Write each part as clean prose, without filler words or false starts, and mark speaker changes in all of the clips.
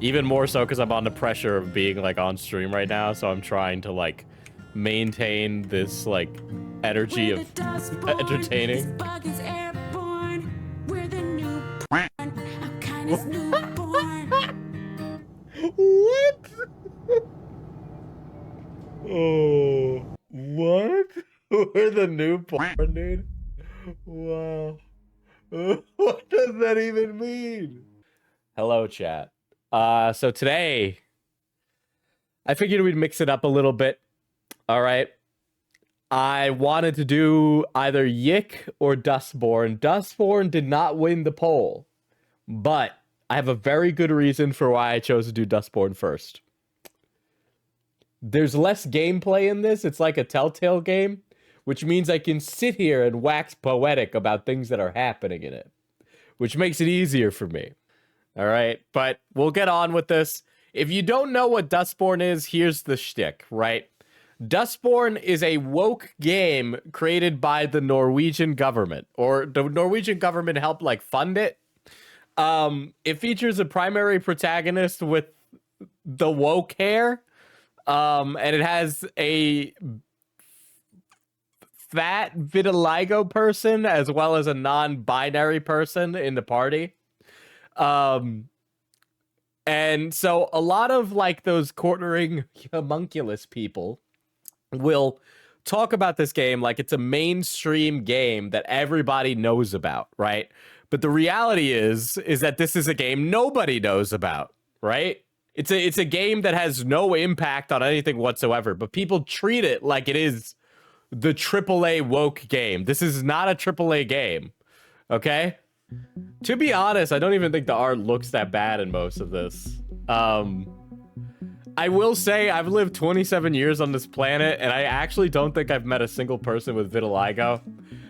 Speaker 1: Even more so because I'm on the pressure of being like on stream right now, so I'm trying to like maintain this like energy of entertaining. What? Oh, what? We're the new porn, dude. Wow. What does that even mean? Hello, chat. So today, I figured we'd mix it up a little bit. All right. I wanted to do either Yick or Dustborn. Dustborn did not win the poll, but I have a very good reason for why I chose to do Dustborn first. There's less gameplay in this. It's like a Telltale game, which means I can sit here and wax poetic about things that are happening in it, which makes it easier for me. All right, but we'll get on with this. If you don't know what Dustborn is, here's the shtick, right? Dustborn is a woke game created by the Norwegian government, or the Norwegian government helped like fund it. It features a primary protagonist with the woke hair, and it has a fat vitiligo person as well as a non-binary person in the party. And so a lot of like those cornering homunculus people will talk about this game like it's a mainstream game that everybody knows about, right? But the reality is that this is a game nobody knows about, right? It's a game that has no impact on anything whatsoever, but people treat it like it is the AAA woke game. This is not a AAA game, okay? To be honest, I don't even think the art looks that bad in most of this. I will say I've lived 27 years on this planet, and I actually don't think I've met a single person with vitiligo.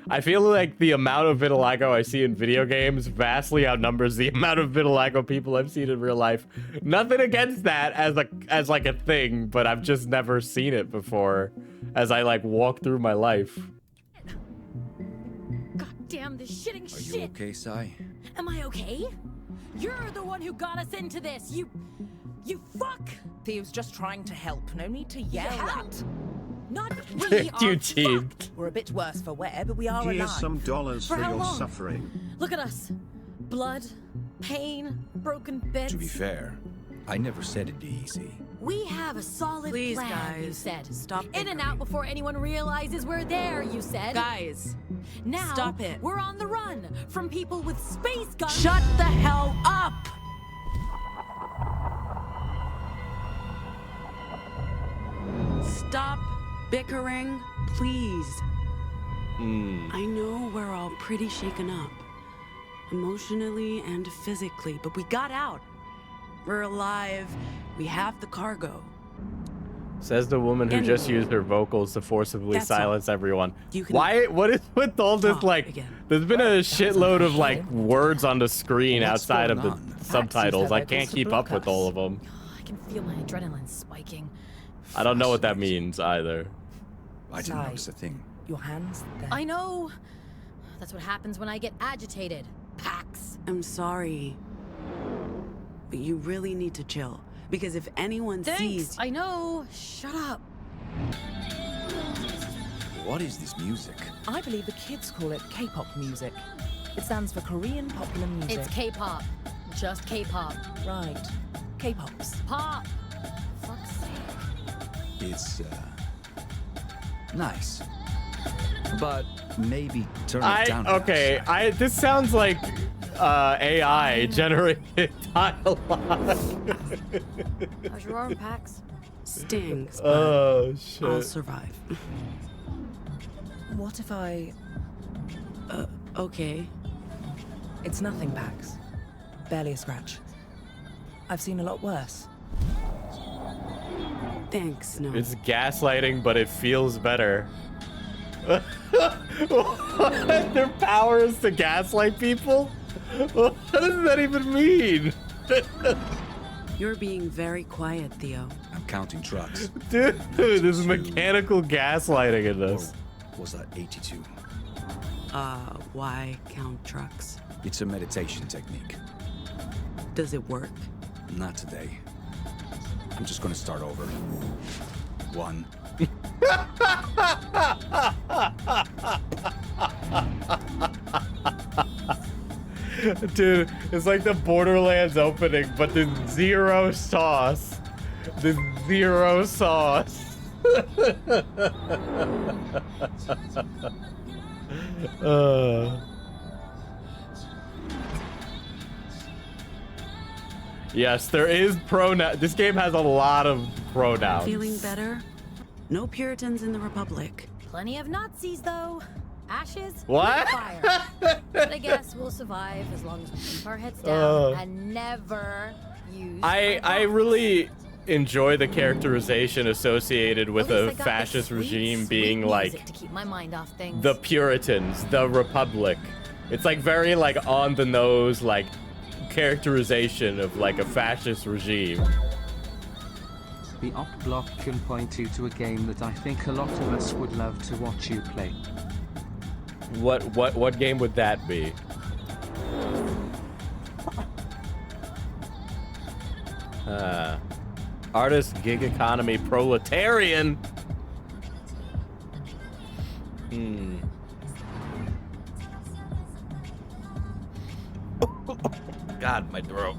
Speaker 1: I feel like the amount of vitiligo I see in video games vastly outnumbers the amount of vitiligo people I've seen in real life. Nothing against that as like a thing, but I've just never seen it before as I like walk through my life.
Speaker 2: Damn this shitting shit.
Speaker 3: Are you okay, Sai?
Speaker 2: Am I okay? You're the one who got us into this. You fuck.
Speaker 4: Theo's just trying to help. No need to yell at.
Speaker 2: Not we are
Speaker 1: You team.
Speaker 4: We're a bit worse for wear, but we are
Speaker 5: Here's
Speaker 4: alive.
Speaker 5: some dollars for
Speaker 2: how
Speaker 5: your
Speaker 2: long?
Speaker 5: suffering.
Speaker 2: Look at us. Blood, pain, broken bits.
Speaker 3: To be fair, I never said it'd be easy.
Speaker 2: We have a solid
Speaker 6: Please,
Speaker 2: plan,
Speaker 6: guys,
Speaker 2: you said.
Speaker 6: stop
Speaker 2: In and out before anyone realizes we're there, you said.
Speaker 6: Guys,
Speaker 2: now
Speaker 6: stop it.
Speaker 2: We're on the run from people with space guns.
Speaker 6: shut the hell up! Stop bickering, please. I know we're all pretty shaken up, emotionally and physically, but we got out. We're alive. We have the cargo.
Speaker 1: Says the woman who just used her vocals to forcibly
Speaker 6: That's
Speaker 1: silence everyone.
Speaker 6: You can
Speaker 1: Why? What is with all this?
Speaker 6: talk
Speaker 1: Like,
Speaker 6: again.
Speaker 1: there's been a shitload of like words on the screen
Speaker 3: What's
Speaker 1: outside of
Speaker 3: going
Speaker 1: the
Speaker 3: on?
Speaker 1: subtitles. I can't
Speaker 4: vocals to
Speaker 1: keep up
Speaker 4: block
Speaker 1: with
Speaker 4: us.
Speaker 1: all of them.
Speaker 2: I can feel my adrenaline spiking.
Speaker 1: I don't know what that means either.
Speaker 3: I didn't
Speaker 4: Sai.
Speaker 3: notice a thing.
Speaker 4: Your hands there.
Speaker 2: I know. That's what happens when I get agitated. Pax.
Speaker 6: I'm sorry, but you really need to chill. Because if anyone
Speaker 2: Thanks.
Speaker 6: sees...
Speaker 2: I know. Shut up.
Speaker 3: What is this music?
Speaker 4: I believe the kids call it K-pop music. It stands for Korean popular music.
Speaker 2: It's K-pop. Just K-pop.
Speaker 4: Right. K-pops.
Speaker 2: Pop. Fuck's sake.
Speaker 3: It's, nice. But maybe turn it down. a
Speaker 1: Okay.
Speaker 3: notch.
Speaker 1: This sounds like AI generated dialogue.
Speaker 2: How's your arm, Pax?
Speaker 6: Stings, but
Speaker 1: Oh
Speaker 6: I'll
Speaker 1: shit.
Speaker 6: survive.
Speaker 4: What if I...
Speaker 6: Okay.
Speaker 4: It's nothing, Pax. Barely a scratch. I've seen a lot worse.
Speaker 6: Thanks, no.
Speaker 1: It's gaslighting, but it feels better. What? Their power is to gaslight people? What does that even mean?
Speaker 6: You're being very quiet, Theo.
Speaker 3: I'm counting trucks.
Speaker 1: Dude, there's mechanical gaslighting in this.
Speaker 3: Or was that 82?
Speaker 6: Why count trucks?
Speaker 3: It's a meditation technique.
Speaker 6: Does it work?
Speaker 3: Not today. I'm just gonna start over. 1.
Speaker 1: Dude, it's like the Borderlands opening, but there's zero sauce. There's zero sauce. Yes, there is pronoun. This game has a lot of pronouns.
Speaker 6: Feeling better? No Puritans in the Republic.
Speaker 2: Plenty of Nazis, though. Ashes,
Speaker 1: What?
Speaker 2: fire. But I guess we'll survive as long as we keep our heads down and never use.
Speaker 1: I really enjoy the characterization associated with
Speaker 2: At
Speaker 1: a
Speaker 2: least I got
Speaker 1: fascist
Speaker 2: the
Speaker 1: regime
Speaker 2: sweet
Speaker 1: being
Speaker 2: music
Speaker 1: like
Speaker 2: to keep my mind off things.
Speaker 1: the Puritans, the Republic. It's like very like on the nose, like characterization of like a fascist regime.
Speaker 5: The op block can point you to a game that I think a lot of us would love to watch you play.
Speaker 1: What game would that be? Artist, gig economy, proletarian. God, my throat.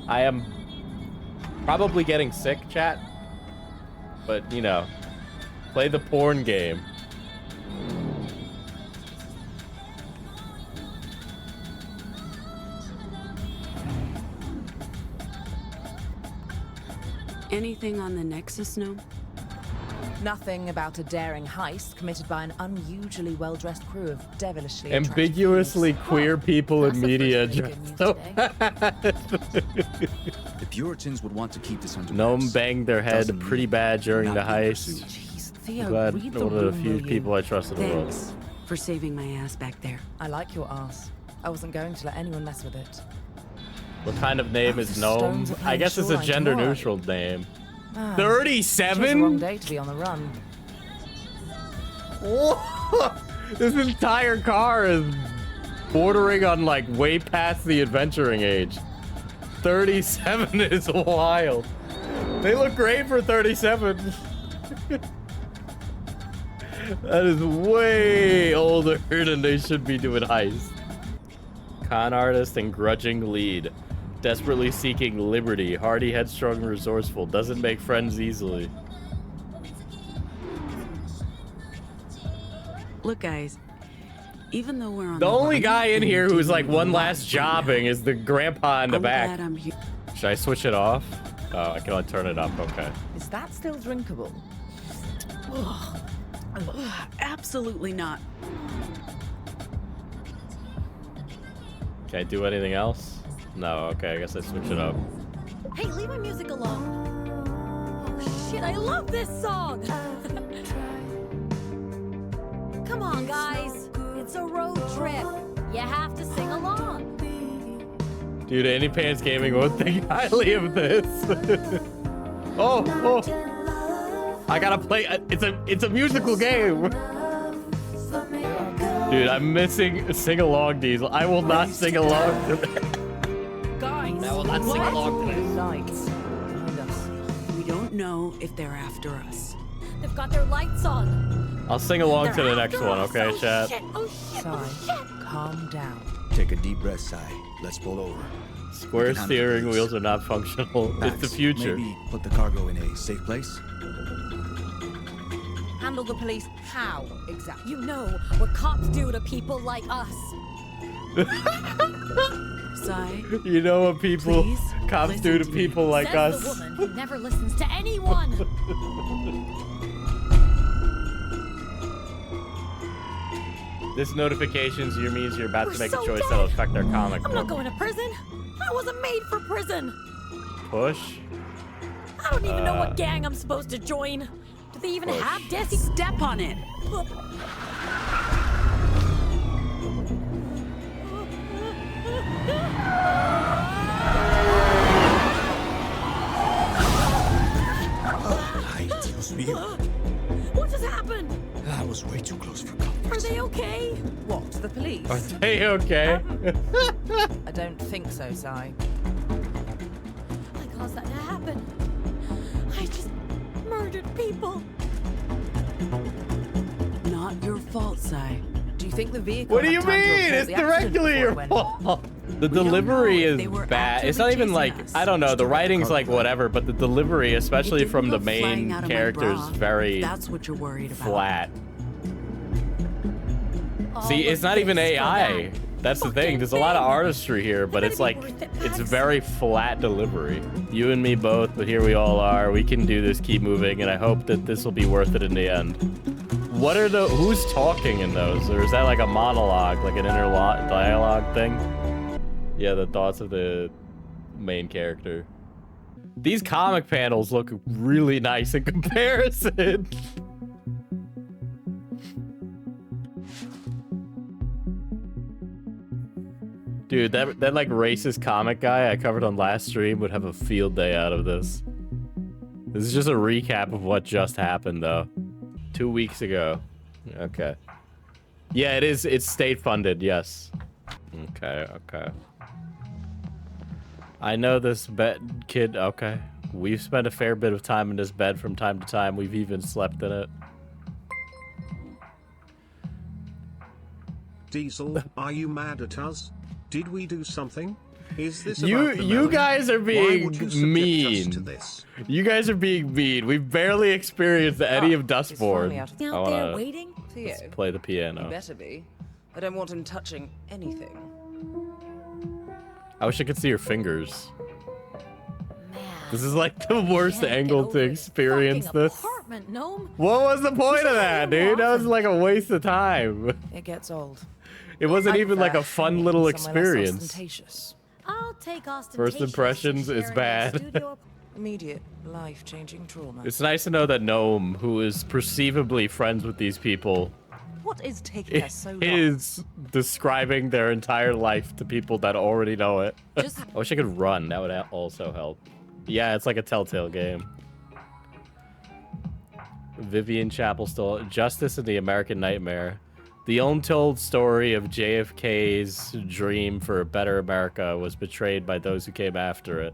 Speaker 1: I am probably getting sick, chat. But, you know, play the porn game.
Speaker 6: Anything on the Nexus, no?
Speaker 4: Nothing about a daring heist committed by an unusually well-dressed crew of devilishly attractive
Speaker 1: Ambiguously
Speaker 4: thieves.
Speaker 1: queer people in
Speaker 2: That's the
Speaker 1: media.
Speaker 2: first bit of good news
Speaker 1: So
Speaker 2: today.
Speaker 3: The Puritans would want to keep this under
Speaker 1: Gnome
Speaker 3: wraps.
Speaker 1: banged their head
Speaker 3: Doesn't
Speaker 1: pretty
Speaker 3: mean
Speaker 1: bad during the
Speaker 3: not being
Speaker 1: heist.
Speaker 3: pursued.
Speaker 4: Jeez, Theo,
Speaker 1: Glad
Speaker 4: read
Speaker 1: one
Speaker 4: the
Speaker 1: of the
Speaker 4: room,
Speaker 1: few
Speaker 4: will you?
Speaker 1: people I trust in the world.
Speaker 6: Thanks for saving my ass back there.
Speaker 4: I like your ass. I wasn't going to let anyone mess with it.
Speaker 1: What kind of name
Speaker 4: Oh,
Speaker 1: is
Speaker 4: the
Speaker 1: Gnome?
Speaker 4: stones are
Speaker 1: I
Speaker 4: playing
Speaker 1: guess it's a
Speaker 4: shoreline
Speaker 1: gender
Speaker 4: tomorrow.
Speaker 1: neutral name.
Speaker 4: Ah, chose the wrong
Speaker 1: 37?
Speaker 4: day to be on the run.
Speaker 1: This entire car is bordering on like way past the adventuring age. 37 is wild. They look great for 37. That is way older than they should be doing heists. Con artist and grudging lead. Desperately seeking liberty. Hardy, headstrong, and resourceful. Doesn't make friends easily.
Speaker 6: Look, guys, even though we're on
Speaker 1: The only
Speaker 6: run
Speaker 1: guy in
Speaker 6: and
Speaker 1: here who's
Speaker 6: doing
Speaker 1: like one
Speaker 6: a lot
Speaker 1: last
Speaker 6: right
Speaker 1: jobbing
Speaker 6: now,
Speaker 1: is the grandpa in the
Speaker 6: I'm
Speaker 1: back.
Speaker 6: glad I'm here.
Speaker 1: Should I switch it off? Oh, I can only turn it up. Okay.
Speaker 4: Is that still drinkable?
Speaker 6: Absolutely not.
Speaker 1: Can I do anything else? No. Okay, I guess I switch it up.
Speaker 2: Hey, leave my music alone. Oh shit, I love this song. Come on, guys. It's a road trip. You have to sing along.
Speaker 1: Dude, Andy Pants Gaming won't think highly of this. Oh. I gotta play. It's a musical game. Dude, I'm missing sing along, Diesel. I will not sing along to that.
Speaker 4: Guys,
Speaker 1: I will not sing along to this.
Speaker 4: Lights behind us.
Speaker 6: We don't know if they're after us.
Speaker 2: They've got their lights on.
Speaker 1: I'll sing along to
Speaker 2: They're
Speaker 1: the next
Speaker 2: after
Speaker 1: one,
Speaker 2: us.
Speaker 1: okay,
Speaker 2: Oh,
Speaker 1: chat?
Speaker 2: Shit. Oh shit. Oh
Speaker 4: Sigh.
Speaker 2: shit.
Speaker 4: Calm down.
Speaker 3: Take a deep breath, Sai. Let's pull over.
Speaker 1: Square
Speaker 3: We can handle
Speaker 1: steering
Speaker 3: these.
Speaker 1: wheels are not functional. It's the
Speaker 3: Max,
Speaker 1: future.
Speaker 3: Maybe put the cargo in a safe place.
Speaker 4: Handle the police how exactly?
Speaker 2: You know what cops do to people like us.
Speaker 6: Sai,
Speaker 1: You know what people,
Speaker 6: Please,
Speaker 1: cops do to
Speaker 6: listen to me.
Speaker 1: people like
Speaker 2: Says
Speaker 1: us?
Speaker 2: the woman who never listens to anyone.
Speaker 1: This notifications you means you're about
Speaker 2: We're
Speaker 1: to make
Speaker 2: so
Speaker 1: a choice
Speaker 2: dead.
Speaker 1: that'll affect their comic
Speaker 2: I'm not
Speaker 1: book.
Speaker 2: going to prison. I wasn't made for prison.
Speaker 1: Push?
Speaker 2: I don't even know what gang I'm supposed to join. Do they even
Speaker 1: Push.
Speaker 2: have discs?
Speaker 6: step on it.
Speaker 3: Ay, Dios mío. was way too close for comfort.
Speaker 2: Are they okay?
Speaker 4: What, the police?
Speaker 1: Are they okay?
Speaker 4: I don't think so, Sai.
Speaker 2: I caused that to happen. I just murdered people.
Speaker 6: Not your fault, Sai.
Speaker 4: Do you think the vehicle
Speaker 1: What do
Speaker 4: had
Speaker 1: you
Speaker 4: time to
Speaker 1: mean?
Speaker 4: report
Speaker 1: It's
Speaker 4: the accident
Speaker 1: directly
Speaker 4: before
Speaker 1: your
Speaker 4: it went
Speaker 1: fault. The
Speaker 6: We don't
Speaker 1: delivery
Speaker 6: know if
Speaker 1: is
Speaker 6: they were
Speaker 1: bad. It's not
Speaker 6: actively
Speaker 1: even like,
Speaker 6: chasing us.
Speaker 1: I don't know, the
Speaker 3: Mr.
Speaker 1: writing's like
Speaker 3: Conklin.
Speaker 1: whatever, but the delivery, especially
Speaker 6: It didn't
Speaker 1: from the
Speaker 6: go flying
Speaker 1: main
Speaker 6: out of my
Speaker 1: character, is
Speaker 6: bra.
Speaker 1: very
Speaker 6: That's what you're worried about.
Speaker 1: flat.
Speaker 2: All
Speaker 1: See, it's
Speaker 2: of
Speaker 1: not even
Speaker 2: this for
Speaker 1: AI.
Speaker 2: that
Speaker 1: That's the thing.
Speaker 2: fucking
Speaker 1: There's a lot of
Speaker 2: thing.
Speaker 1: artistry here, but
Speaker 2: It
Speaker 1: it's
Speaker 2: better
Speaker 1: like,
Speaker 2: be worth it,
Speaker 1: it's
Speaker 2: Pags.
Speaker 1: very flat delivery. You and me both, but here we all are. We can do this, keep moving, and I hope that this will be worth it in the end. What are the, who's talking in those? Or is that like a monologue, like an inner dialogue thing? Yeah, the thoughts of the main character. These comic panels look really nice in comparison. Dude, that like racist comic guy I covered on last stream would have a field day out of this. This is just a recap of what just happened, though. 2 weeks ago. Okay. Yeah, it is. It's state funded. Yes. Okay. Okay. I know this bed, kid. Okay. We've spent a fair bit of time in this bed from time to time. We've even slept in it.
Speaker 7: Diesel, are you mad at us? Did we do something? Is this
Speaker 1: You
Speaker 7: about the melon?
Speaker 1: guys are
Speaker 7: Why
Speaker 1: being
Speaker 7: would you subject
Speaker 1: mean.
Speaker 7: us to this?
Speaker 1: You guys are being mean. We've barely experienced any of
Speaker 4: He's
Speaker 1: Dustborn.
Speaker 4: finally out of
Speaker 2: Out
Speaker 1: I
Speaker 2: there
Speaker 1: wanna
Speaker 2: waiting?
Speaker 4: for you.
Speaker 1: play the
Speaker 4: You
Speaker 1: piano.
Speaker 4: better be. I don't want him touching anything.
Speaker 1: I wish I could see your fingers.
Speaker 2: Man,
Speaker 1: This is like the worst
Speaker 2: can't get
Speaker 1: angle to
Speaker 2: over this
Speaker 1: experience
Speaker 2: fucking
Speaker 1: this.
Speaker 2: apartment, Gnome.
Speaker 1: What was the point of that, dude? That was like a waste of time.
Speaker 4: It gets old.
Speaker 1: It wasn't
Speaker 4: I'd
Speaker 1: even like a
Speaker 4: prefer
Speaker 1: fun
Speaker 4: hanging
Speaker 1: little
Speaker 4: somewhere less
Speaker 1: experience.
Speaker 4: ostentatious.
Speaker 2: I'll take ostentatious.
Speaker 1: First impressions
Speaker 2: and
Speaker 1: is
Speaker 2: sharing
Speaker 1: bad.
Speaker 2: a studio
Speaker 4: Immediate, life-changing trauma.
Speaker 1: It's nice to know that Gnome, who is perceivably friends with these people,
Speaker 4: What is taking us so long?
Speaker 1: is describing their entire life to people that already know it.
Speaker 2: Just
Speaker 1: I wish I could run. That would also help. Yeah, it's like a Telltale game. Vivian Chapel still. Justice in the American Nightmare. The untold story of JFK's dream for a better America was betrayed by those who came after it.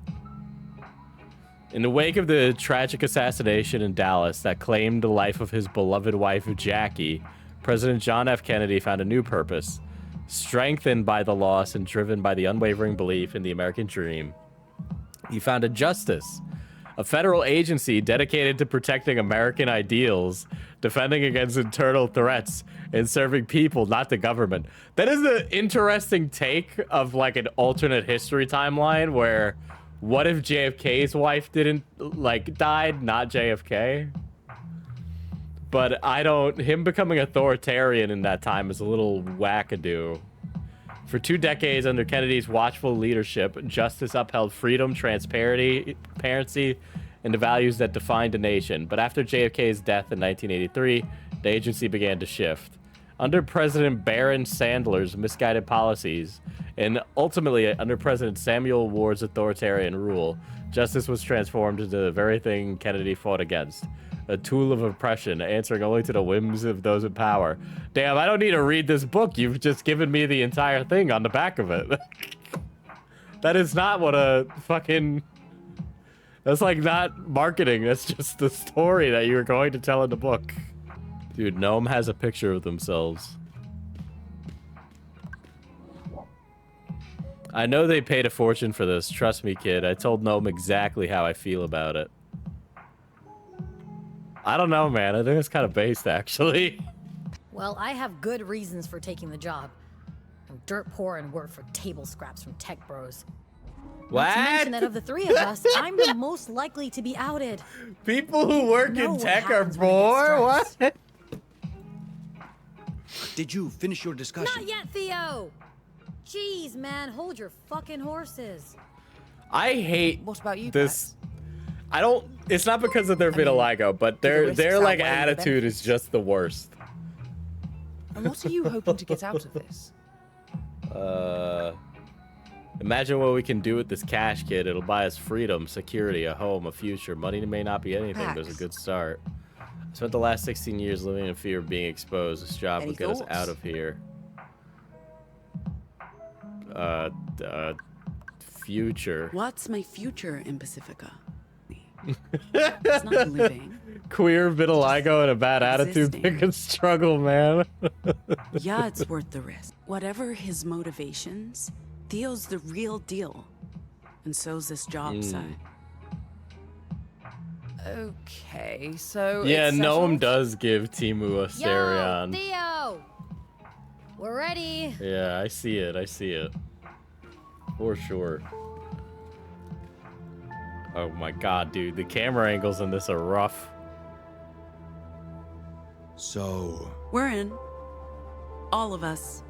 Speaker 1: In the wake of the tragic assassination in Dallas that claimed the life of his beloved wife, Jackie, President John F. Kennedy found a new purpose, strengthened by the loss and driven by the unwavering belief in the American dream. He founded Justice, a federal agency dedicated to protecting American ideals, defending against internal threats, and serving people, not the government. That is an interesting take of like an alternate history timeline where what if JFK's wife didn't like died, not JFK? But him becoming authoritarian in that time is a little wackadoo. For 2 decades under Kennedy's watchful leadership, Justice upheld freedom, transparency, and the values that defined a nation. But after JFK's death in 1983, the agency began to shift. Under President Barron Sandler's misguided policies, and ultimately under President Samuel Ward's authoritarian rule, justice was transformed into the very thing Kennedy fought against. A tool of oppression, answering only to the whims of those in power. Damn, I don't need to read this book. You've just given me the entire thing on the back of it. That is not what a fucking... That's like not marketing. That's just the story that you were going to tell in the book. Dude, Gnome has a picture of themselves. I know they paid a fortune for this. Trust me, kid. I told Gnome exactly how I feel about it. I don't know, man. I think it's kind of based, actually.
Speaker 2: Well, I have good reasons for taking the job. I'm dirt poor and work for table scraps from tech bros. Not to mention that of the 3 of us, I'm the most likely to be outed.
Speaker 1: People who work
Speaker 2: know
Speaker 1: in
Speaker 2: what
Speaker 1: tech are
Speaker 2: happens when you get
Speaker 1: poor?
Speaker 2: stressed.
Speaker 1: What?
Speaker 3: Did you finish your discussion?
Speaker 2: Not yet, Theo! Jeez, man, hold your fucking horses.
Speaker 1: I hate
Speaker 4: What about you,
Speaker 1: this. I don't. It's not because of their vitiligo, but
Speaker 4: the
Speaker 1: their
Speaker 4: risks
Speaker 1: like
Speaker 4: outweigh the
Speaker 1: attitude is
Speaker 4: benefits.
Speaker 1: just the worst.
Speaker 4: And what are you hoping to get out of this?
Speaker 1: Imagine what we can do with this cash, kid. It'll buy us freedom, security, a home, a future. Money may not be anything, but it's a
Speaker 4: Pax.
Speaker 1: good start. Spent the last 16 years living in fear of being exposed. This job will get us out of here. Future.
Speaker 6: What's my future in Pacifica? It's not living.
Speaker 1: Queer vitiligo and a bad attitude.
Speaker 6: Existing.
Speaker 1: Pick and struggle, man.
Speaker 6: Yeah, it's worth the risk. Whatever his motivations, Theo's the real deal. And so's this job side.
Speaker 4: Okay, so
Speaker 1: Yeah,
Speaker 4: it's
Speaker 1: Noam
Speaker 4: settled?
Speaker 1: does give Timu a
Speaker 2: Yo,
Speaker 1: Serion.
Speaker 2: Theo! We're ready.
Speaker 1: Yeah, I see it. I see it. For sure. Oh my god, dude. The camera angles in this are rough.
Speaker 3: So,
Speaker 6: We're in. All of us.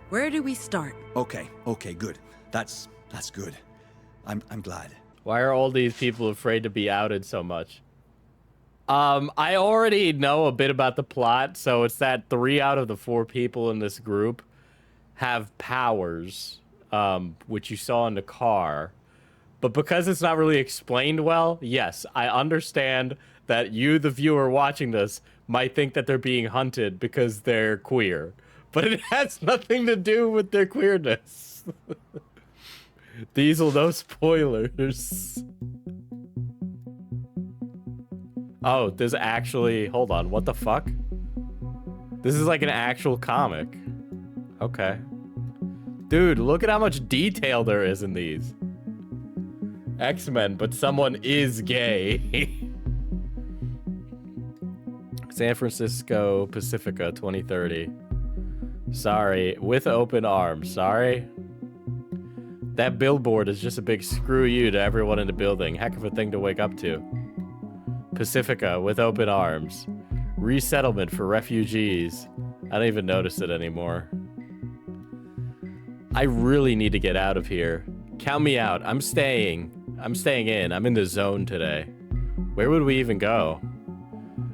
Speaker 6: Where do we start?
Speaker 3: okay, good. That's good. I'm glad.
Speaker 1: Why are all these people afraid to be outed so much? I already know a bit about the plot, so it's that 3 out of the 4 people in this group have powers, which you saw in the car. But because it's not really explained well, yes, I understand that you, the viewer watching this, might think that they're being hunted because they're queer. But it has nothing to do with their queerness. Diesel, no spoilers. Oh, there's actually... Hold on, what the fuck? This is like an actual comic. Okay. Dude, look at how much detail there is in these. X-Men, but someone is gay. San Francisco, Pacifica, 2030. Sorry, with open arms. Sorry. That billboard is just a big screw you to everyone in the building. Heck of a thing to wake up to. Pacifica, with open arms. Resettlement for refugees. I don't even notice it anymore. I really need to get out of here. Count me out. I'm staying in. I'm in the zone today. Where would we even go?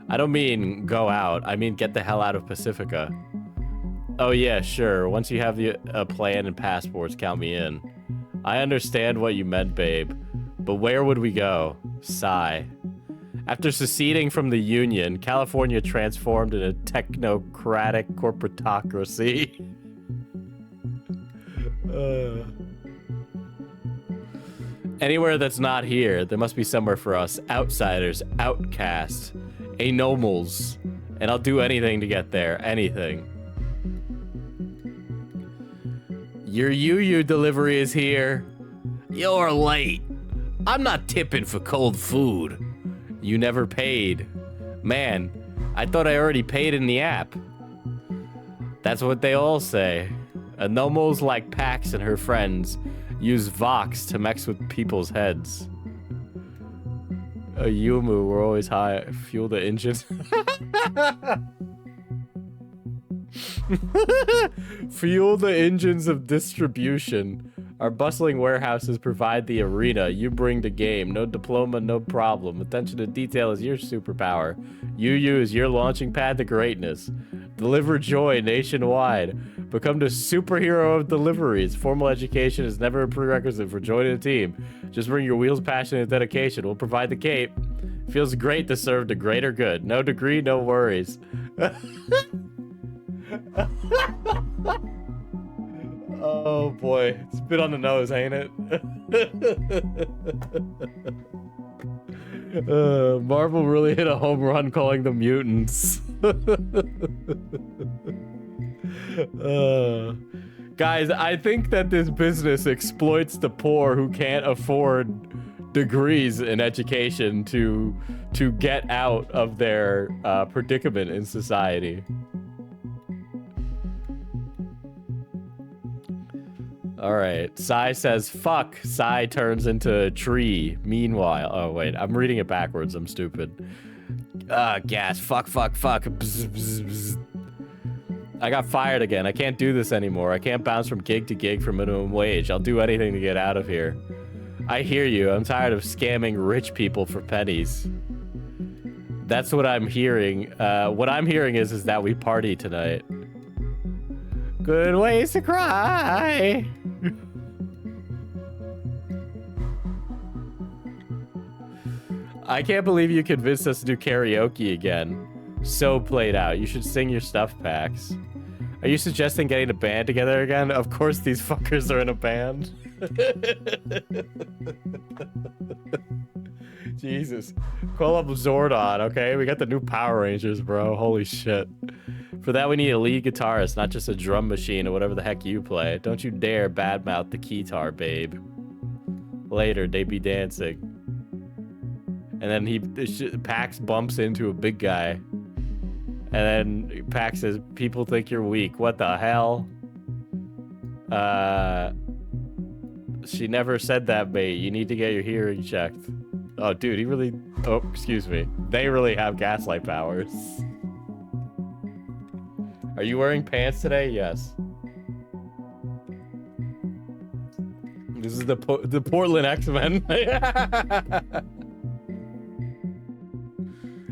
Speaker 1: I don't mean go out. I mean get the hell out of Pacifica. Oh yeah, sure. Once you have a plan and passports, count me in. I understand what you meant, babe. But where would we go? Sigh. After seceding from the Union, California transformed in a technocratic corporatocracy. Anywhere that's not here, there must be somewhere for us. Outsiders, outcasts, anomals. And I'll do anything to get there. Anything. Your Yu delivery is here. You're late. I'm not tipping for cold food. You never paid. Man, I thought I already paid in the app. That's what they all say. Anomals like Pax and her friends use Vox to mess with people's heads. Yumu, we're always high. Fuel the engines. Fuel the engines of distribution. Our bustling warehouses provide the arena. You bring the game. No diploma, no problem. Attention to detail is your superpower. You is your launching pad to greatness. Deliver joy nationwide. Become the superhero of deliveries. Formal education is never a prerequisite for joining the team. Just bring your wheels, passion, and dedication. We'll provide the cape. Feels great to serve the greater good. No degree, no worries. Oh boy, it's a bit on the nose, ain't it? Marvel really hit a home run calling them mutants. Guys, I think that this business exploits the poor who can't afford degrees in education to get out of their predicament in society. All right. Sai says, fuck. Sai turns into a tree. Meanwhile. Oh, wait. I'm reading it backwards. I'm stupid. Gas. Fuck. Bzz, bzz, bzz. I got fired again. I can't do this anymore. I can't bounce from gig to gig for minimum wage. I'll do anything to get out of here. I hear you. I'm tired of scamming rich people for pennies. That's what I'm hearing. What I'm hearing is that we party tonight. Good ways to cry. I can't believe you convinced us to do karaoke again. So played out. You should sing your stuff, Pax. Are you suggesting getting a band together again? Of course these fuckers are in a band. Jesus. Call up Zordon, okay? We got the new Power Rangers, bro. Holy shit. For that, we need a lead guitarist, not just a drum machine or whatever the heck you play. Don't you dare badmouth the keytar, babe. Later, they be dancing. And then Pax bumps into a big guy. And then Pax says, people think you're weak. What the hell? She never said that, mate. You need to get your hearing checked. Oh, dude, he really... Oh, excuse me. They really have gaslight powers. Are you wearing pants today? Yes. This is the Portland X-Men.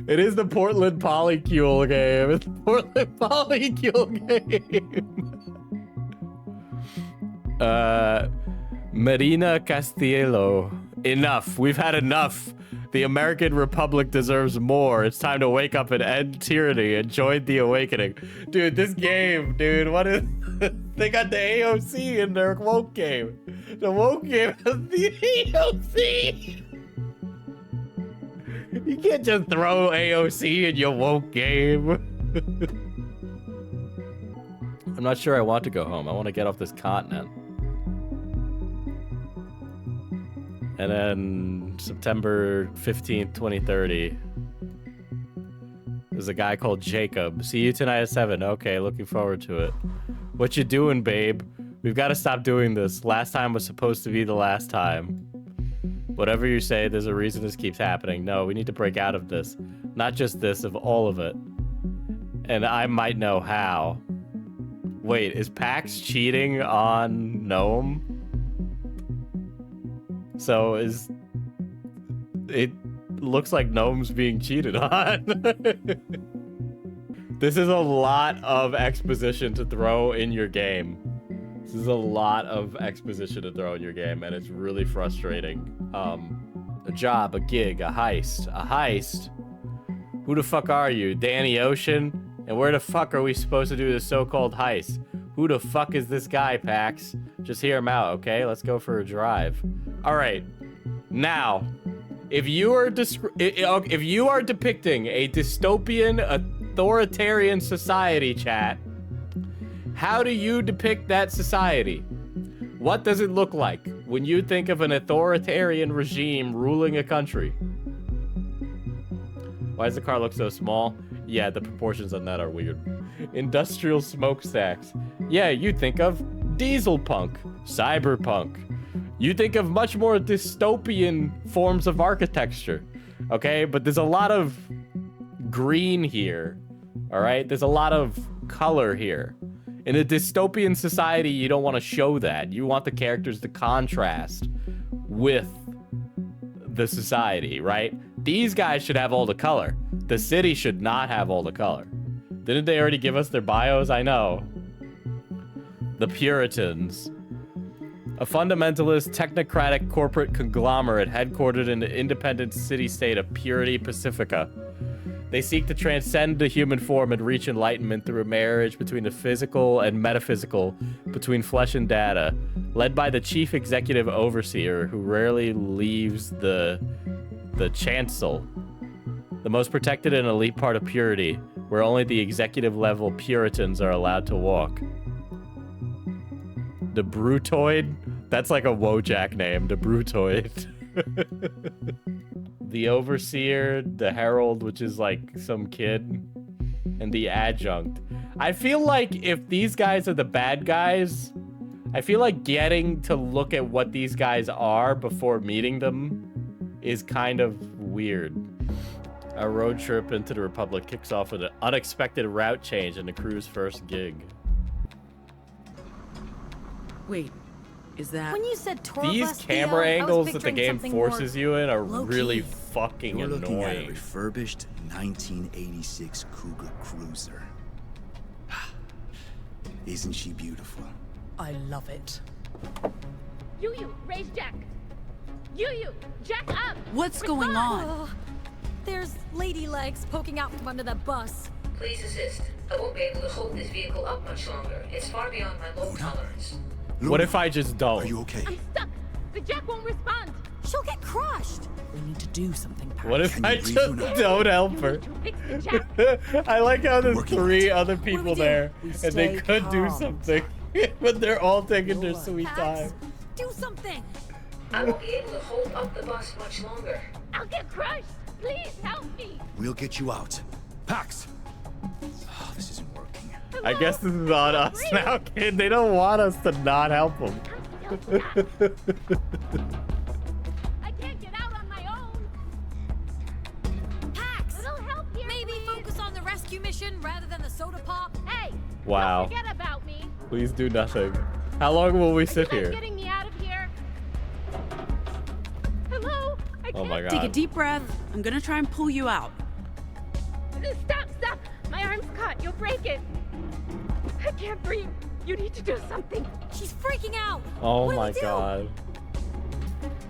Speaker 1: It is the Portland Polycule game. It's the Portland Polycule game. Marina Castiello. Enough. We've had enough. The American Republic deserves more. It's time to wake up and end tyranny and join the awakening. Dude, this game, dude, what is... They got the AOC in their woke game. The woke game has the AOC. You can't just throw AOC in your woke game. I'm not sure I want to go home. I want to get off this continent. And then September 15th, 2030. There's a guy called Jacob. See you tonight at 7. Okay, looking forward to it. What you doing, babe? We've got to stop doing this. Last time was supposed to be the last time. Whatever you say, there's a reason this keeps happening. No, we need to break out of this. Not just this, of all of it. And I might know how. Wait, is Pax cheating on Gnome? So it looks like Gnome's being cheated on. This is a lot of exposition to throw in your game. This is a lot of exposition to throw in your game, and it's really frustrating. A job, a gig, a heist. A heist? Who the fuck are you? Danny Ocean? And where the fuck are we supposed to do this so-called heist? Who the fuck is this guy, Pax? Just hear him out, okay? Let's go for a drive. All right. Now, if you are depicting a dystopian, authoritarian society, chat, how do you depict that society? What does it look like when you think of an authoritarian regime ruling a country? Why does the car look so small? Yeah, the proportions on that are weird. Industrial smokestacks. Yeah, you think of diesel punk, cyberpunk. You think of much more dystopian forms of architecture, okay? But there's a lot of green here, all right? There's a lot of color here. In a dystopian society, you don't want to show that. You want the characters to contrast with the society, right? These guys should have all the color. The city should not have all the color. Didn't they already give us their bios? I know. The Puritans. A fundamentalist, technocratic corporate conglomerate headquartered in the independent city-state of Purity Pacifica. They seek to transcend the human form and reach enlightenment through a marriage between the physical and metaphysical, between flesh and data, led by the chief executive overseer, who rarely leaves the chancel, the most protected and elite part of Purity, where only the executive level Puritans are allowed to walk. The Brutoid? That's like a Wojak name, the Brutoid. The Overseer, the Herald, which is like some kid, and the Adjunct. I feel like if these guys are the bad guys, I feel like getting to look at what these guys are before meeting them is kind of weird. Our road trip into the Republic kicks off with an unexpected route change in the crew's first gig.
Speaker 6: Wait, is that...
Speaker 2: When you said tour
Speaker 1: These
Speaker 2: bus,
Speaker 1: camera
Speaker 2: Theo,
Speaker 1: angles that the game forces you in are
Speaker 2: low-key.
Speaker 1: really fucking
Speaker 3: You're looking at a
Speaker 1: annoying.
Speaker 3: refurbished 1986 Cougar Cruiser. Isn't she beautiful?
Speaker 4: I love it.
Speaker 8: You, raise Jack. You, jack up!
Speaker 6: What's going on?
Speaker 2: Oh, there's lady legs poking out from under that bus.
Speaker 9: Please assist. I won't be able to hold this vehicle up much longer. It's far beyond my low tolerance.
Speaker 1: What if I just don't?
Speaker 3: Are you okay?
Speaker 8: I'm stuck! The jack won't respond!
Speaker 2: She'll get crushed.
Speaker 4: We need to do something, Pax.
Speaker 1: What if
Speaker 3: Can
Speaker 1: I
Speaker 3: you breathe,
Speaker 1: just
Speaker 3: Luna?
Speaker 1: don't help her?
Speaker 8: To fix the jack!
Speaker 1: I like how there's
Speaker 3: Working
Speaker 1: 3
Speaker 3: on it.
Speaker 1: other people
Speaker 2: do?
Speaker 1: there,
Speaker 4: We
Speaker 1: and they
Speaker 4: stay
Speaker 1: could do
Speaker 4: calm.
Speaker 1: something, but they're all taking their
Speaker 4: Lord.
Speaker 1: sweet time.
Speaker 2: Pax, do something.
Speaker 9: I won't be able to hold up the bus much longer.
Speaker 8: I'll get crushed! Please help me!
Speaker 3: We'll get you out. Pax! Oh, this isn't working.
Speaker 1: I guess this is on us now, kid. They don't want us to not help them.
Speaker 8: I'm still stuck. I can't get out on my own!
Speaker 2: Pax,
Speaker 8: Little help here,
Speaker 2: maybe
Speaker 8: please.
Speaker 2: focus on the rescue mission rather than the soda pop.
Speaker 8: Hey!
Speaker 1: Wow.
Speaker 8: Don't forget about me!
Speaker 1: Please do nothing. How long will we sit
Speaker 8: Are you guys
Speaker 1: here?
Speaker 8: getting me out of here? Hello? I
Speaker 1: Oh
Speaker 8: can't.
Speaker 1: my
Speaker 6: Take a
Speaker 1: god.
Speaker 6: deep breath. I'm gonna try and pull you out.
Speaker 8: Stop! My arm's caught. You'll break it. I can't breathe. You need to do something.
Speaker 2: She's freaking out.
Speaker 1: Oh
Speaker 2: What do
Speaker 1: my
Speaker 2: we do?
Speaker 1: god.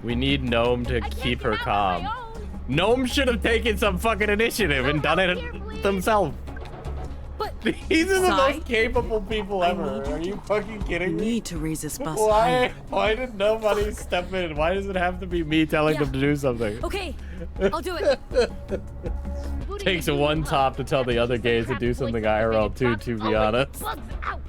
Speaker 1: We need Gnome to
Speaker 8: I can't
Speaker 1: keep
Speaker 8: get
Speaker 1: her
Speaker 8: out on
Speaker 1: calm.
Speaker 8: my own.
Speaker 1: Gnome should have taken some fucking initiative and done
Speaker 8: Help
Speaker 1: it
Speaker 8: here, please.
Speaker 1: himself.
Speaker 2: But
Speaker 1: These are the
Speaker 6: Sai?
Speaker 1: most capable people ever. Are you fucking
Speaker 6: We
Speaker 1: kidding me?
Speaker 6: need to raise this bus
Speaker 1: Why?
Speaker 6: higher.
Speaker 1: Why did nobody step in? Why does it have to be me telling
Speaker 2: Yeah.
Speaker 1: them to do something?
Speaker 2: okay, I'll do it.
Speaker 8: Booty
Speaker 1: Takes
Speaker 8: the
Speaker 1: a one
Speaker 8: booty
Speaker 1: top
Speaker 8: up.
Speaker 1: to tell the other
Speaker 8: Some
Speaker 1: gays to
Speaker 8: crap
Speaker 1: do
Speaker 8: voice
Speaker 1: something
Speaker 8: activated
Speaker 1: IRL too,
Speaker 8: box
Speaker 1: to be
Speaker 8: always
Speaker 1: honest.
Speaker 8: bugs out.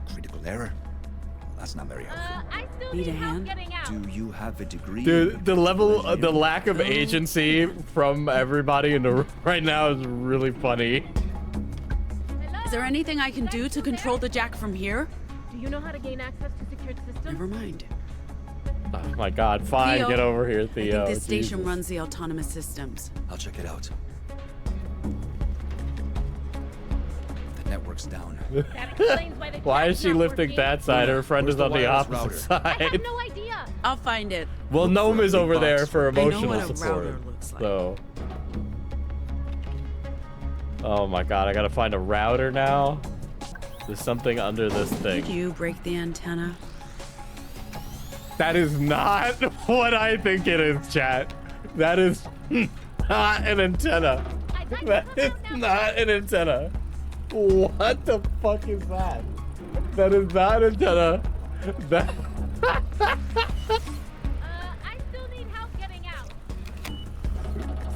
Speaker 3: Critical error? Well, that's not very helpful.
Speaker 8: I still
Speaker 6: Need
Speaker 8: need
Speaker 6: a
Speaker 8: help
Speaker 6: hand?
Speaker 8: getting out.
Speaker 3: Do you have a degree?
Speaker 1: Dude, the level, the lack of
Speaker 6: Oh.
Speaker 1: agency from everybody in the room right now is really funny.
Speaker 8: Hello?
Speaker 6: Is there anything I can do to control the jack from here?
Speaker 8: Do you know how to gain access to secured systems?
Speaker 6: Never mind.
Speaker 1: Oh my god, fine,
Speaker 6: Theo,
Speaker 1: get over here,
Speaker 6: I
Speaker 1: Theo.
Speaker 6: think this station
Speaker 1: Jesus.
Speaker 6: runs the autonomous systems.
Speaker 3: I'll check it out. The network's down.
Speaker 8: That explains why the
Speaker 1: Why
Speaker 8: jack's
Speaker 1: is she
Speaker 8: not
Speaker 1: lifting
Speaker 8: working.
Speaker 1: that side? Her friend
Speaker 3: Where's
Speaker 1: is
Speaker 3: the
Speaker 1: on the
Speaker 3: wireless
Speaker 1: opposite
Speaker 3: router?
Speaker 8: I have
Speaker 1: side.
Speaker 8: no idea.
Speaker 6: I'll find it.
Speaker 1: Well,
Speaker 3: Look
Speaker 1: Gnome
Speaker 3: for a
Speaker 1: is
Speaker 3: big
Speaker 1: over there
Speaker 3: box.
Speaker 1: for
Speaker 6: I know
Speaker 1: emotional
Speaker 6: what a
Speaker 1: support.
Speaker 6: router looks like.
Speaker 1: So. Oh my god, I gotta find a router now. There's something under this
Speaker 6: Did
Speaker 1: thing.
Speaker 6: you break the antenna?
Speaker 1: That is not what I think it is, chat. That is not an antenna.
Speaker 8: I'd like to
Speaker 1: That
Speaker 8: come
Speaker 1: is
Speaker 8: out now.
Speaker 1: not an antenna. What the fuck is that? That is not an antenna. That.
Speaker 8: I still need help getting out.
Speaker 6: I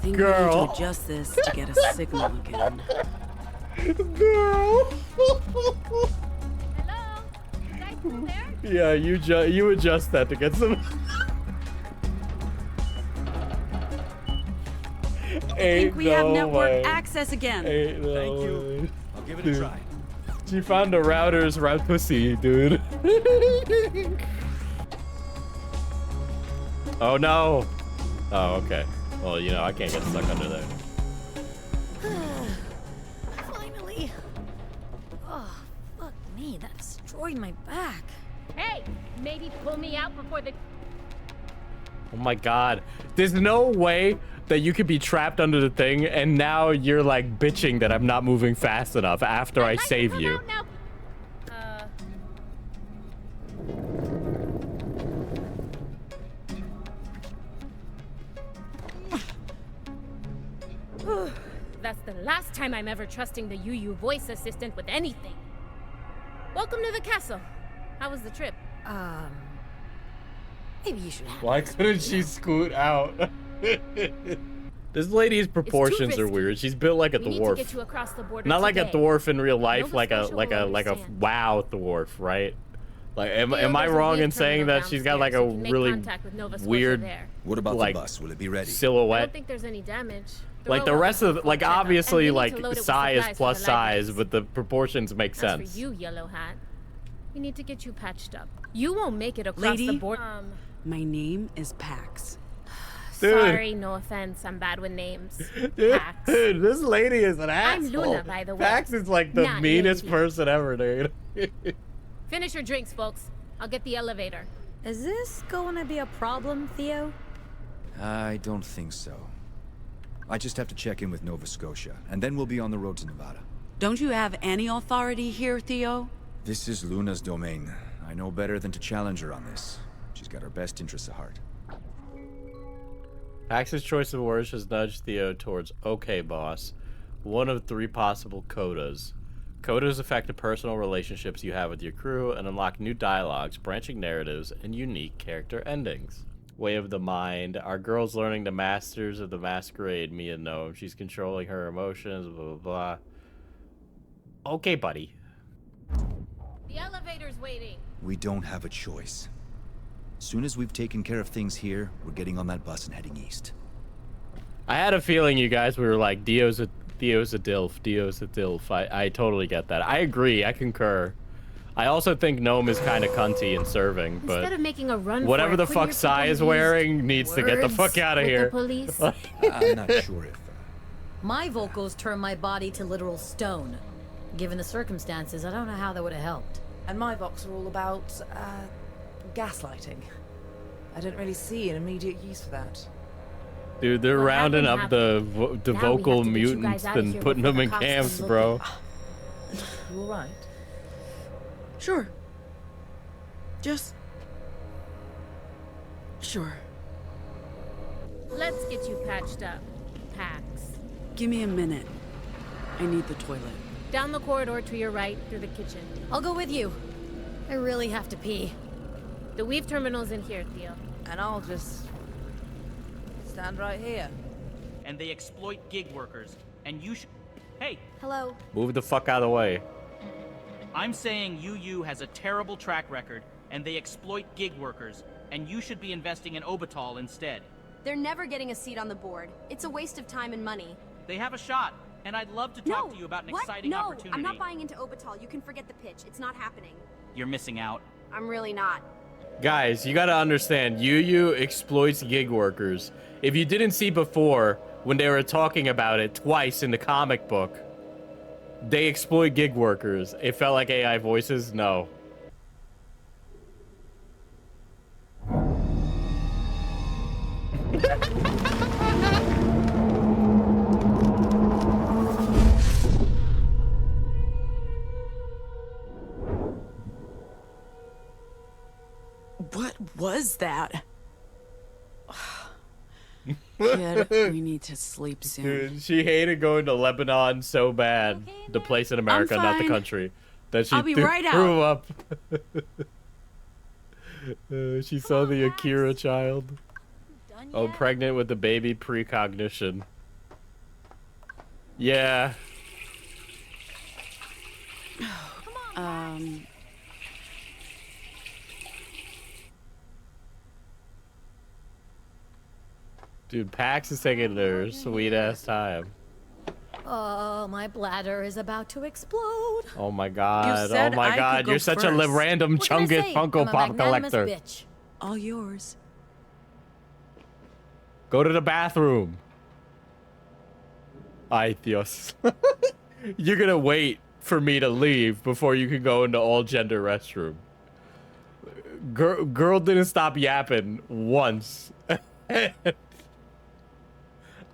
Speaker 6: think we need
Speaker 1: Girl.
Speaker 6: to adjust this to get a signal again.
Speaker 1: Girl.
Speaker 8: Hello? You guys still there?
Speaker 1: Yeah, you adjust that to get some.
Speaker 6: I think we have network access again.
Speaker 1: Ain't no
Speaker 3: Thank you.
Speaker 1: way.
Speaker 3: I'll give it
Speaker 1: Dude.
Speaker 3: a try.
Speaker 1: She found a router's right pussy, dude. Oh no. Oh, okay. Well, you know, I can't get stuck under there.
Speaker 2: Finally. Oh, fuck me, that destroyed my back.
Speaker 8: Hey, maybe pull me out before the...
Speaker 1: Oh my god. There's no way that you could be trapped under the thing and now you're like bitching that I'm not moving fast enough after I
Speaker 8: I'd like to
Speaker 1: save
Speaker 8: come
Speaker 1: you.
Speaker 8: out now. That's the last time I'm ever trusting the UU voice assistant with anything. Welcome to the castle. How was the trip?
Speaker 2: Maybe you should have
Speaker 1: Why
Speaker 2: this.
Speaker 1: couldn't she scoot out? This lady's proportions are
Speaker 8: risky.
Speaker 1: weird. She's built like a
Speaker 8: We need to
Speaker 1: dwarf.
Speaker 8: get you across the border
Speaker 1: Not like a
Speaker 8: today.
Speaker 1: dwarf in real life,
Speaker 8: Nova
Speaker 1: like a
Speaker 8: Scotia will
Speaker 1: like a
Speaker 8: understand.
Speaker 1: WoW dwarf, right? Like, am
Speaker 8: Theo,
Speaker 1: I
Speaker 8: there's a
Speaker 1: wrong
Speaker 8: wave
Speaker 1: in saying
Speaker 8: terminal
Speaker 1: that she's got like a
Speaker 8: downstairs. You can make
Speaker 1: really
Speaker 8: contact with Nova Scotia
Speaker 1: weird
Speaker 8: there.
Speaker 3: What about
Speaker 1: like,
Speaker 3: the bus? Will it be ready?
Speaker 8: I
Speaker 1: silhouette?
Speaker 8: don't think there's any damage.
Speaker 1: Like the
Speaker 8: robot
Speaker 1: rest
Speaker 8: will
Speaker 1: of, like
Speaker 8: check up, and we
Speaker 1: obviously
Speaker 8: need to
Speaker 1: like
Speaker 8: load it with
Speaker 1: size
Speaker 8: supplies
Speaker 1: plus
Speaker 8: for the libraries.
Speaker 1: size, but the proportions make
Speaker 8: As
Speaker 1: sense.
Speaker 8: for you, Yellow Hat, we need to get you patched up. You won't make it across
Speaker 6: Lady?
Speaker 8: the border.
Speaker 6: My name is Pax.
Speaker 1: Dude.
Speaker 8: Sorry, no offense. I'm bad with names.
Speaker 1: Dude,
Speaker 8: Pax.
Speaker 1: this lady is an
Speaker 8: I'm
Speaker 1: asshole.
Speaker 8: Luna, by the way.
Speaker 1: Pax is like the
Speaker 8: Not
Speaker 1: meanest
Speaker 8: lady.
Speaker 1: person ever, dude.
Speaker 8: Finish your drinks, folks. I'll get the elevator.
Speaker 2: Is this going to be a problem, Theo?
Speaker 3: I don't think so. I just have to check in with Nova Scotia, and then we'll be on the road to Nevada.
Speaker 6: Don't you have any authority here, Theo?
Speaker 3: This is Luna's domain. I know better than to challenge her on this. She's got our best interests at heart.
Speaker 1: Pax's choice of words has nudged Theo towards "okay, boss," one of 3 possible codas. Codas affect the personal relationships you have with your crew and unlock new dialogues, branching narratives, and unique character endings. Way of the mind. Our girl's learning the masters of the masquerade, Mia Gnome. She's controlling her emotions, blah, blah, blah. Okay, buddy.
Speaker 8: The elevator's waiting.
Speaker 3: We don't have a choice. Soon as we've taken care of things here, we're getting on that bus and heading east.
Speaker 1: I had a feeling you guys were like, Dio's a dilf, Dio's a dilf. I totally get that. I agree, I concur. I also think Gnome is kind of cunty and serving, but
Speaker 8: Instead of making a run
Speaker 1: whatever
Speaker 8: for it,
Speaker 1: the fuck Sai is wearing needs to get the fuck out of here.
Speaker 8: The police.
Speaker 3: I'm not sure if...
Speaker 2: My vocals turn my body to literal stone. Given the circumstances, I don't know how that would have helped.
Speaker 4: And my box are all about, gaslighting. I don't really see an immediate use for that.
Speaker 1: Dude, they're
Speaker 8: What
Speaker 1: rounding up
Speaker 8: happened?
Speaker 1: the
Speaker 8: Now we
Speaker 1: vocal
Speaker 8: have to get you
Speaker 1: mutants
Speaker 8: guys out of
Speaker 1: and
Speaker 8: here
Speaker 1: putting
Speaker 8: before
Speaker 1: them
Speaker 8: the
Speaker 1: in
Speaker 8: cops
Speaker 1: camps,
Speaker 8: come
Speaker 1: bro.
Speaker 8: looking.
Speaker 4: You all right?
Speaker 6: Sure. Just... Sure.
Speaker 8: Let's get you patched up, Pax.
Speaker 6: Give me a minute. I need the toilet.
Speaker 8: Down the corridor to your right, through the kitchen.
Speaker 2: I'll go with you. I really have to pee.
Speaker 8: The Weave terminal's in here, Theo.
Speaker 4: And I'll just... stand right here.
Speaker 10: And they exploit gig workers. And you should... Hey,
Speaker 2: Hello.
Speaker 1: Move the fuck out of the way.
Speaker 10: I'm saying UU has a terrible track record, and they exploit gig workers, and you should be investing in Obital instead.
Speaker 11: They're never getting a seat on the board. It's a waste of time and money.
Speaker 10: They have a shot, and I'd love to talk to you about an exciting
Speaker 11: no,
Speaker 10: opportunity.
Speaker 11: I'm not buying into Obital. You can forget the pitch. It's not happening.
Speaker 10: You're missing out.
Speaker 11: I'm really not.
Speaker 1: Guys, you gotta understand, UU exploits gig workers. If you didn't see before, when they were talking about it twice in the comic book, they exploit gig workers. It felt like AI voices? No.
Speaker 6: What was that? Kid, we need to sleep soon.
Speaker 1: Dude, she hated going to Lebanon so bad. The place in America, not the
Speaker 6: fine.
Speaker 1: country. That she
Speaker 6: I'll be right
Speaker 1: threw up. She saw the Akira child. Oh, pregnant with the baby precognition. Yeah. Dude, Pax is taking their sweet ass time.
Speaker 2: Oh, my bladder is about to explode.
Speaker 1: Oh my god, oh
Speaker 6: said
Speaker 1: my
Speaker 6: I
Speaker 1: god,
Speaker 6: could
Speaker 1: you're
Speaker 6: go
Speaker 1: such
Speaker 6: first.
Speaker 1: a random
Speaker 2: What can I
Speaker 1: Chungus
Speaker 2: say?
Speaker 1: Funko
Speaker 2: I'm a
Speaker 1: Pop
Speaker 2: magnanimous
Speaker 1: collector.
Speaker 2: bitch.
Speaker 6: All yours.
Speaker 1: Go to the bathroom. Ay, Dios. You're gonna wait for me to leave before you can go into all gender restroom. Girl didn't stop yapping once.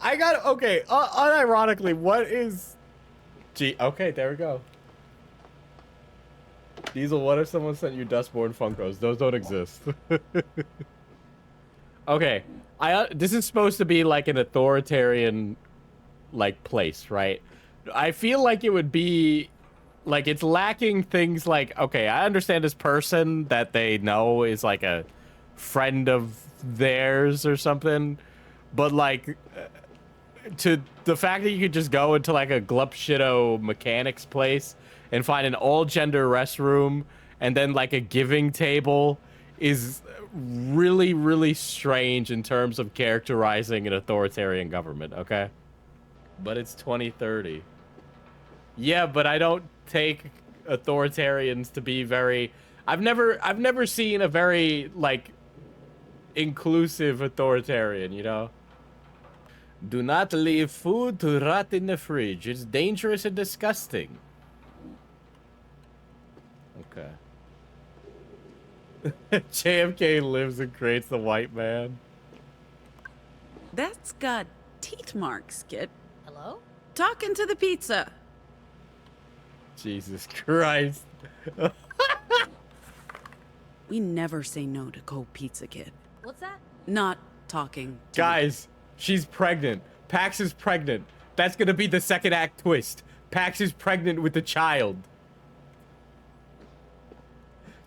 Speaker 1: I got okay. Unironically, what is? Gee, okay, there we go. Diesel, what if someone sent you Dustborn Funkos? Those don't exist. Okay, this is supposed to be like an authoritarian, like, place, right? I feel like it would be, like, it's lacking things like, okay, I understand this person that they know is like a friend of theirs or something, but like, to the fact that you could just go into like a glupshido mechanics place and find an all-gender restroom and then like a giving table is really, really strange in terms of characterizing an authoritarian government, okay? But it's 2030. Yeah, but I don't take authoritarians to be very... I've never seen a very, like, inclusive authoritarian, you know? Do not leave food to rot in the fridge. It's dangerous and disgusting. Okay. JFK lives and creates the white man.
Speaker 6: That's got teeth marks, kid.
Speaker 2: Hello?
Speaker 6: Talking to the pizza.
Speaker 1: Jesus Christ.
Speaker 6: We never say no to cold pizza, kid.
Speaker 2: What's that?
Speaker 6: Not talking to
Speaker 1: Guys, she's pregnant. Pax is pregnant. That's gonna be the second act twist. Pax is pregnant with the child.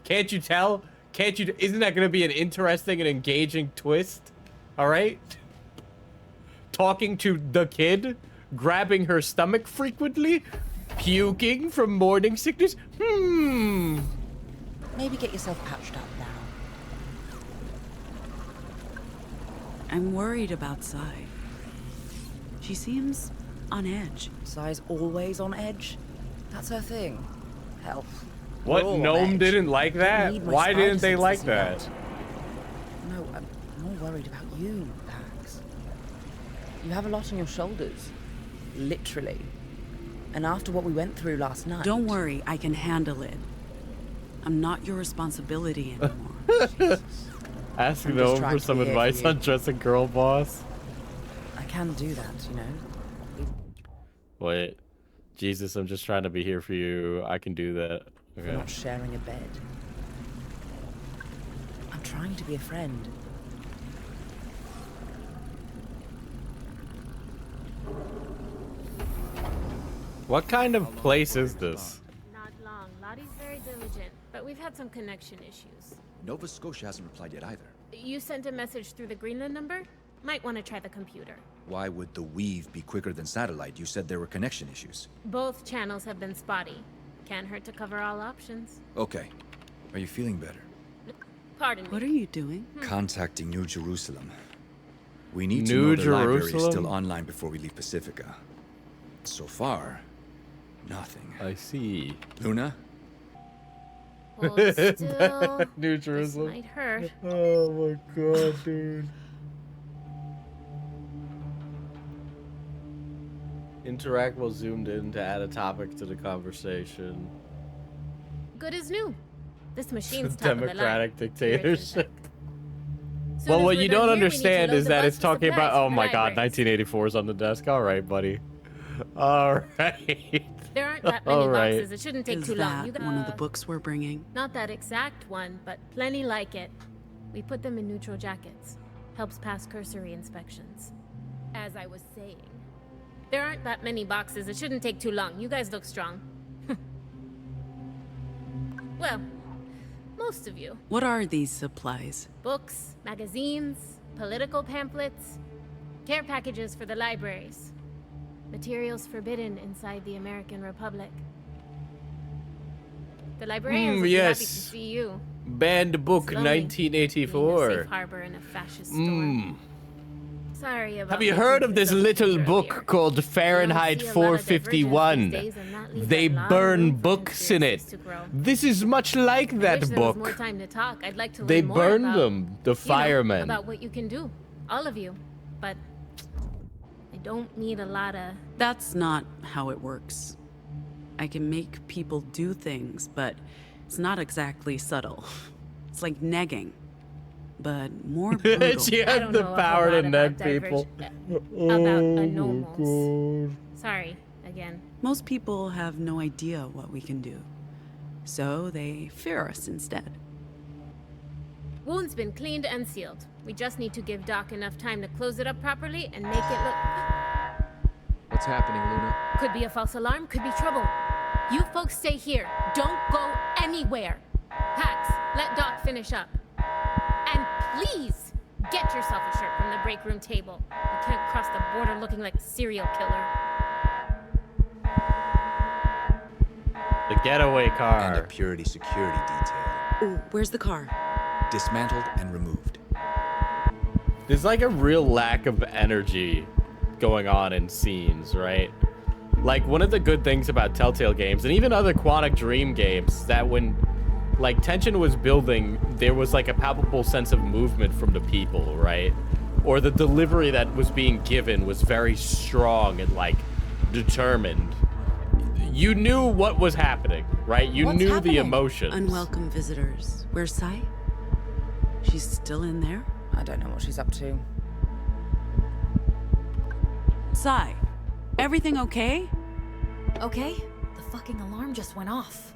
Speaker 1: Can't you tell? Can't you? Isn't that gonna be an interesting and engaging twist? All right. Talking to the kid, grabbing her stomach frequently, puking from morning sickness.
Speaker 4: Maybe get yourself patched up now.
Speaker 6: I'm worried about Sai. She seems on edge.
Speaker 4: Sai's always on edge. That's her thing. Hell.
Speaker 1: What gnome didn't like that? Why didn't they like that?
Speaker 4: No, I'm more worried about you, Pax. You have a lot on your shoulders. Literally. And after what we went through last night...
Speaker 6: Don't worry, I can handle it. I'm not your responsibility anymore.
Speaker 1: Ask Gnome for some advice on dressing girl boss.
Speaker 4: I can do that, you know.
Speaker 1: Wait. Jesus, I'm just trying to be here for you. I can do that. Okay.
Speaker 4: We're not sharing a bed. I'm trying to be a friend.
Speaker 1: What kind of place is this?
Speaker 8: Not long. Lottie's very diligent, but we've had some connection issues.
Speaker 3: Nova Scotia hasn't replied yet either.
Speaker 8: You sent a message through the Greenland number? Might want to try the computer.
Speaker 3: Why would the weave be quicker than satellite? You said there were connection issues.
Speaker 8: Both channels have been spotty. Can't hurt to cover all options.
Speaker 3: Okay. Are you feeling better?
Speaker 8: Pardon me.
Speaker 6: What are you doing?
Speaker 3: Contacting New Jerusalem. We need to
Speaker 1: New
Speaker 3: know their library is
Speaker 1: Jerusalem?
Speaker 3: still online before we leave Pacifica. So far, nothing.
Speaker 1: I see.
Speaker 3: Luna?
Speaker 8: Hold still.
Speaker 1: New Jerusalem.
Speaker 8: This might hurt.
Speaker 1: Oh my god, dude. Interact while zoomed in to add a topic to the conversation.
Speaker 8: Good as new. This machine's top
Speaker 1: Democratic
Speaker 8: of the line.
Speaker 1: dictatorship.
Speaker 8: Soon
Speaker 1: Well,
Speaker 8: as
Speaker 1: what
Speaker 8: we're
Speaker 1: you
Speaker 8: done
Speaker 1: don't
Speaker 8: here, we need to
Speaker 1: understand
Speaker 8: load
Speaker 1: is
Speaker 8: the
Speaker 1: that
Speaker 8: bus
Speaker 1: it's
Speaker 8: with
Speaker 1: talking about.
Speaker 8: supplies
Speaker 1: Oh
Speaker 8: for the
Speaker 1: my god,
Speaker 8: libraries.
Speaker 1: 1984 is on the desk. All right, buddy. All right.
Speaker 8: There aren't that many
Speaker 1: All right.
Speaker 8: boxes. It shouldn't take
Speaker 6: Is
Speaker 8: too long.
Speaker 6: that one of the books we're bringing?
Speaker 8: Not that exact one, but plenty like it. We put them in neutral jackets. Helps pass cursory inspections. As I was saying, there aren't that many boxes. It shouldn't take too long. You guys look strong. Well, most of you.
Speaker 6: What are these supplies?
Speaker 8: Books, magazines, political pamphlets, care packages for the libraries. Materials forbidden inside the American Republic. The librarians will be happy to
Speaker 1: yes.
Speaker 8: see you.
Speaker 1: Banned book
Speaker 8: It's lonely being a
Speaker 1: 1984.
Speaker 8: safe harbor in a fascist storm. Sorry about
Speaker 1: Have you
Speaker 8: making
Speaker 1: heard of this
Speaker 8: assumptions
Speaker 1: little
Speaker 8: earlier.
Speaker 1: book called Fahrenheit
Speaker 8: see a lot of divergence these
Speaker 1: 451?
Speaker 8: days, and that leaves
Speaker 1: They
Speaker 8: a lot of
Speaker 1: burn
Speaker 8: room for
Speaker 1: books in it.
Speaker 8: conspiracies to grow.
Speaker 1: This is much like
Speaker 8: I
Speaker 1: that
Speaker 8: wish there was more
Speaker 1: book.
Speaker 8: time to talk. I'd like to
Speaker 1: They
Speaker 8: learn more
Speaker 1: burn
Speaker 8: about,
Speaker 1: them, the
Speaker 8: you know,
Speaker 1: firemen.
Speaker 8: about what you can do, all of you. But I don't need a lot of.
Speaker 6: That's not how it works. I can make people do things, but it's not exactly subtle. It's like negging, but more brutal.
Speaker 1: She
Speaker 8: I
Speaker 1: has
Speaker 8: don't
Speaker 1: the
Speaker 8: know a
Speaker 1: power
Speaker 8: whole
Speaker 1: to
Speaker 8: lot
Speaker 1: neg
Speaker 8: about
Speaker 1: people.
Speaker 8: about
Speaker 1: Oh
Speaker 8: anomals. Sorry, again.
Speaker 6: Most people have no idea what we can do, so they fear us instead.
Speaker 8: Wound's been cleaned and sealed. We just need to give Doc enough time to close it up properly and make it look.
Speaker 12: What's happening, Luna?
Speaker 8: Could be a false alarm, could be trouble. You folks stay here. Don't go anywhere. Pax, let Doc finish up. And please, get yourself a shirt from the break room table. You can't cross the border looking like a serial killer.
Speaker 1: The getaway car.
Speaker 3: And a purity security detail.
Speaker 6: Oh, where's the car?
Speaker 3: Dismantled and removed.
Speaker 1: There's like a real lack of energy going on in scenes, right? Like, one of the good things about Telltale games, and even other Quantic Dream games, that when, like, tension was building, there was, like, a palpable sense of movement from the people, right? Or the delivery that was being given was very strong and, like, determined. You knew what was happening, right? You
Speaker 6: What's
Speaker 1: knew
Speaker 6: happening?
Speaker 1: the emotions.
Speaker 6: Unwelcome visitors. Where's Sai? She's still in there?
Speaker 4: I don't know what she's up to.
Speaker 6: Sai, everything okay?
Speaker 2: Okay, the fucking alarm just went off.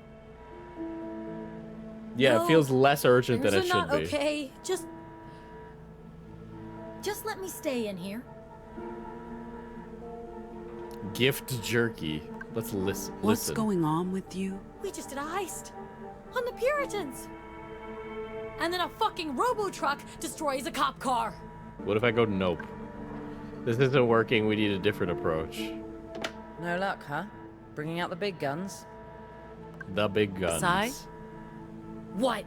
Speaker 1: Yeah,
Speaker 2: No,
Speaker 1: it feels less urgent than it
Speaker 2: things are
Speaker 1: should
Speaker 2: not
Speaker 1: be.
Speaker 2: okay. Just let me stay in here.
Speaker 1: Gift jerky. Let's listen.
Speaker 6: What's going on with you?
Speaker 2: We just did a heist on the Puritans. And then a fucking robo-truck destroys a cop car.
Speaker 1: What if I go nope? This isn't working. We need a different approach.
Speaker 4: No luck, huh? Bringing out the big guns?
Speaker 1: The big guns.
Speaker 6: Sai?
Speaker 2: What?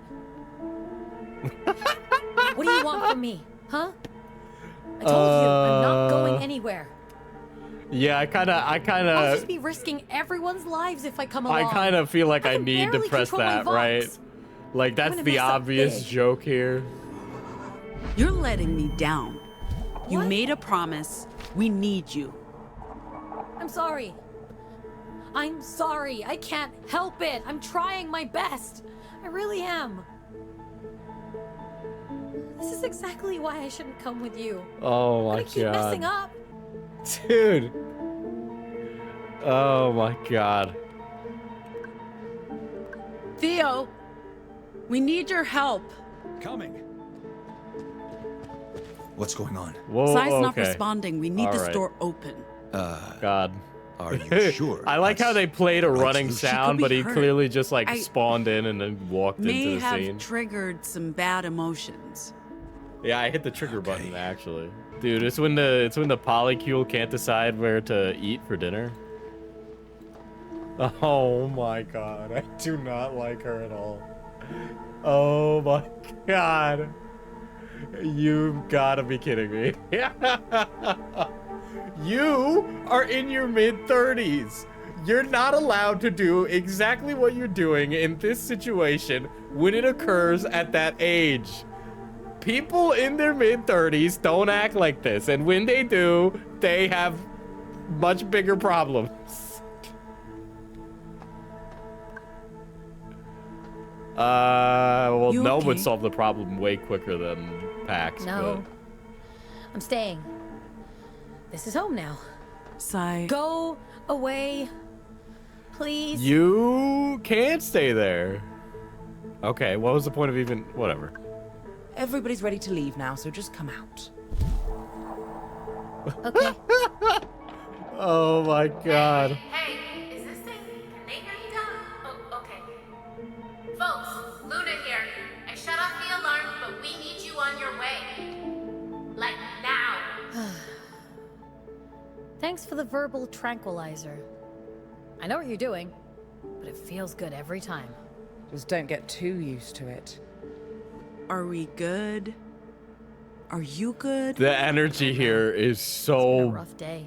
Speaker 2: What do you want from me, huh? I told you, I'm not going anywhere.
Speaker 1: Yeah, I kind
Speaker 2: I'll just
Speaker 1: of,
Speaker 2: be risking everyone's lives if I come along.
Speaker 1: I kind of feel like I
Speaker 2: can
Speaker 1: need to
Speaker 2: barely
Speaker 1: press
Speaker 2: control my
Speaker 1: that, right?
Speaker 2: Vox.
Speaker 1: Like that's
Speaker 2: gonna
Speaker 1: the
Speaker 2: mess up
Speaker 1: obvious
Speaker 2: big.
Speaker 1: joke here.
Speaker 6: You're letting me down. You
Speaker 2: What?
Speaker 6: made a promise. We need you.
Speaker 2: I'm sorry. I'm sorry. I can't help it. I'm trying my best. I really am. This is exactly why I shouldn't come with you.
Speaker 1: Oh my
Speaker 2: I keep messing
Speaker 1: god,
Speaker 2: up.
Speaker 1: dude. Oh my god.
Speaker 6: Theo, we need your help.
Speaker 3: Coming. What's going on?
Speaker 1: Whoa,
Speaker 6: Sai's not
Speaker 1: okay.
Speaker 6: responding. We need
Speaker 1: All
Speaker 6: this
Speaker 1: right.
Speaker 6: door open.
Speaker 1: God.
Speaker 3: Are you sure?
Speaker 1: I like how they played a
Speaker 3: Right,
Speaker 1: running
Speaker 3: she could
Speaker 1: sound,
Speaker 6: be
Speaker 1: but he
Speaker 6: hurt.
Speaker 1: clearly just like
Speaker 6: I
Speaker 1: spawned in and then walked
Speaker 6: May
Speaker 1: into the
Speaker 6: have
Speaker 1: scene.
Speaker 6: triggered some bad emotions.
Speaker 1: Yeah, I hit the trigger button actually. Dude, it's when the polycule can't decide where to eat for dinner. Oh my god, I do not like her at all. Oh my god. You've gotta be kidding me. You are in your mid-30s. You're not allowed to do exactly what you're doing in this situation when it occurs at that age. People in their mid-30s don't act like this, and when they do, they have much bigger problems. Well,
Speaker 6: You
Speaker 1: no
Speaker 6: okay?
Speaker 1: would solve the problem way quicker than Pax.
Speaker 2: No. I'm staying. This is home now.
Speaker 6: Sai.
Speaker 2: Go away. Please.
Speaker 1: But you can't stay there. Okay, what was the point of even... Whatever.
Speaker 4: Everybody's ready to leave now, so just come out.
Speaker 2: Okay.
Speaker 1: Oh my god.
Speaker 8: Hey, is this thing? Can they hear you down? Oh, okay. Folks, Luna here. I shut off the alarm, but we need you on your way. Like now.
Speaker 2: Thanks for the verbal tranquilizer. I know what you're doing, but it feels good every time.
Speaker 4: Just don't get too used to it.
Speaker 6: Are we good? Are you good?
Speaker 1: The energy here is
Speaker 2: It's been a
Speaker 1: so
Speaker 2: rough day.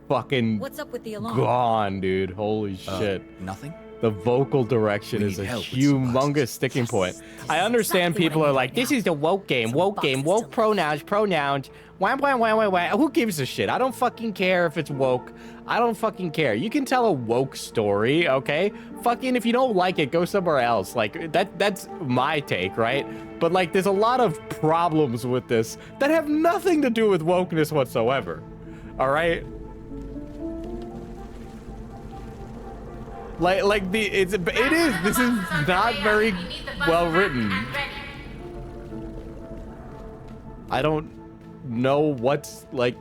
Speaker 1: fucking
Speaker 2: What's up with the alarm?
Speaker 1: gone, dude. Holy shit.
Speaker 3: Nothing?
Speaker 1: The vocal direction
Speaker 3: We
Speaker 1: is a
Speaker 3: need help with some
Speaker 1: humongous sticking point. I understand
Speaker 2: exactly what
Speaker 1: people
Speaker 2: I
Speaker 1: are
Speaker 2: need
Speaker 1: like,
Speaker 2: right
Speaker 1: this
Speaker 2: now.
Speaker 1: is the woke game,
Speaker 2: Some
Speaker 1: woke game,
Speaker 2: boxes
Speaker 1: woke
Speaker 2: to lift.
Speaker 1: pronouns. Why. Who gives a shit? I don't fucking care if it's woke. I don't fucking care. You can tell a woke story, okay? Fucking, if you don't like it, go somewhere else. Like, that's my take, right? But, like, there's a lot of problems with this that have nothing to do with wokeness whatsoever. All right? This is not very well written. I don't know what's like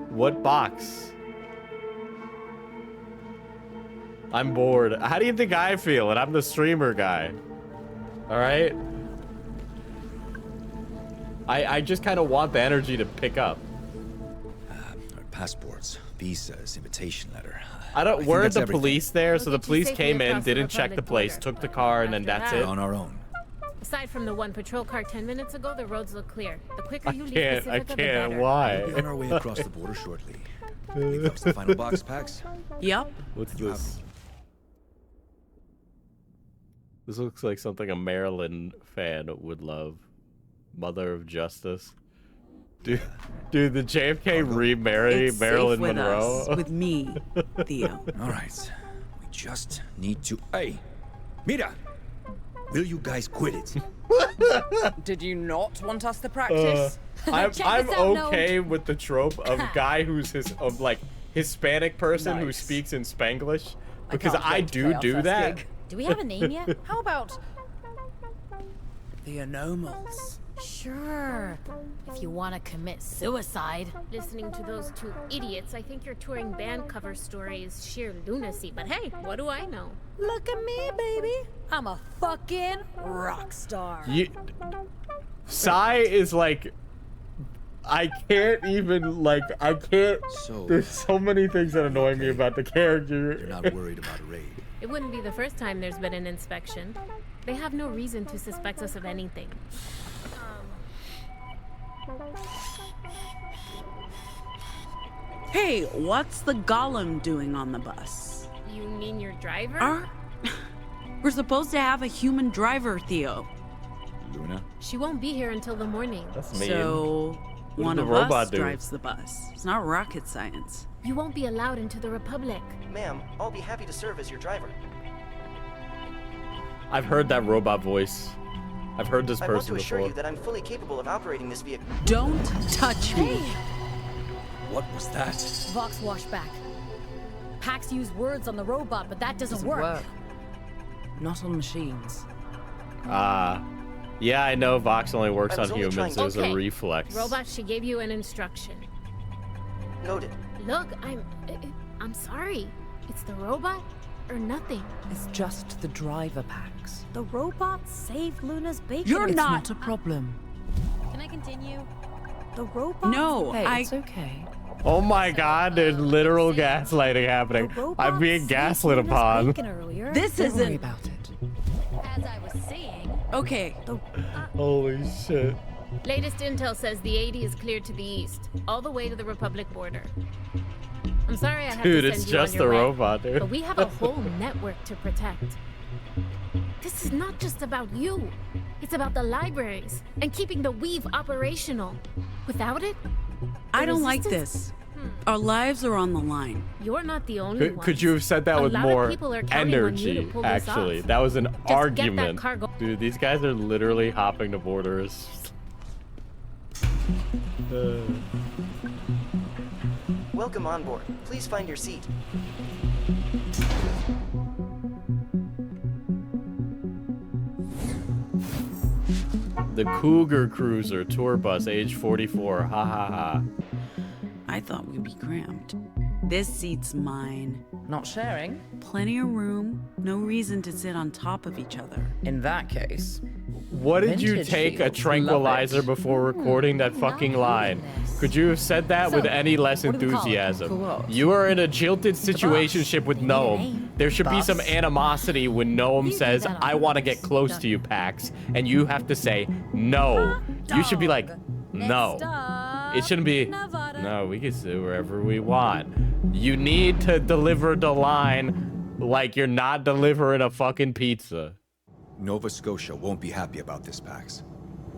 Speaker 1: what box. I'm bored. How do you think I feel? And I'm the streamer guy. All right. I just kind of want the energy to pick up.
Speaker 3: Our passports, visas, invitation letter.
Speaker 1: I don't.
Speaker 3: think
Speaker 1: Weren't
Speaker 3: that's
Speaker 1: the
Speaker 3: everything.
Speaker 1: police there? So
Speaker 8: We'll
Speaker 1: the
Speaker 8: get you
Speaker 1: police
Speaker 8: safely
Speaker 1: came in,
Speaker 8: across the
Speaker 1: didn't check the
Speaker 8: Republic
Speaker 1: place,
Speaker 8: border.
Speaker 1: took the car, and then
Speaker 8: After
Speaker 1: that's
Speaker 8: that-
Speaker 1: it.
Speaker 3: On our own.
Speaker 8: Aside from the one patrol car 10 minutes ago, the roads look clear. The quicker
Speaker 1: I
Speaker 8: you leave
Speaker 1: can't. I
Speaker 8: Pacifica, the
Speaker 1: can't.
Speaker 8: better.
Speaker 1: Why?
Speaker 3: We'll be on our way across the border shortly. Here comes the final box, Pax.
Speaker 6: Yup.
Speaker 1: What's
Speaker 3: You have
Speaker 1: this? This looks like something a Maryland fan would love. Mother of Justice. Dude, the JFK remarry
Speaker 6: It's
Speaker 1: Marilyn
Speaker 6: safe with
Speaker 1: Monroe.
Speaker 6: us, with me, Theo.
Speaker 3: All right. We just need to... Hey! Mira! Will you guys quit it?
Speaker 4: Did you not want us to practice?
Speaker 1: I'm
Speaker 2: Check this out, Noam.
Speaker 1: okay with the trope of guy who's like Hispanic person who
Speaker 4: Nice.
Speaker 1: speaks in Spanglish, because
Speaker 4: can't
Speaker 1: I
Speaker 4: wait to play our
Speaker 1: do
Speaker 4: first
Speaker 1: that.
Speaker 4: gig.
Speaker 2: Do we have a name yet?
Speaker 4: How about the Anomals?
Speaker 2: Sure. If you want to commit suicide.
Speaker 8: Listening to those two idiots, I think your touring band cover story is sheer lunacy. But hey, what do I know?
Speaker 2: Look at me, baby. I'm a fucking rock star.
Speaker 1: Psy is like, I can't even, like, I can't. There's so many things that annoy me about the character.
Speaker 3: You're not worried about a raid.
Speaker 8: It wouldn't be the first time there's been an inspection. They have no reason to suspect us of anything.
Speaker 6: Hey, what's the golem doing on the bus?
Speaker 8: You mean your driver?
Speaker 6: We're supposed to have a human driver, Theo.
Speaker 3: Luna?
Speaker 8: She won't be here until the morning.
Speaker 1: That's mean.
Speaker 6: So,
Speaker 1: What
Speaker 6: one
Speaker 1: did
Speaker 6: of
Speaker 1: the robot
Speaker 6: us
Speaker 1: do?
Speaker 6: drives the bus. It's not rocket science.
Speaker 8: You won't be allowed into the Republic.
Speaker 13: Ma'am, I'll be happy to serve as your driver.
Speaker 1: I've heard that robot voice. I've heard this
Speaker 13: I want
Speaker 1: person
Speaker 13: to assure
Speaker 1: before.
Speaker 13: you that I'm fully capable of operating this vehicle.
Speaker 6: Don't touch me.
Speaker 3: What was that?
Speaker 2: Vox washback. Pax used words on the robot, but that doesn't work.
Speaker 4: Not on machines.
Speaker 1: Yeah, I know Vox only works
Speaker 13: I was
Speaker 1: on
Speaker 13: only
Speaker 1: humans. It
Speaker 13: trying-
Speaker 1: was
Speaker 8: Okay.
Speaker 1: a reflex.
Speaker 8: Robot, she gave you an instruction.
Speaker 13: Noted.
Speaker 8: Look, I'm sorry. It's the robot or nothing.
Speaker 4: It's just the driver, Pax.
Speaker 2: The robot saved Luna's bacon.
Speaker 6: You're
Speaker 4: It's
Speaker 6: not.
Speaker 4: not a problem.
Speaker 2: Can I continue? The robot.
Speaker 6: No,
Speaker 4: Hey, it's okay.
Speaker 1: Oh my god, there's literal gaslighting happening. I'm being gaslit upon.
Speaker 6: This
Speaker 4: Don't worry
Speaker 6: isn't.
Speaker 4: about it.
Speaker 2: As I was saying.
Speaker 6: Okay.
Speaker 1: Holy shit.
Speaker 8: Latest intel says the 80 is cleared to the east, all the way to the Republic border. I'm sorry I have
Speaker 1: Dude,
Speaker 8: to
Speaker 1: it's
Speaker 8: send you
Speaker 1: just
Speaker 8: on your
Speaker 1: the
Speaker 8: way,
Speaker 1: robot, dude.
Speaker 8: but we have a whole network to protect. This is not just about you. It's about the libraries and keeping the Weave operational. Without it,
Speaker 6: I don't like
Speaker 8: resistance-
Speaker 6: this. Our lives are on the line.
Speaker 8: You're not the only one.
Speaker 1: Could you have said that
Speaker 8: A
Speaker 1: with
Speaker 8: lot of
Speaker 1: more
Speaker 8: people are counting on you to
Speaker 1: energy,
Speaker 8: pull this
Speaker 1: actually?
Speaker 8: off.
Speaker 1: That was an
Speaker 8: Just get that
Speaker 1: argument.
Speaker 8: cargo-
Speaker 1: Dude, these guys are literally hopping the borders.
Speaker 13: Welcome on board. Please find your seat.
Speaker 1: The Cougar Cruiser tour bus, age 44. Ha ha ha.
Speaker 6: I thought we'd be cramped. This seat's mine.
Speaker 4: Not sharing?
Speaker 6: Plenty of room. No reason to sit on top of each other.
Speaker 4: In that case.
Speaker 1: What did you
Speaker 4: Vintage
Speaker 1: take a
Speaker 4: shields,
Speaker 1: tranquilizer
Speaker 4: love it.
Speaker 1: before recording that fucking line? Could you have said that with
Speaker 2: So,
Speaker 1: any less
Speaker 2: what do we call it?
Speaker 1: enthusiasm?
Speaker 4: What?
Speaker 1: You are in a jilted situationship with Gnome. There should be some
Speaker 4: Bus?
Speaker 1: animosity when Gnome
Speaker 2: You do
Speaker 1: says,
Speaker 2: that on
Speaker 1: I want to get
Speaker 2: purpose,
Speaker 1: close
Speaker 2: don't
Speaker 1: to you, Pax. And you have to say, no. You should be like, no. It shouldn't be, no, we can sit wherever we want. You need to deliver the line like you're not delivering a fucking pizza.
Speaker 3: Nova Scotia won't be happy about this, Pax.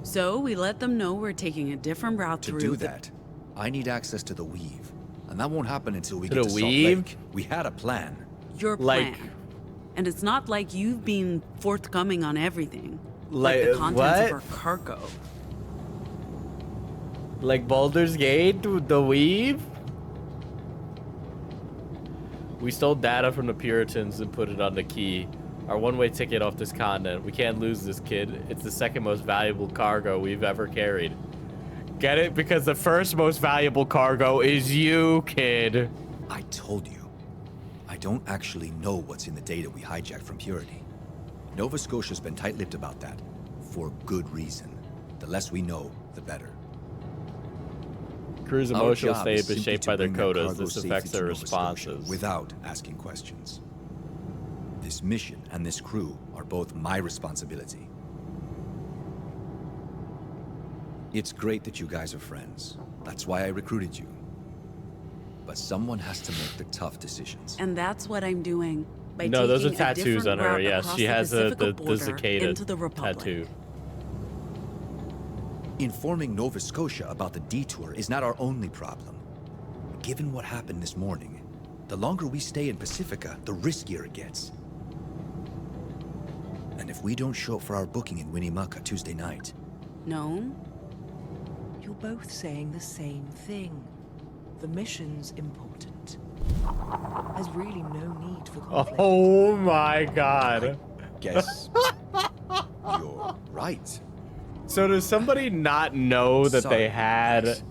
Speaker 6: So we let them know we're taking a different route
Speaker 3: To
Speaker 6: through.
Speaker 3: do that, I need access to the Weave. And that won't happen until we
Speaker 1: To
Speaker 3: get
Speaker 1: the
Speaker 3: to Salt
Speaker 1: Weave?
Speaker 3: Lake. We had a plan.
Speaker 6: Your
Speaker 1: Like-
Speaker 6: plan. And it's not like you've been forthcoming on everything.
Speaker 1: Like,
Speaker 6: the contents
Speaker 1: what?
Speaker 6: of our cargo.
Speaker 1: Like Baldur's Gate with the Weave? We stole data from the Puritans and put it on the key. Our one-way ticket off this continent. We can't lose this, kid. It's the second most valuable cargo we've ever carried. Get it? Because the first most valuable cargo is you, kid.
Speaker 3: I told you. I don't actually know what's in the data we hijacked from Purity. Nova Scotia's been tight-lipped about that. For good reason. The less we know, the better.
Speaker 1: Crew's
Speaker 3: Our
Speaker 1: emotional
Speaker 3: job
Speaker 1: state
Speaker 3: is
Speaker 1: is
Speaker 3: simply
Speaker 1: shaped
Speaker 3: to
Speaker 1: by their
Speaker 3: bring that
Speaker 1: codas.
Speaker 3: cargo
Speaker 1: This
Speaker 3: safely
Speaker 1: affects
Speaker 3: to
Speaker 1: their
Speaker 3: Nova Scotia
Speaker 1: responses.
Speaker 3: without asking questions. This mission and this crew are both my responsibility. It's great that you guys are friends. That's why I recruited you. But someone has to make the tough decisions.
Speaker 6: And that's what I'm doing. By
Speaker 1: No, those are
Speaker 6: taking a
Speaker 1: tattoos
Speaker 6: different
Speaker 1: on her.
Speaker 6: route
Speaker 1: Yes,
Speaker 6: across
Speaker 1: she
Speaker 6: the
Speaker 1: has
Speaker 6: Pacific
Speaker 1: the
Speaker 6: border
Speaker 1: cicada
Speaker 6: into the Republic.
Speaker 1: tattoo.
Speaker 3: Informing Nova Scotia about the detour is not our only problem. Given what happened this morning, the longer we stay in Pacifica, the riskier it gets. And if we don't show up for our booking in Winnemucca Tuesday night...
Speaker 6: No?
Speaker 14: You're both saying the same thing. The mission's important.
Speaker 4: There's really no need for conflict.
Speaker 1: Oh my god.
Speaker 3: Guess you're right.
Speaker 1: So does somebody not know that they had...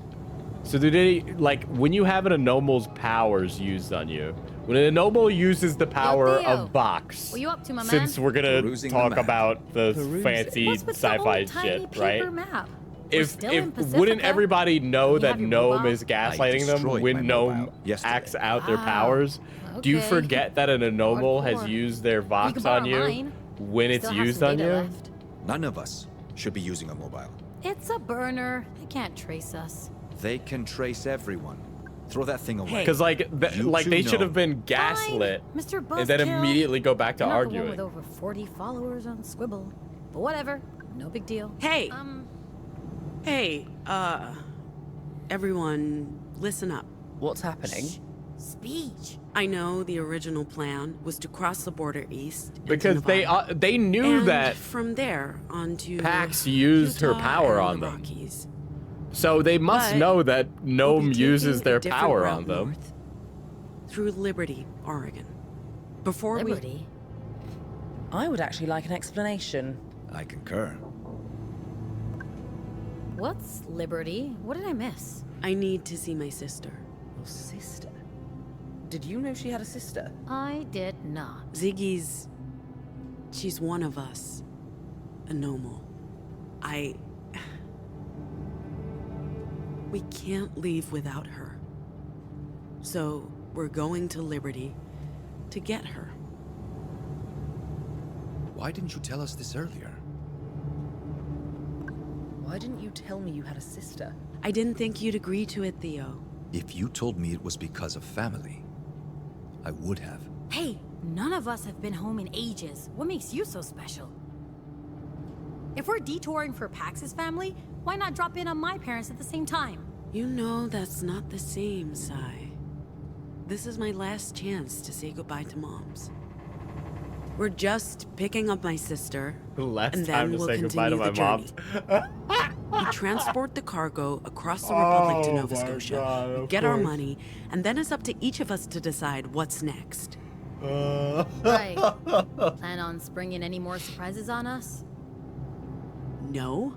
Speaker 1: So do they, like, when you have an Anomal's powers used on you, when an Anomal uses the power
Speaker 2: Theo.
Speaker 1: of Box,
Speaker 2: What you up to, my man?
Speaker 1: since we're gonna
Speaker 3: Perusing the
Speaker 1: talk
Speaker 3: map.
Speaker 1: about the fancy
Speaker 2: What's with the
Speaker 1: sci-fi
Speaker 2: old tiny
Speaker 1: shit,
Speaker 2: paper
Speaker 1: right?
Speaker 2: map? We're
Speaker 1: If
Speaker 2: still in
Speaker 1: wouldn't
Speaker 2: Pacifica.
Speaker 1: everybody know
Speaker 2: You
Speaker 1: that
Speaker 2: have your
Speaker 1: Gnome
Speaker 2: mobile?
Speaker 1: is gaslighting them
Speaker 3: destroyed
Speaker 1: when
Speaker 3: my
Speaker 1: Gnome
Speaker 3: mobile yesterday.
Speaker 1: acts out their
Speaker 2: Wow.
Speaker 1: powers? Do you
Speaker 2: Okay.
Speaker 1: forget that an Anomal has
Speaker 2: Hardcore.
Speaker 1: used their
Speaker 2: You
Speaker 1: Vox
Speaker 2: can borrow
Speaker 1: on you
Speaker 2: mine.
Speaker 1: when it's
Speaker 2: Still have
Speaker 1: used
Speaker 2: some
Speaker 1: on
Speaker 2: data
Speaker 1: you?
Speaker 2: left.
Speaker 3: None of us should be using a mobile.
Speaker 2: It's a burner. They can't trace us.
Speaker 3: They can trace everyone. Throw that thing away.
Speaker 1: Because like,
Speaker 3: You
Speaker 1: like
Speaker 3: two
Speaker 1: they should
Speaker 3: know.
Speaker 1: have been gaslit
Speaker 2: Mr. Buzzkill.
Speaker 1: and then immediately go back to
Speaker 2: You're not the one
Speaker 1: arguing.
Speaker 2: with over 40 followers on Squibble. But whatever. No big deal.
Speaker 6: Hey! Hey, everyone, listen up.
Speaker 4: What's happening?
Speaker 2: Speech.
Speaker 6: I know the original plan was to cross the border east. into
Speaker 1: Because
Speaker 6: Nevada,
Speaker 1: they knew
Speaker 6: and
Speaker 1: that
Speaker 6: from there onto
Speaker 1: Pax used her
Speaker 6: Utah
Speaker 1: power
Speaker 6: and
Speaker 1: on
Speaker 6: the
Speaker 1: them.
Speaker 6: Rockies.
Speaker 1: So they must
Speaker 6: But
Speaker 1: know that
Speaker 6: we'll
Speaker 1: Gnome
Speaker 6: be
Speaker 1: uses
Speaker 6: taking
Speaker 1: their
Speaker 6: a different
Speaker 1: power
Speaker 6: route
Speaker 1: on them.
Speaker 6: north, through Liberty, Oregon. Before
Speaker 2: Liberty.
Speaker 4: I would actually like an explanation.
Speaker 3: I concur.
Speaker 2: What's Liberty? What did I miss?
Speaker 6: I need to see my sister.
Speaker 4: Your sister? Did you know she had a sister?
Speaker 2: I did not.
Speaker 6: Ziggy's... She's one of us. A Nomal. We can't leave without her. So, we're going to Liberty to get her.
Speaker 3: Why didn't you tell us this earlier?
Speaker 4: Why didn't you tell me you had a sister?
Speaker 6: I didn't think you'd agree to it, Theo.
Speaker 3: If you told me it was because of family, I would have.
Speaker 2: Hey, none of us have been home in ages. What makes you so special? If we're detouring for Pax's family, why not drop in on my parents at the same time?
Speaker 6: You know that's not the same, Sai. This is my last chance to say goodbye to Moms. We're just picking up my sister,
Speaker 1: Last
Speaker 6: and
Speaker 1: time
Speaker 6: then
Speaker 1: to
Speaker 6: we'll
Speaker 1: say goodbye
Speaker 6: continue
Speaker 1: to my
Speaker 6: the
Speaker 1: mom.
Speaker 6: journey. We transport the cargo across the Republic to
Speaker 1: Oh
Speaker 6: Nova
Speaker 1: my
Speaker 6: Scotia,
Speaker 1: God,
Speaker 6: we
Speaker 1: of
Speaker 6: get our
Speaker 1: course.
Speaker 6: money, and then it's up to each of us to decide what's next.
Speaker 2: Right. Plan on springing any more surprises on us?
Speaker 6: No?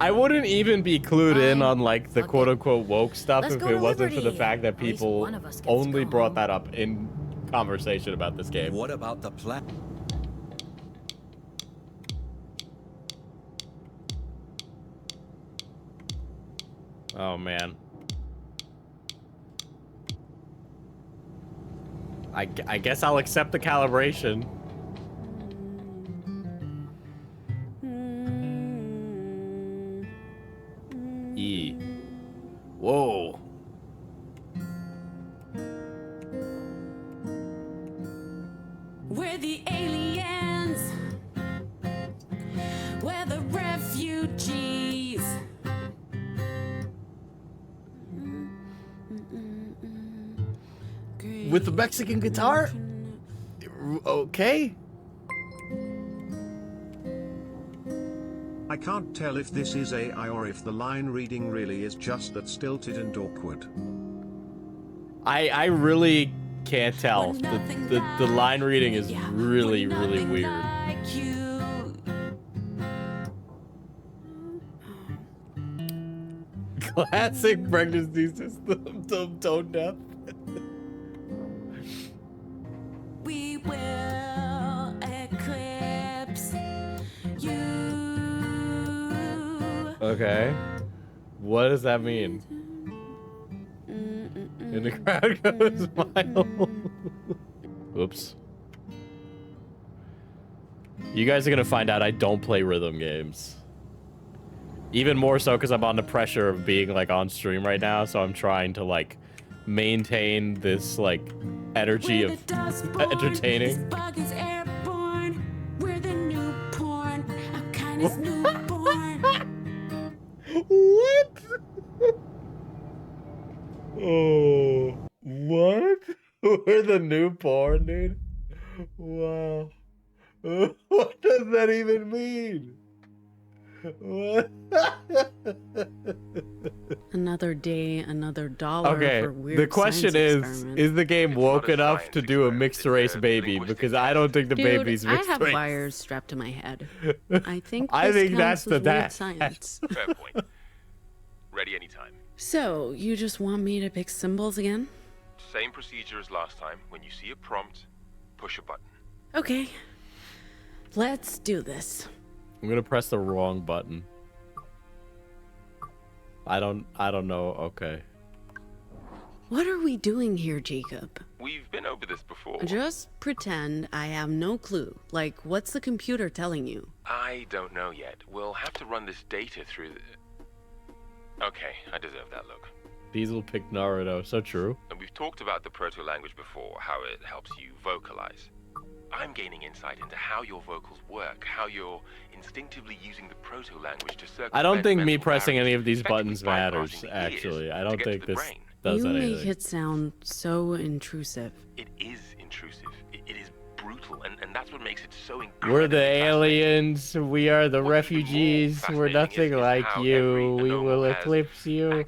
Speaker 1: I wouldn't even be clued in
Speaker 2: Fine.
Speaker 1: on like the
Speaker 2: Fuck it.
Speaker 1: quote unquote woke stuff
Speaker 2: Let's
Speaker 1: if
Speaker 2: go
Speaker 1: it
Speaker 2: to
Speaker 1: wasn't for the
Speaker 2: Liberty.
Speaker 1: fact that
Speaker 2: At least
Speaker 1: people
Speaker 2: one of us gets to
Speaker 1: only
Speaker 2: go
Speaker 1: brought
Speaker 2: home.
Speaker 1: that up in conversation about this game.
Speaker 3: What about the plan?
Speaker 1: Oh man. I guess I'll accept the calibration. E. Whoa.
Speaker 6: We're the aliens. We're the refugees.
Speaker 1: With the Mexican guitar? Okay.
Speaker 7: I can't tell if this is AI or if the line reading really is just that stilted and awkward.
Speaker 1: I really can't tell. The line reading is really, really weird. Classic pregnancy system, tone deaf.
Speaker 6: We will eclipse you.
Speaker 1: Okay. What does that mean? And the crowd goes wild. Oops. You guys are gonna find out I don't play rhythm games. Even more so because I'm on the pressure of being like on stream right now, so I'm trying to like maintain this like energy of entertaining.
Speaker 6: Bug is airborne. We're the new porn. Our kind is newborn.
Speaker 1: What? Oh, what? We're the new porn, dude? Wow. What does that even mean?
Speaker 6: Another day, another dollar
Speaker 1: Okay,
Speaker 6: for weird
Speaker 1: the question
Speaker 6: science
Speaker 1: is the game woke enough to do a mixed race baby? Because I don't think the
Speaker 6: Dude,
Speaker 1: baby's
Speaker 6: I
Speaker 1: mixed
Speaker 6: have
Speaker 1: race.
Speaker 6: wires strapped to my head. I think
Speaker 1: I
Speaker 6: this
Speaker 1: think that's
Speaker 6: counts
Speaker 1: the
Speaker 6: as weird
Speaker 1: dash.
Speaker 6: science.
Speaker 14: Fair point. Ready anytime.
Speaker 6: So, you just want me to pick symbols again?
Speaker 14: Same procedure as last time. When you see a prompt, push a button.
Speaker 6: Okay. Let's do this.
Speaker 1: I'm gonna press the wrong button. I don't know. Okay.
Speaker 6: What are we doing here, Jacob?
Speaker 14: We've been over this before.
Speaker 6: Just pretend I have no clue. Like, what's the computer telling you?
Speaker 14: I don't know yet. We'll have to run this data through the... Okay, I deserve that look.
Speaker 1: Diesel picked Naruto. So true.
Speaker 14: And we've talked about the proto-language before, how it helps you vocalize. I'm gaining insight into how your vocals work, how you're instinctively using the proto-language to circumvent
Speaker 1: I don't think me
Speaker 14: mental
Speaker 1: pressing any
Speaker 14: barriers,
Speaker 1: of these
Speaker 14: effectively
Speaker 1: buttons matters,
Speaker 14: bypassing the ears
Speaker 1: actually. I
Speaker 14: to
Speaker 1: don't
Speaker 14: get to
Speaker 1: think
Speaker 14: the
Speaker 1: this
Speaker 14: brain.
Speaker 1: does
Speaker 6: You
Speaker 1: anything.
Speaker 6: make it sound so intrusive.
Speaker 14: It is intrusive. It is brutal, and that's what makes it so
Speaker 1: We're
Speaker 14: incredible.
Speaker 1: the aliens. We are the refugees. We're nothing like you. We will eclipse you.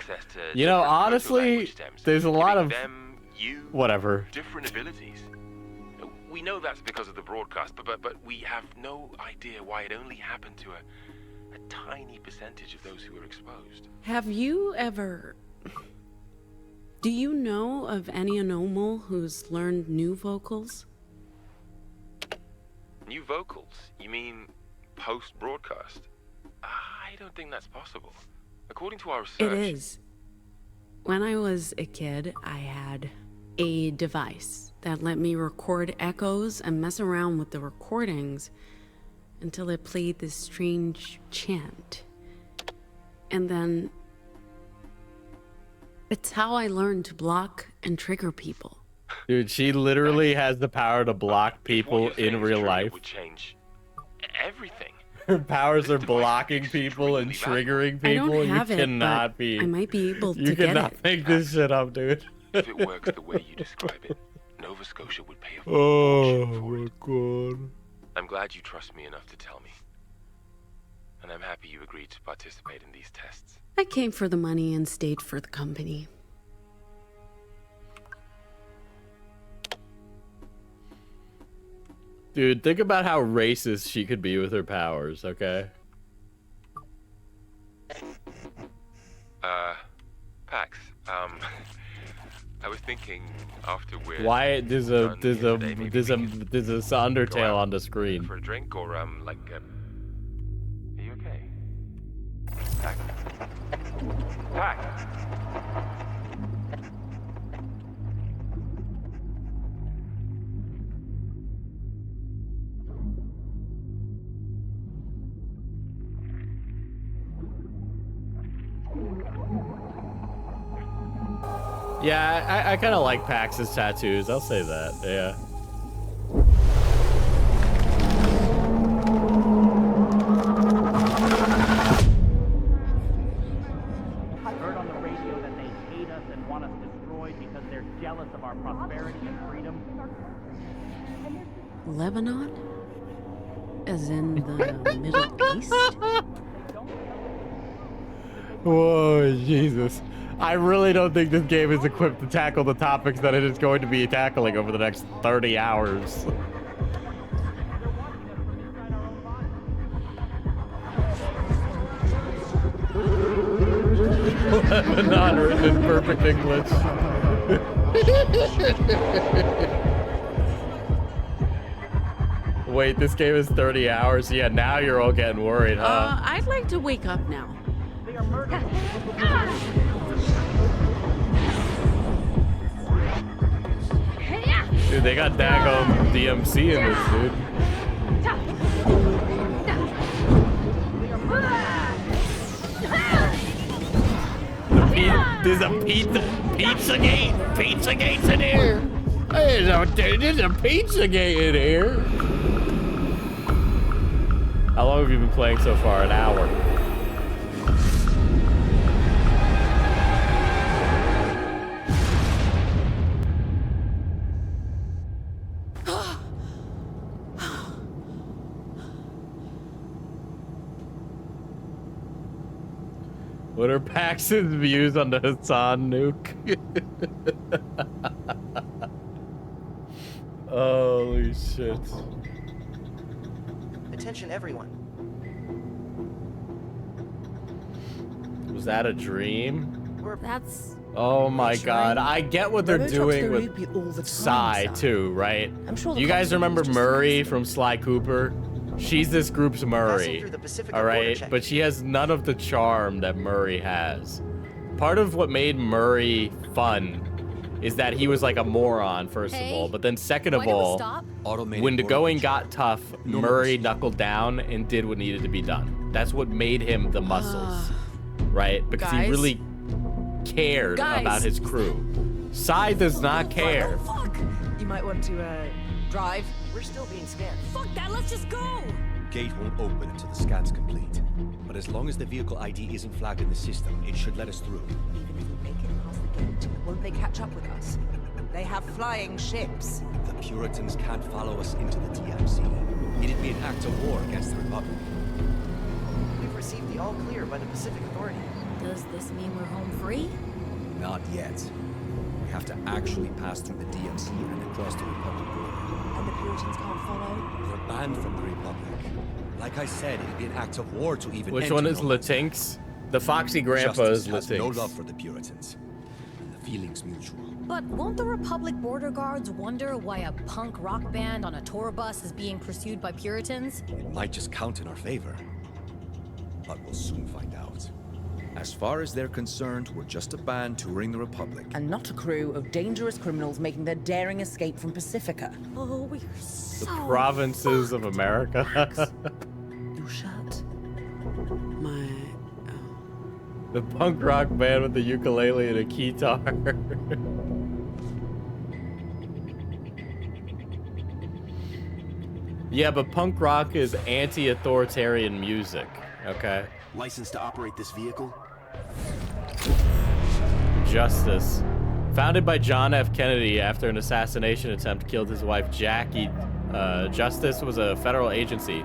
Speaker 1: You know, honestly, there's a lot of whatever.
Speaker 14: Different abilities. We know that's because of the broadcast, but we have no idea why it only happened to a tiny percentage of those who were exposed.
Speaker 6: Have you ever... Do you know of any anomal who's learned new vocals?
Speaker 14: New vocals? You mean post-broadcast? I don't think that's possible. According to our research...
Speaker 6: It is. When I was a kid, I had a device that let me record echoes and mess around with the recordings until it played this strange chant. And then... It's how I learned to block and trigger people.
Speaker 1: Dude, she literally has the power to block people in real life.
Speaker 14: It would change everything.
Speaker 1: Her powers are blocking people and triggering people.
Speaker 6: I don't have
Speaker 1: you
Speaker 6: it,
Speaker 1: cannot
Speaker 6: but
Speaker 1: be.
Speaker 6: I might be able to
Speaker 1: You
Speaker 6: get
Speaker 1: cannot
Speaker 6: it.
Speaker 1: make this shit up, dude.
Speaker 14: If it works the way you describe it, Nova Scotia would pay a
Speaker 1: Oh
Speaker 14: fortune for
Speaker 1: my
Speaker 14: it.
Speaker 1: god.
Speaker 14: I'm glad you trust me enough to tell me. And I'm happy you agreed to participate in these tests.
Speaker 6: I came for the money and stayed for the company.
Speaker 1: Dude, think about how racist she could be with her powers, okay?
Speaker 14: Pax, I was thinking after we're
Speaker 1: Why there's a
Speaker 14: done
Speaker 1: there's
Speaker 14: here
Speaker 1: a
Speaker 14: today, maybe
Speaker 1: there's
Speaker 14: we
Speaker 1: a
Speaker 14: can
Speaker 1: there's this
Speaker 14: go
Speaker 1: Undertale
Speaker 14: out
Speaker 1: on the screen.
Speaker 14: for a drink or like are you okay? Pax. Pax.
Speaker 1: Yeah, I kind of like Pax's tattoos. I'll say that. Yeah.
Speaker 10: I heard on the radio that they hate us and want us destroyed because they're jealous of our prosperity and freedom.
Speaker 6: Lebanon? As in the Middle East?
Speaker 1: Whoa, Jesus. I really don't think this game is equipped to tackle the topics that it is going to be tackling over the next 30 hours. Not written in perfect English. Wait, this game is 30 hours? Yeah, now you're all getting worried, huh?
Speaker 6: I'd like to wake up now.
Speaker 1: Dude, they got daggone DMC in this, dude. There's a Pizzagate! Pizzagate's in here! There's a Pizzagate in here! How long have you been playing so far? An hour. What are Paxton's views on the Hassan nuke? Holy shit.
Speaker 13: Attention, everyone.
Speaker 1: Was that a dream?
Speaker 2: That's...
Speaker 1: Oh my god, I get what they're doing with Psy too, right?
Speaker 4: I'm sure
Speaker 1: you guys remember Murray from Sly Cooper? She's this group's Murray, alright? But she has none of the charm that Murray has. Part of what made Murray fun is that he was like a moron, first of all. But then second of all, when the going got tough, Murray knuckled down and did what needed to be done. That's what made him the muscles, right? Because he really cared about his crew. Psy does not care.
Speaker 4: Fuck! You might want to, drive.
Speaker 13: We're still being scanned.
Speaker 11: Fuck that, let's just go!
Speaker 3: Gate won't open until the scan's complete. But as long as the vehicle ID isn't flagged in the system, it should let us through.
Speaker 4: Even if we make it past the gate, won't they catch up with us? They have flying ships.
Speaker 3: The Puritans can't follow us into the DMC. It'd be an act of war against the Republic.
Speaker 13: We've received the all clear by the Pacific Authority.
Speaker 2: Does this mean we're home free?
Speaker 3: Not yet. We have to actually pass through the DMC and across the Republic border.
Speaker 4: And the Puritans can't follow?
Speaker 3: They're banned from the Republic. Like I said, it'd be an act of war to even
Speaker 1: Which
Speaker 3: enter
Speaker 1: one is
Speaker 3: no man's land.
Speaker 1: Latinx? The Foxy Grandpa
Speaker 3: Justice
Speaker 1: is
Speaker 3: has no
Speaker 1: Latinx.
Speaker 3: love for the Puritans. And the feeling's mutual.
Speaker 2: But won't the Republic border guards wonder why a punk rock band on a tour bus is being pursued by Puritans?
Speaker 3: It might just count in our favor. But we'll soon find out. As far as they're concerned, we're just a band touring the Republic.
Speaker 4: And not a crew of dangerous criminals making their daring escape from Pacifica.
Speaker 2: Oh, we're so
Speaker 1: The provinces of America.
Speaker 4: Your shirt.
Speaker 6: My...
Speaker 1: The punk rock band with the ukulele and a guitar. Yeah, but punk rock is anti-authoritarian music, okay?
Speaker 15: License to operate this vehicle?
Speaker 1: Justice. Founded by John F. Kennedy after an assassination attempt killed his wife Jackie, Justice was a federal agency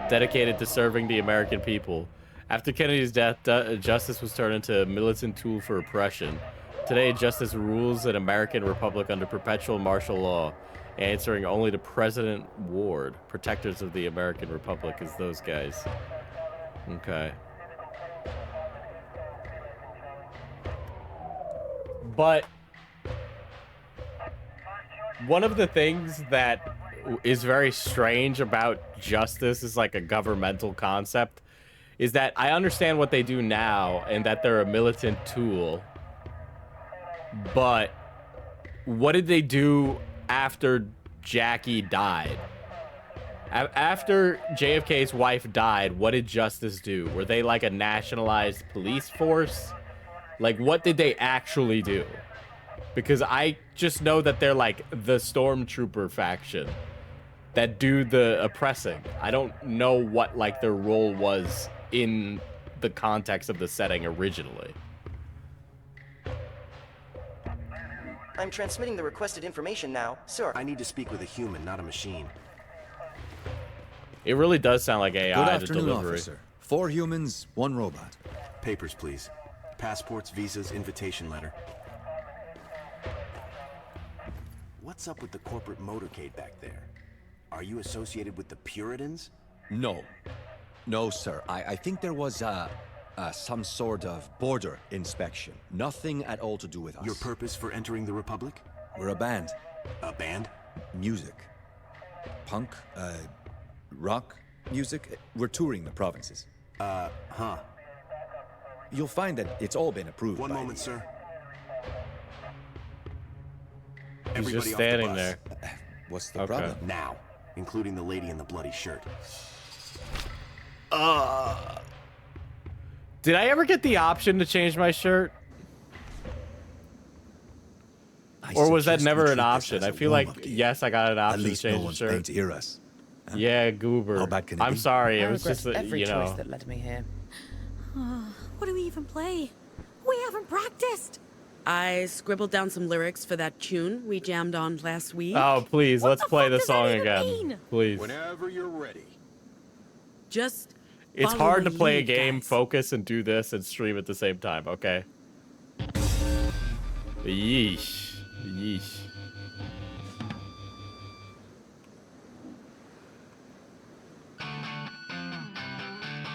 Speaker 1: dedicated to serving the American people. After Kennedy's death, Justice was turned into a militant tool for oppression. Today, Justice rules an American republic under perpetual martial law, answering only to President Ward. Protectors of the American Republic is those guys. Okay. But one of the things that is very strange about justice is like a governmental concept is that I understand what they do now and that they're a militant tool. But what did they do after Jackie died? After JFK's wife died, what did Justice do? Were they like a nationalized police force? Like, what did they actually do? Because I just know that they're like the stormtrooper faction that do the oppressing. I don't know what like their role was in the context of the setting originally.
Speaker 13: I'm transmitting the requested information now, sir.
Speaker 15: I need to speak with a human, not a machine.
Speaker 1: It really does sound like AI
Speaker 3: Good
Speaker 1: to
Speaker 3: afternoon,
Speaker 1: delivery.
Speaker 3: officer. 4 humans, 1 robot.
Speaker 15: Papers, please. Passports, visas, invitation letter. What's up with the corporate motorcade back there? Are you associated with the Puritans?
Speaker 3: No. No, sir. I think there was some sort of border inspection. Nothing at all to do with us.
Speaker 15: Your purpose for entering the Republic?
Speaker 3: We're a band.
Speaker 15: A band?
Speaker 3: Music. Punk, rock music. We're touring the provinces.
Speaker 15: Huh.
Speaker 3: You'll find that it's all been approved.
Speaker 15: One moment, sir.
Speaker 1: He's
Speaker 15: Everybody
Speaker 1: just
Speaker 15: off the
Speaker 1: standing
Speaker 15: bus.
Speaker 1: there.
Speaker 3: What's the
Speaker 1: Okay.
Speaker 3: problem?
Speaker 15: Now, including the lady in the bloody shirt.
Speaker 1: Did I ever get the option to change my shirt? Or was that never an option? I feel like, yes, I got an option to
Speaker 3: least
Speaker 1: change
Speaker 3: no
Speaker 1: the
Speaker 3: one's
Speaker 1: shirt.
Speaker 3: paying to hear us.
Speaker 1: Yeah, goober.
Speaker 3: How bad can it
Speaker 1: I'm
Speaker 3: be?
Speaker 1: sorry.
Speaker 4: I
Speaker 1: It was
Speaker 4: regret
Speaker 1: just,
Speaker 4: every
Speaker 1: you
Speaker 4: choice
Speaker 1: know.
Speaker 4: that led me here.
Speaker 2: What do we even play? We haven't practiced.
Speaker 6: I scribbled down some lyrics for that tune we jammed on last week.
Speaker 1: Oh, please, let's play the
Speaker 2: does that
Speaker 1: song
Speaker 2: even
Speaker 1: again.
Speaker 2: mean?
Speaker 1: Please.
Speaker 15: Whenever you're ready.
Speaker 6: Just
Speaker 1: It's
Speaker 6: Follow
Speaker 1: hard
Speaker 6: the
Speaker 1: to play a
Speaker 6: lead,
Speaker 1: game,
Speaker 6: guys.
Speaker 1: focus, and do this and stream at the same time, okay? Yeesh. Yeesh.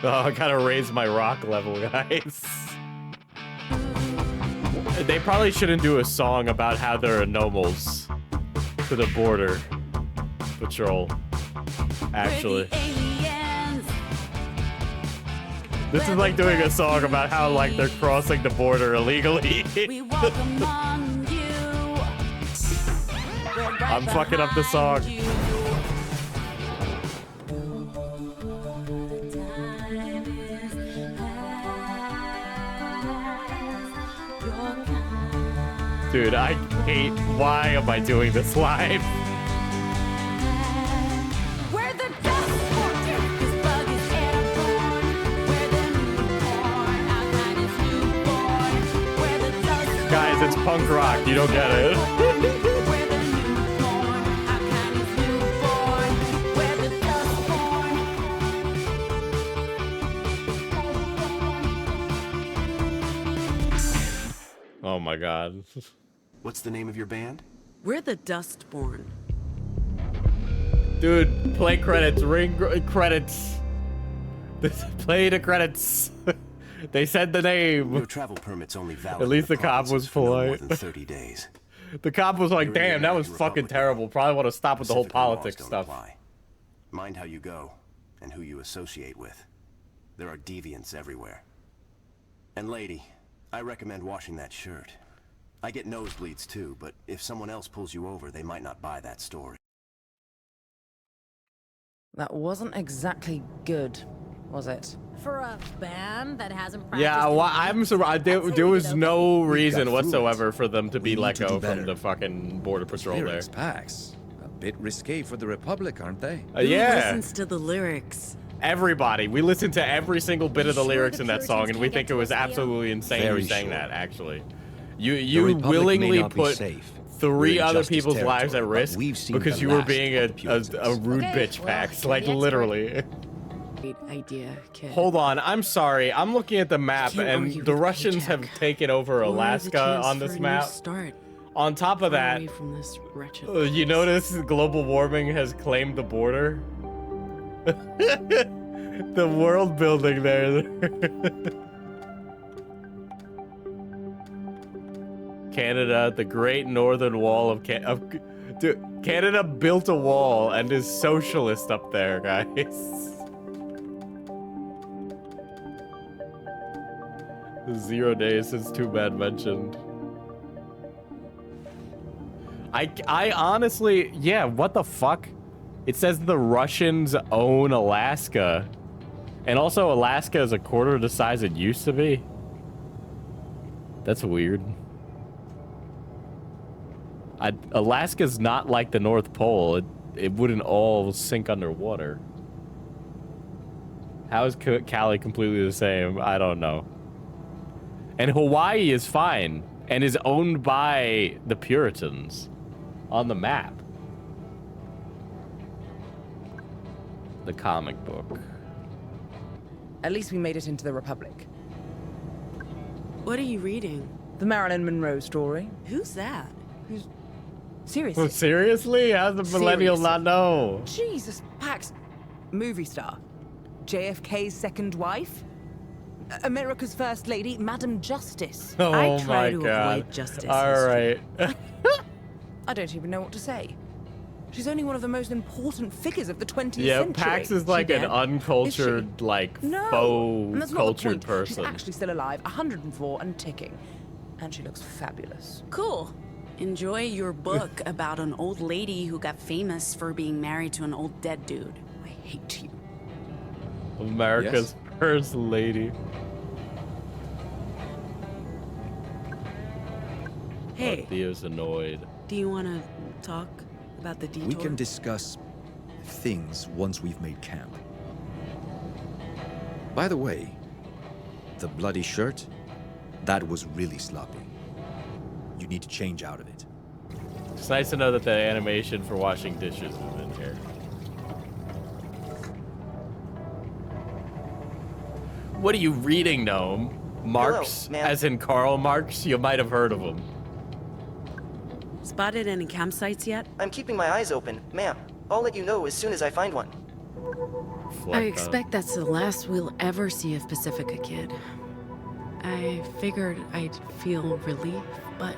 Speaker 1: Oh, I gotta raise my rock level, guys. They probably shouldn't do a song about how there are anomals to the border patrol. Actually. This is like doing a song about how like they're crossing the border illegally. I'm fucking up the song. Dude, I hate. Why am I doing this live? Guys, it's punk rock. You don't get it. Oh my god.
Speaker 15: What's the name of your band?
Speaker 6: We're the Dustborn.
Speaker 1: Dude, play credits, credits. Play the credits. They said the name.
Speaker 15: Your travel permit's only valid.
Speaker 1: At least the cop was polite.
Speaker 15: For no more than 30 days.
Speaker 1: The cop was like, damn, that was fucking terrible. Probably want to stop with the whole politics stuff.
Speaker 15: Mind how you go and who you associate with. There are deviants everywhere. And lady, I recommend washing that shirt. I get nosebleeds too, but if someone else pulls you over, they might not buy that story.
Speaker 4: That wasn't exactly good, was it?
Speaker 2: For a band that hasn't practiced.
Speaker 1: Yeah, well, I'm surprised. There was no reason whatsoever for them to be let go from the fucking border patrol there.
Speaker 3: Packs. A bit risque for the Republic, aren't they?
Speaker 1: Yeah.
Speaker 6: Who listens to the lyrics?
Speaker 1: Everybody. We listened to every single bit of the lyrics in that song, and we think it was absolutely insane
Speaker 3: Very
Speaker 1: you sang
Speaker 3: sure.
Speaker 1: that, actually. You willingly put three other people's lives at risk because you were being a rude bitch, Pax. Like, literally.
Speaker 6: Great idea, kid.
Speaker 1: Hold on, I'm sorry. I'm looking at the map, and the Russians have taken over Alaska on this map. On top of that,
Speaker 6: from this wretched
Speaker 1: you notice global warming has claimed the border? The world building there. Canada, the Great Northern Wall of Dude, Canada built a wall and is socialist up there, guys. 0 days since Too Bad mentioned. I honestly, yeah, what the fuck? It says the Russians own Alaska. And also Alaska is a quarter the size it used to be. That's weird. Alaska's not like the North Pole. It wouldn't all sink underwater. How is Cali completely the same? I don't know. And Hawaii is fine and is owned by the Puritans on the map. The comic book.
Speaker 4: At least we made it into the Republic.
Speaker 6: What are you reading?
Speaker 4: The Marilyn Monroe story.
Speaker 6: Who's that?
Speaker 4: Who's... Seriously?
Speaker 1: Seriously? How does the millennial not know?
Speaker 4: Jesus, Pax. Movie star. JFK's second wife. America's first lady, Madam Justice.
Speaker 1: Oh
Speaker 6: I try
Speaker 1: my
Speaker 6: to
Speaker 1: god.
Speaker 6: avoid justice.
Speaker 1: All right.
Speaker 4: I don't even know what to say. She's only one of the most important figures of the 20th century.
Speaker 1: Yeah, Pax is like an uncultured, like, faux cultured person.
Speaker 4: She's actually still alive, 104 and ticking. And she looks fabulous.
Speaker 6: Cool. Enjoy your book about an old lady who got famous for being married to an old dead dude.
Speaker 4: I hate you.
Speaker 1: America's first lady.
Speaker 6: Hey.
Speaker 1: Oh, Theo's annoyed.
Speaker 6: Do you want to talk about the detour?
Speaker 3: We can discuss things once we've made camp. By the way, the bloody shirt, that was really sloppy. You need to change out of it.
Speaker 1: It's nice to know that the animation for washing dishes is in here. What are you reading, Gnome? Marx,
Speaker 13: Hello, ma'am.
Speaker 1: as in Karl Marx? You might have heard of him.
Speaker 6: Spotted any campsites yet?
Speaker 13: I'm keeping my eyes open, ma'am. I'll let you know as soon as I find one.
Speaker 6: I expect that's the last we'll ever see of Pacifica Kid. I figured I'd feel relief, but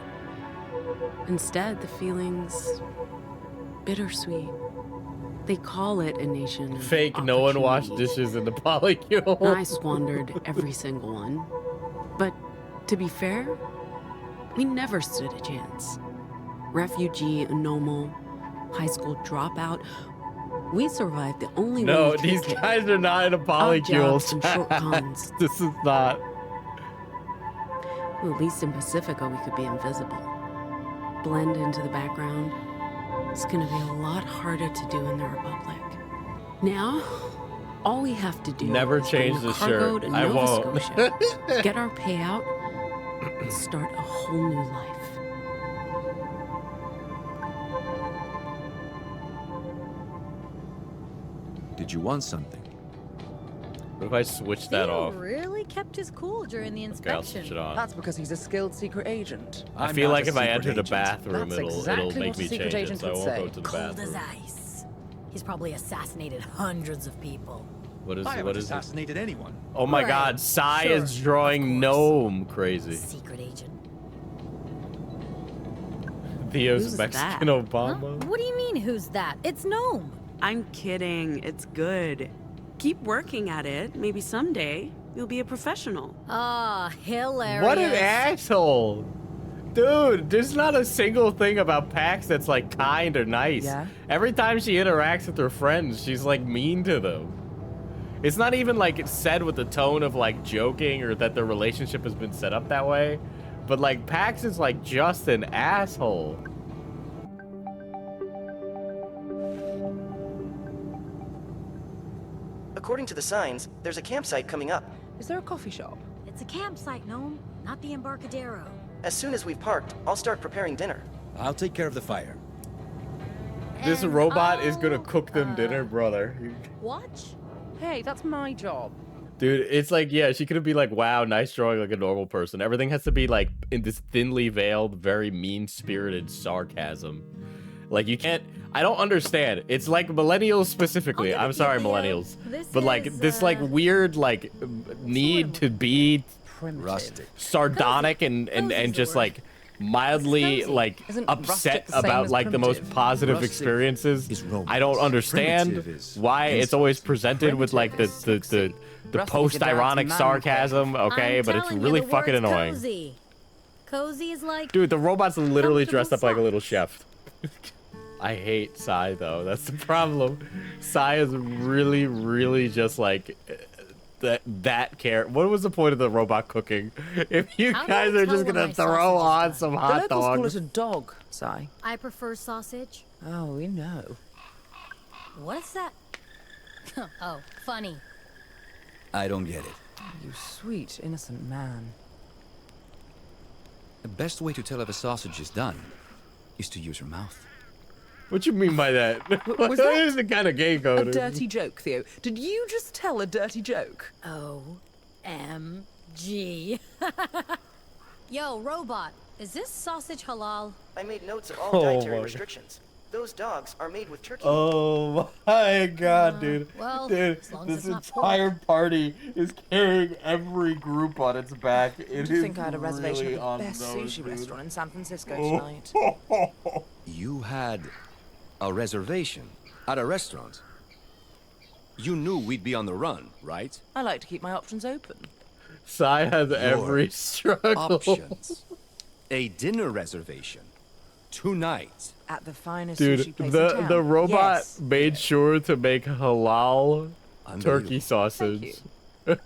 Speaker 6: instead the feeling's bittersweet. They call it a nation of
Speaker 1: Fake, no one washed
Speaker 6: opportunity.
Speaker 1: dishes in the polycule.
Speaker 6: And I squandered every single one. But to be fair, we never stood a chance. Refugee, normal, high school dropout. We survived the only
Speaker 1: No,
Speaker 6: way
Speaker 1: these guys are not in a
Speaker 6: Odd jobs
Speaker 1: polycule.
Speaker 6: and short cons.
Speaker 1: This is not.
Speaker 6: Well, at least in Pacifica, we could be invisible. Blend into the background. It's gonna be a lot harder to do in the Republic. Now, all we have to do
Speaker 1: Never
Speaker 6: is
Speaker 1: change
Speaker 6: bring a
Speaker 1: the
Speaker 6: cargo
Speaker 1: shirt.
Speaker 6: to
Speaker 1: I
Speaker 6: Nova
Speaker 1: won't.
Speaker 6: Scotia, get our payout, and start a whole new life.
Speaker 3: Did you want something?
Speaker 1: What if I switch that
Speaker 2: Theo
Speaker 1: off?
Speaker 2: really kept his cool during the
Speaker 1: Okay, I'll
Speaker 2: inspection.
Speaker 1: switch it on.
Speaker 4: That's because he's a skilled secret agent.
Speaker 1: I
Speaker 3: I'm
Speaker 1: feel
Speaker 3: not
Speaker 1: like
Speaker 3: a
Speaker 1: if I
Speaker 3: secret
Speaker 1: enter the
Speaker 3: agent.
Speaker 1: bathroom,
Speaker 4: That's
Speaker 1: it'll
Speaker 4: exactly
Speaker 1: make
Speaker 4: what a
Speaker 1: me
Speaker 4: secret
Speaker 1: change it,
Speaker 4: agent
Speaker 1: so I
Speaker 4: would
Speaker 1: won't
Speaker 4: say.
Speaker 1: go to the
Speaker 2: Cold as
Speaker 1: bathroom.
Speaker 2: ice. He's probably assassinated hundreds of people.
Speaker 1: What is
Speaker 3: I
Speaker 1: what
Speaker 3: haven't
Speaker 1: is it?
Speaker 3: assassinated anyone.
Speaker 1: Oh my
Speaker 2: Right.
Speaker 1: God, Sai
Speaker 2: Sure,
Speaker 1: is drawing
Speaker 2: of
Speaker 1: gnome crazy.
Speaker 2: Secret agent.
Speaker 1: Theo's
Speaker 6: Who's
Speaker 1: Mexican
Speaker 6: that?
Speaker 1: Obama.
Speaker 2: What do you mean, who's that? It's Gnome.
Speaker 6: I'm kidding. It's good. Keep working at it. Maybe someday you'll be a professional.
Speaker 2: Ah, hilarious.
Speaker 1: What an asshole. Dude, there's not a single thing about Pax that's like kind or nice.
Speaker 4: Yeah?
Speaker 1: Every time she interacts with her friends, she's like mean to them. It's not even like it's said with the tone of like joking or that the relationship has been set up that way. But like Pax is like just an asshole.
Speaker 13: According to the signs, there's a campsite coming up.
Speaker 4: Is there a coffee shop?
Speaker 2: It's a campsite, Gnome, not the Embarcadero.
Speaker 13: As soon as we've parked, I'll start preparing dinner.
Speaker 3: I'll take care of the fire.
Speaker 1: This
Speaker 2: And
Speaker 1: robot is gonna
Speaker 2: I'll,
Speaker 1: cook them dinner, brother.
Speaker 2: Watch?
Speaker 4: Hey, that's my job.
Speaker 1: Dude, it's like, yeah, she could be like, wow, nice drawing like a normal person. Everything has to be like in this thinly veiled, very mean-spirited sarcasm. Like, you can't, I don't understand. It's like millennials specifically. I'm sorry, millennials. But like, this like weird, like, need to be
Speaker 3: Rustic.
Speaker 1: sardonic and just like mildly like
Speaker 4: Isn't
Speaker 1: upset
Speaker 4: rustic the same
Speaker 1: about
Speaker 4: as
Speaker 1: like the most
Speaker 4: primitive?
Speaker 1: positive
Speaker 3: Rustic
Speaker 1: experiences.
Speaker 3: is romance.
Speaker 1: I don't understand
Speaker 3: Primitive is
Speaker 1: why it's always presented with like the
Speaker 4: Rustic is a
Speaker 1: post-ironic
Speaker 4: dad's
Speaker 1: sarcasm, okay?
Speaker 2: I'm
Speaker 1: But it's
Speaker 2: telling you,
Speaker 1: really
Speaker 2: the
Speaker 1: fucking
Speaker 2: word's
Speaker 1: annoying.
Speaker 2: Cozy. Cozy is like.
Speaker 1: Dude, the robot's literally dressed up like a little
Speaker 2: size.
Speaker 1: chef. I hate Sai though. That's the problem. Sai is really, really just like that care. What was the point of the robot cooking? If you
Speaker 2: How do
Speaker 1: guys
Speaker 2: I
Speaker 1: are
Speaker 2: tell
Speaker 1: just
Speaker 2: when
Speaker 1: gonna
Speaker 2: my
Speaker 1: throw
Speaker 2: sausage is
Speaker 1: on
Speaker 2: done?
Speaker 1: some
Speaker 4: The
Speaker 1: hot
Speaker 4: locals call
Speaker 1: dogs.
Speaker 4: it a dog, Si.
Speaker 2: I prefer sausage.
Speaker 4: Oh, we know.
Speaker 2: What's that? Oh, funny.
Speaker 3: I don't get it.
Speaker 4: You sweet, innocent man.
Speaker 3: The best way to tell if a sausage is done is to use your mouth.
Speaker 1: What you mean by that?
Speaker 4: Was
Speaker 1: What
Speaker 4: that
Speaker 1: is the kind of gay
Speaker 4: A
Speaker 1: code?
Speaker 4: dirty joke, Theo. Did you just tell a dirty joke?
Speaker 2: OMG. Yo, robot, is this sausage halal?
Speaker 13: I made notes of all
Speaker 1: Oh
Speaker 13: dietary
Speaker 1: my
Speaker 13: restrictions. Those dogs are made with turkey.
Speaker 1: Oh my god, dude.
Speaker 2: well,
Speaker 1: Dude,
Speaker 2: as long as
Speaker 1: this
Speaker 2: it's not
Speaker 1: entire party is carrying every group on its back. It
Speaker 4: Do
Speaker 1: is
Speaker 4: you think I had a reservation
Speaker 1: really
Speaker 4: at
Speaker 1: on
Speaker 4: the best
Speaker 1: those,
Speaker 4: sushi
Speaker 1: dude.
Speaker 4: restaurant in San Francisco
Speaker 1: Oh.
Speaker 4: tonight?
Speaker 3: You had a reservation at a restaurant. You knew we'd be on the run, right?
Speaker 4: I like to keep my options open.
Speaker 1: Sai has every struggle.
Speaker 3: Options. A dinner reservation. Tonight.
Speaker 4: At the finest
Speaker 1: Dude,
Speaker 4: sushi place in
Speaker 1: the
Speaker 4: town.
Speaker 1: robot
Speaker 4: Yes.
Speaker 1: made sure to make halal turkey
Speaker 3: Unbelievable.
Speaker 1: sausage.
Speaker 13: The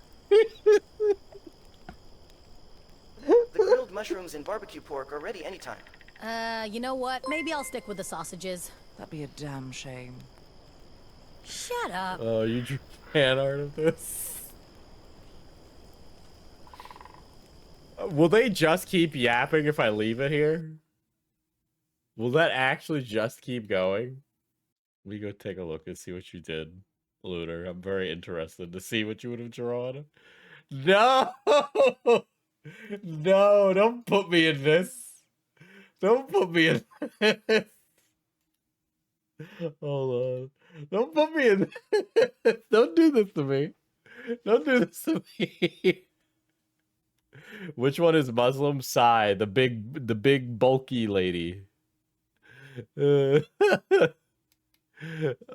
Speaker 13: grilled mushrooms and barbecue pork are ready anytime.
Speaker 2: You know what? Maybe I'll stick with the sausages.
Speaker 4: That'd be a damn shame.
Speaker 2: Shut up.
Speaker 1: Oh, you drew fan art of this? Will they just keep yapping if I leave it here? Will that actually just keep going? Let me go take a look and see what you did, Lunar. I'm very interested to see what you would have drawn. No! No, don't put me in this. Don't put me in this. Hold on. Don't put me in this. Don't do this to me. Don't do this to me. Which one is Muslim? Sai, the big bulky lady.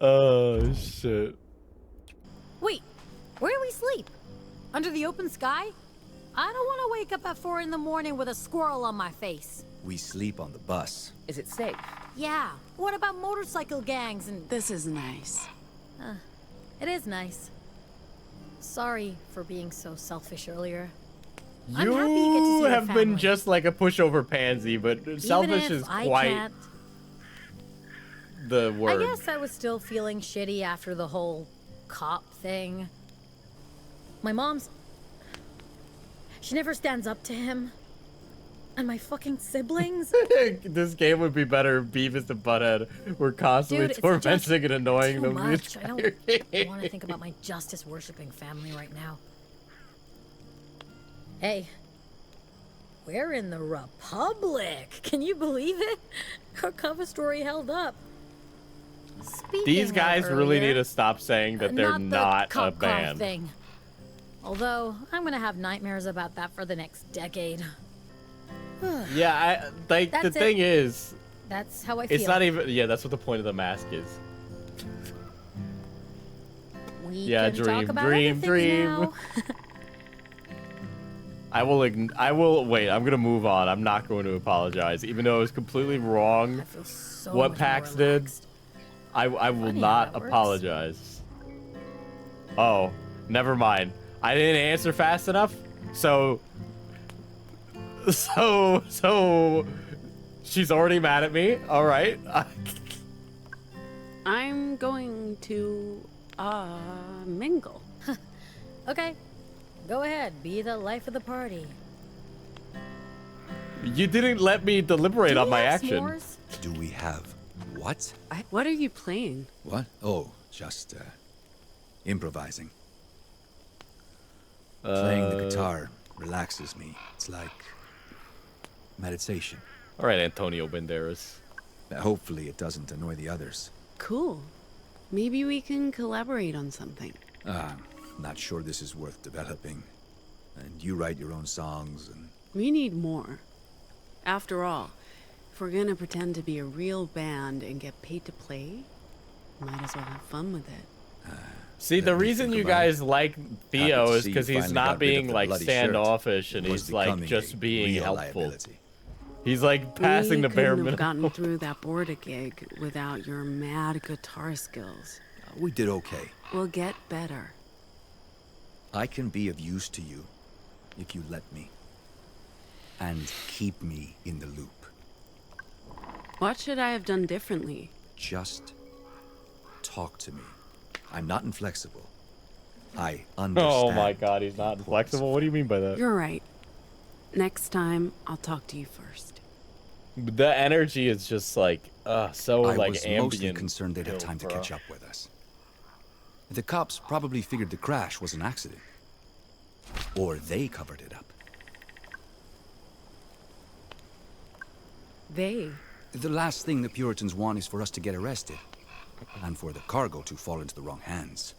Speaker 1: Oh shit.
Speaker 2: Wait, where do we sleep? Under the open sky? I don't want to wake up at 4 in the morning with a squirrel on my face.
Speaker 3: We sleep on the bus.
Speaker 4: Is it safe?
Speaker 2: Yeah, what about motorcycle gangs and...
Speaker 6: This is nice.
Speaker 2: It is nice. Sorry for being so selfish earlier.
Speaker 1: You have been just like a pushover pansy, but selfish is quite the word.
Speaker 2: I guess I was still feeling shitty after the whole cop thing. My mom's... She never stands up to him. And my fucking siblings.
Speaker 1: This game would be better if Beavis and Butthead were constantly tormenting and annoying them.
Speaker 2: I don't want to think about my justice-worshipping family right now. Hey, we're in the Republic. Can you believe it? Our cover story held up.
Speaker 1: These guys really need to stop saying that they're not a band.
Speaker 2: Thing. Although, I'm gonna have nightmares about that for the next decade.
Speaker 1: Yeah, the thing is...
Speaker 2: That's how I feel.
Speaker 1: It's not even... Yeah, that's what the point of the mask is.
Speaker 2: We can talk about dream. Now.
Speaker 1: I will wait. I'm gonna move on. I'm not going to apologize, even though it was completely wrong. What Pax did, I will not apologize. Oh, never mind. I didn't answer fast enough, so she's already mad at me. All right.
Speaker 6: I'm going to mingle.
Speaker 2: Okay. Go ahead, be the life of the party.
Speaker 1: You didn't let me deliberate on my action.
Speaker 2: S'mores?
Speaker 3: Do we have what?
Speaker 6: What are you playing?
Speaker 3: What? Oh, just improvising. Playing the guitar relaxes me. It's like meditation.
Speaker 1: All right, Antonio Banderas.
Speaker 3: Hopefully it doesn't annoy the others.
Speaker 6: Cool. Maybe we can collaborate on something.
Speaker 3: Not sure this is worth developing. And you write your own songs and...
Speaker 6: We need more. After all, if we're gonna pretend to be a real band and get paid to play, might as well have fun with it.
Speaker 1: See, the reason you guys like Theo is because he's not being like standoffish and he's like just being helpful. He's like passing the bare minimum.
Speaker 6: We couldn't have gotten through that Borda gig without your mad guitar skills.
Speaker 3: We did okay.
Speaker 6: We'll get better.
Speaker 3: I can be of use to you if you let me. And keep me in the loop.
Speaker 6: What should I have done differently?
Speaker 3: Just talk to me. I'm not inflexible. I understand.
Speaker 1: Oh my god, he's not inflexible? What do you mean by that?
Speaker 6: You're right. Next time, I'll talk to you first.
Speaker 1: The energy is just like, so like ambient.
Speaker 3: I was mostly concerned they'd have time to catch up with us. The cops probably figured the crash was an accident. Or they covered it up.
Speaker 6: They?
Speaker 3: The last thing the Puritans want is for us to get arrested. And for the cargo to fall into the wrong hands.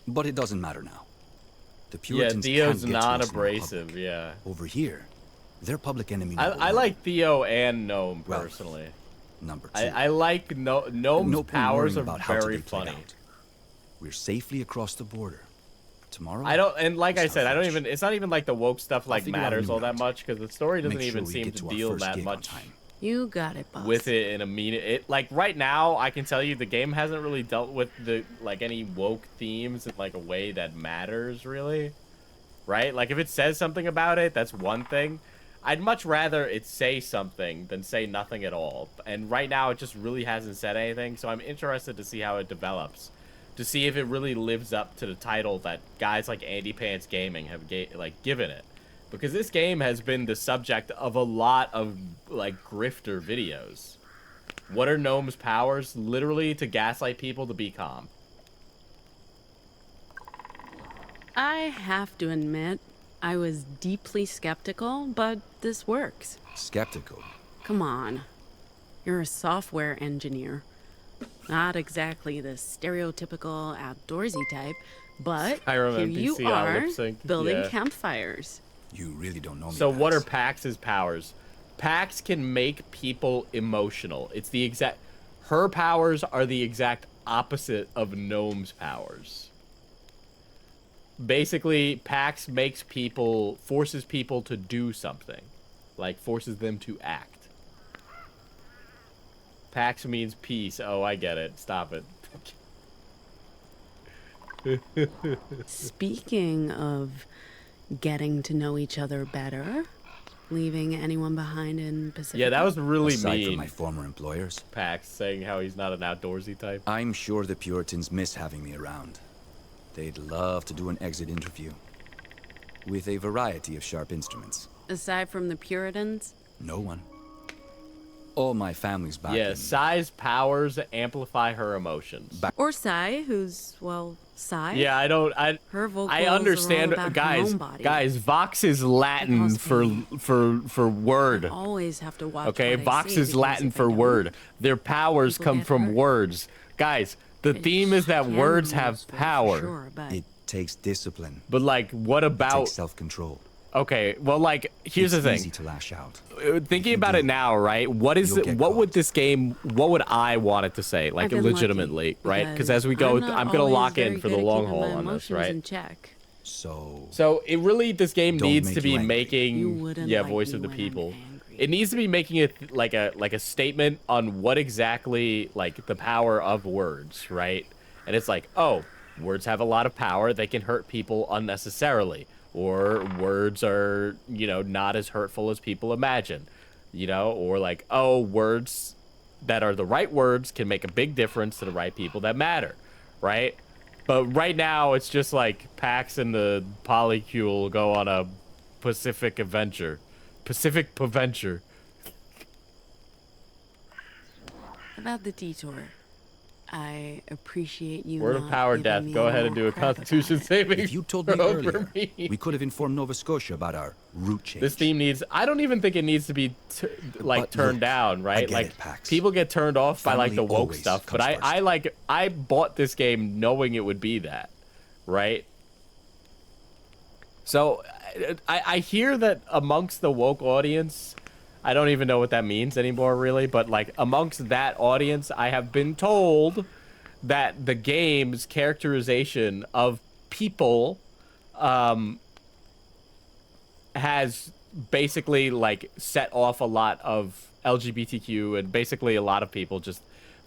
Speaker 3: But it doesn't matter now. The Puritans
Speaker 1: Theo's
Speaker 3: can't get
Speaker 1: non-abrasive, yeah.
Speaker 3: Over here, they're public enemy.
Speaker 1: I like Theo and Gnome personally.
Speaker 3: Number two.
Speaker 1: I like Gnome's powers are very funny.
Speaker 3: We're safely across the border. Tomorrow.
Speaker 1: I don't, and like I said, I don't even. It's not even like the woke stuff like matters all that much because the story doesn't even seem to deal that much.
Speaker 6: You got it, boss.
Speaker 1: With it in a it like right now, I can tell you the game hasn't really dealt with the like any woke themes in like a way that matters really, right? Like if it says something about it, that's one thing. I'd much rather it say something than say nothing at all. And right now, it just really hasn't said anything. So I'm interested to see how it develops, to see if it really lives up to the title that guys like Andy Pants Gaming have given it. Because this game has been the subject of a lot of, like, grifter videos. What are Gnome's powers? Literally to gaslight people to be calm.
Speaker 6: I have to admit, I was deeply skeptical, but this works.
Speaker 3: Skeptical?
Speaker 6: Come on. You're a software engineer. Not exactly the stereotypical outdoorsy type, but
Speaker 1: Skyrim
Speaker 6: here you
Speaker 1: NPC on
Speaker 6: are,
Speaker 1: lip sync,
Speaker 6: building
Speaker 1: yeah.
Speaker 6: campfires.
Speaker 3: You really don't know me.
Speaker 1: So what are
Speaker 3: Pax.
Speaker 1: Pax's powers? Pax can make people emotional. It's the exact... Her powers are the exact opposite of Gnome's powers. Basically, Pax makes people... forces people to do something. Like, forces them to act. Pax means peace. Oh, I get it. Stop it.
Speaker 6: Speaking of getting to know each other better, leaving anyone behind in Pacific?
Speaker 1: Yeah, that was really
Speaker 3: Aside
Speaker 1: mean.
Speaker 3: from my former employers,
Speaker 1: Pax saying how he's not an outdoorsy type.
Speaker 3: I'm sure the Puritans miss having me around. They'd love to do an exit interview. With a variety of sharp instruments.
Speaker 6: Aside from the Puritans?
Speaker 3: No one. All my family's back
Speaker 1: Yeah,
Speaker 3: in...
Speaker 1: Sai's powers amplify her emotions.
Speaker 6: Or Sai, who's, well, Sai.
Speaker 1: Yeah,
Speaker 6: Her vocals
Speaker 1: I understand,
Speaker 6: are all about her own body.
Speaker 1: guys. Vox is Latin for word.
Speaker 6: I always have to watch.
Speaker 1: Okay,
Speaker 6: what I
Speaker 1: Vox
Speaker 6: say
Speaker 1: is
Speaker 6: because
Speaker 1: Latin
Speaker 6: if I
Speaker 1: for
Speaker 6: don't,
Speaker 1: word. Their powers
Speaker 6: people
Speaker 1: come
Speaker 6: get
Speaker 1: from
Speaker 6: hurt.
Speaker 1: words, guys. The theme is that
Speaker 6: can
Speaker 1: words
Speaker 6: be
Speaker 1: have
Speaker 6: useful for
Speaker 1: power.
Speaker 6: sure, but
Speaker 3: It takes discipline.
Speaker 1: But like, what
Speaker 3: It
Speaker 1: about?
Speaker 3: takes self-control.
Speaker 1: Okay, well, like, here's
Speaker 3: It's
Speaker 1: the thing.
Speaker 3: easy to lash out.
Speaker 1: Thinking about it now, right? What is
Speaker 3: you'll
Speaker 1: it?
Speaker 3: get
Speaker 1: What
Speaker 3: caught.
Speaker 1: would this game? What would I want it to say? Like,
Speaker 6: I've been lucky,
Speaker 1: legitimately, right? Because
Speaker 6: because
Speaker 1: as we go,
Speaker 6: I'm not
Speaker 1: I'm gonna
Speaker 6: always
Speaker 1: lock in
Speaker 6: very
Speaker 1: for the
Speaker 6: good at
Speaker 1: long
Speaker 6: keeping
Speaker 1: haul
Speaker 6: my
Speaker 1: on this,
Speaker 6: emotions
Speaker 1: right?
Speaker 6: in check.
Speaker 1: So it really, this game
Speaker 3: Don't
Speaker 1: needs
Speaker 3: make
Speaker 1: to be
Speaker 3: you angry.
Speaker 6: You
Speaker 1: making,
Speaker 6: wouldn't
Speaker 1: yeah,
Speaker 6: like
Speaker 1: voice
Speaker 6: me
Speaker 1: of the
Speaker 6: when I'm
Speaker 1: people.
Speaker 6: angry.
Speaker 1: It needs to be making it like a statement on what exactly like the power of words, right? And it's like, oh, words have a lot of power. They can hurt people unnecessarily, or words are, you know, not as hurtful as people imagine, you know, or like, oh, words that are the right words can make a big difference to the right people that matter, right? But right now, it's just like Pax and the Polycule go on a Pacific adventure. Pacific adventure.
Speaker 6: About the detour, I appreciate you.
Speaker 1: Word of
Speaker 6: not
Speaker 1: power,
Speaker 6: giving
Speaker 1: death.
Speaker 6: me
Speaker 1: Go
Speaker 6: all
Speaker 1: ahead and do a
Speaker 6: that crap about
Speaker 1: Constitution
Speaker 6: it.
Speaker 1: saving
Speaker 3: If you told me
Speaker 1: throw
Speaker 3: earlier,
Speaker 1: for me.
Speaker 3: we could have informed Nova Scotia about our route change.
Speaker 1: This theme needs. I don't even think it needs to be like
Speaker 3: But
Speaker 1: turned
Speaker 3: look,
Speaker 1: down, right?
Speaker 3: get
Speaker 1: like
Speaker 3: it, Pax.
Speaker 1: people get turned off by like the
Speaker 3: Family
Speaker 1: woke
Speaker 3: always
Speaker 1: stuff, but
Speaker 3: comes first.
Speaker 1: I bought this game knowing it would be that, right? So I hear that amongst the woke audience, I don't even know what that means anymore, really. But like amongst that audience, I have been told that the game's characterization of people has basically like set off a lot of LGBTQ, and basically a lot of people just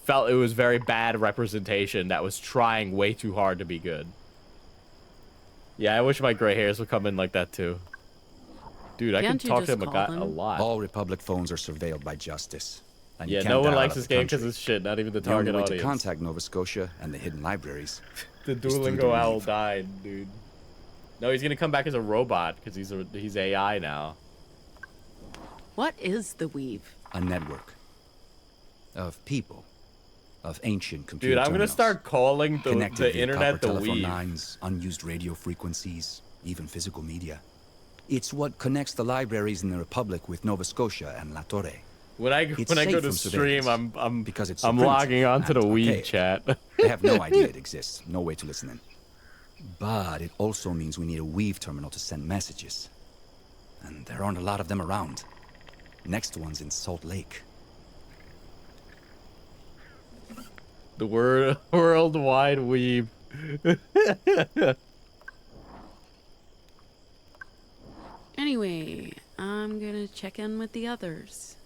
Speaker 1: felt it was very bad representation that was trying way too hard to be good. Yeah, I wish my gray hairs would come in like that too. Dude, I
Speaker 6: Can't
Speaker 1: could
Speaker 6: you
Speaker 1: talk to
Speaker 6: just
Speaker 1: him
Speaker 6: call
Speaker 1: a
Speaker 6: them?
Speaker 1: lot.
Speaker 3: All Republic phones are surveilled by justice. And you
Speaker 1: Yeah,
Speaker 3: can't
Speaker 1: no one
Speaker 3: dial
Speaker 1: likes
Speaker 3: out
Speaker 1: this
Speaker 3: of the
Speaker 1: game because
Speaker 3: country.
Speaker 1: it's shit, not even the
Speaker 3: The only
Speaker 1: target
Speaker 3: way
Speaker 1: audience.
Speaker 3: to contact Nova Scotia and the hidden libraries
Speaker 1: The
Speaker 3: is through
Speaker 1: Duolingo
Speaker 3: the
Speaker 1: owl
Speaker 3: Weave.
Speaker 1: died, dude. No, he's gonna come back as a robot because he's AI now.
Speaker 6: What is the weave?
Speaker 3: A network of people, of ancient computer
Speaker 1: Dude, I'm gonna
Speaker 3: terminals,
Speaker 1: start calling
Speaker 3: connected
Speaker 1: the
Speaker 3: via
Speaker 1: internet
Speaker 3: copper
Speaker 1: the
Speaker 3: telephone
Speaker 1: Weave.
Speaker 3: lines, unused radio frequencies, even physical media. It's what connects the libraries in the Republic with Nova Scotia and La Torre.
Speaker 1: When I
Speaker 3: It's
Speaker 1: go
Speaker 3: safe
Speaker 1: to
Speaker 3: from
Speaker 1: stream,
Speaker 3: surveillance because it's
Speaker 1: I'm
Speaker 3: primitive
Speaker 1: logging on to
Speaker 3: and
Speaker 1: the Weave
Speaker 3: archaic.
Speaker 1: chat.
Speaker 3: They have no idea it exists, no way to listen in. But it also means we need a Weave terminal to send messages. And there aren't a lot of them around. Next one's in Salt Lake.
Speaker 1: The worldwide Weave.
Speaker 6: Anyway, I'm gonna check in with the others.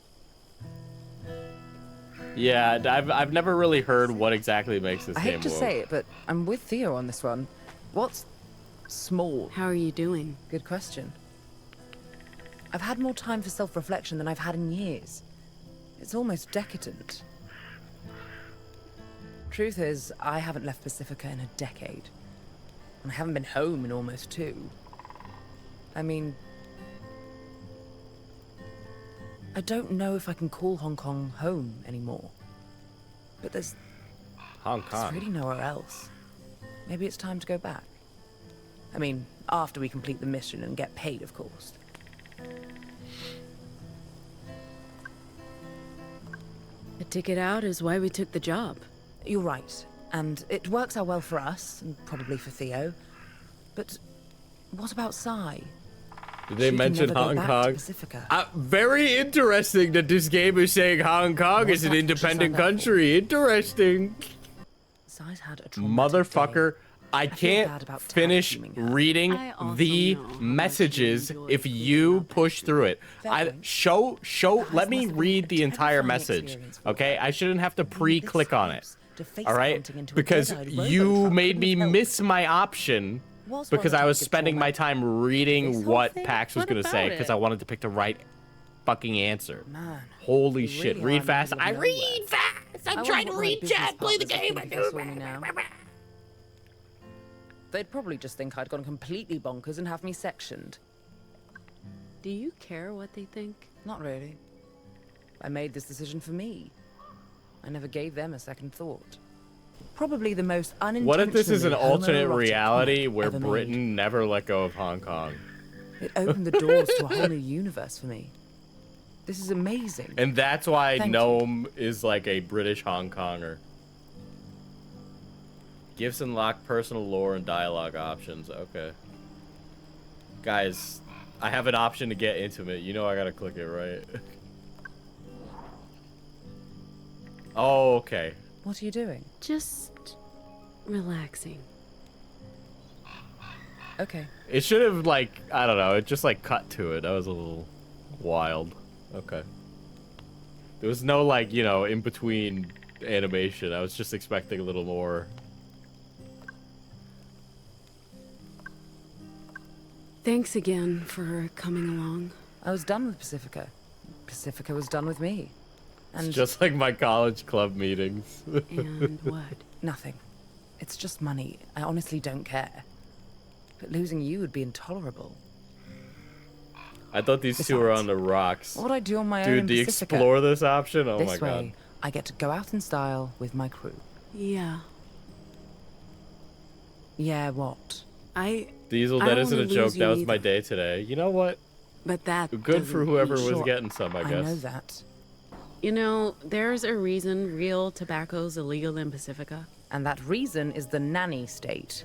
Speaker 1: Yeah, I've never really heard what exactly makes this
Speaker 4: I
Speaker 1: game
Speaker 4: hate to
Speaker 1: woke.
Speaker 4: say it, but I'm with Theo on this one. What's small?
Speaker 6: How are you doing?
Speaker 4: Good question. I've had more time for self-reflection than I've had in years. It's almost decadent. Truth is, I haven't left Pacifica in a decade. And I haven't been home in almost 2. I mean, I don't know if I can call Hong Kong home anymore. But
Speaker 1: Hong
Speaker 4: there's
Speaker 1: Kong.
Speaker 4: really nowhere else. Maybe it's time to go back. I mean, after we complete the mission and get paid, of course.
Speaker 6: A ticket out is why we took the job.
Speaker 4: You're right. And it works out well for us, and probably for Theo. But what about Sai?
Speaker 1: Did they mention Hong Kong? Very interesting that this game is saying Hong Kong is an independent country. Interesting.
Speaker 4: Sai's had a
Speaker 1: Motherfucker, I can't finish reading the messages if you push through it. Let me read the entire message, okay? I shouldn't have to pre-click on it, all right? Because you made me miss my option because I was spending my time reading what Pax was going to say because I wanted to pick the right fucking answer.
Speaker 4: Man,
Speaker 1: holy shit. Read fast. I read fast. I'm trying to read chat, play the game.
Speaker 4: They'd probably just think I'd gone completely bonkers and have me sectioned.
Speaker 6: Do you care what they think?
Speaker 4: Not really. I made this decision for me. I never gave them a second thought. Probably the most unintentional.
Speaker 1: What if this is an alternate reality where Britain never let go of Hong Kong?
Speaker 4: It opened the doors to a whole new universe for me. This is amazing.
Speaker 1: And that's why Gnome is like a British Hong Konger. Gifts unlock personal lore and dialogue options. Okay. Guys, I have an option to get intimate. You know I gotta click it, right? Oh, okay.
Speaker 4: What are you doing?
Speaker 6: Just relaxing.
Speaker 4: Okay.
Speaker 1: It should have, like, I don't know, it just, like, cut to it. That was a little wild. Okay. There was no, like, you know, in-between animation. I was just expecting a little more.
Speaker 6: Thanks again for coming along.
Speaker 4: I was done with Pacifica. Pacifica was done with me. And
Speaker 1: It's just like my college club meetings.
Speaker 6: And what?
Speaker 4: Nothing. It's just money. I honestly don't care. But losing you would be intolerable.
Speaker 1: I thought these two were on the rocks.
Speaker 4: What would I do on my own
Speaker 1: Dude,
Speaker 4: in
Speaker 1: do you
Speaker 4: Pacifica?
Speaker 1: explore this option? Oh
Speaker 4: This
Speaker 1: my god.
Speaker 4: way, I get to go out in style with my crew.
Speaker 6: Yeah.
Speaker 4: Yeah, what?
Speaker 1: Diesel,
Speaker 6: I
Speaker 1: that
Speaker 6: don't
Speaker 1: isn't a
Speaker 6: wanna
Speaker 1: joke.
Speaker 6: lose
Speaker 1: That
Speaker 6: you
Speaker 1: was my
Speaker 6: either.
Speaker 1: day today. You know what?
Speaker 6: But that
Speaker 1: Good for
Speaker 6: doesn't
Speaker 1: whoever
Speaker 6: mean-
Speaker 1: was getting some, I guess.
Speaker 4: I know that.
Speaker 6: You know, there's a reason real tobacco's illegal in Pacifica.
Speaker 4: And that reason is the nanny state.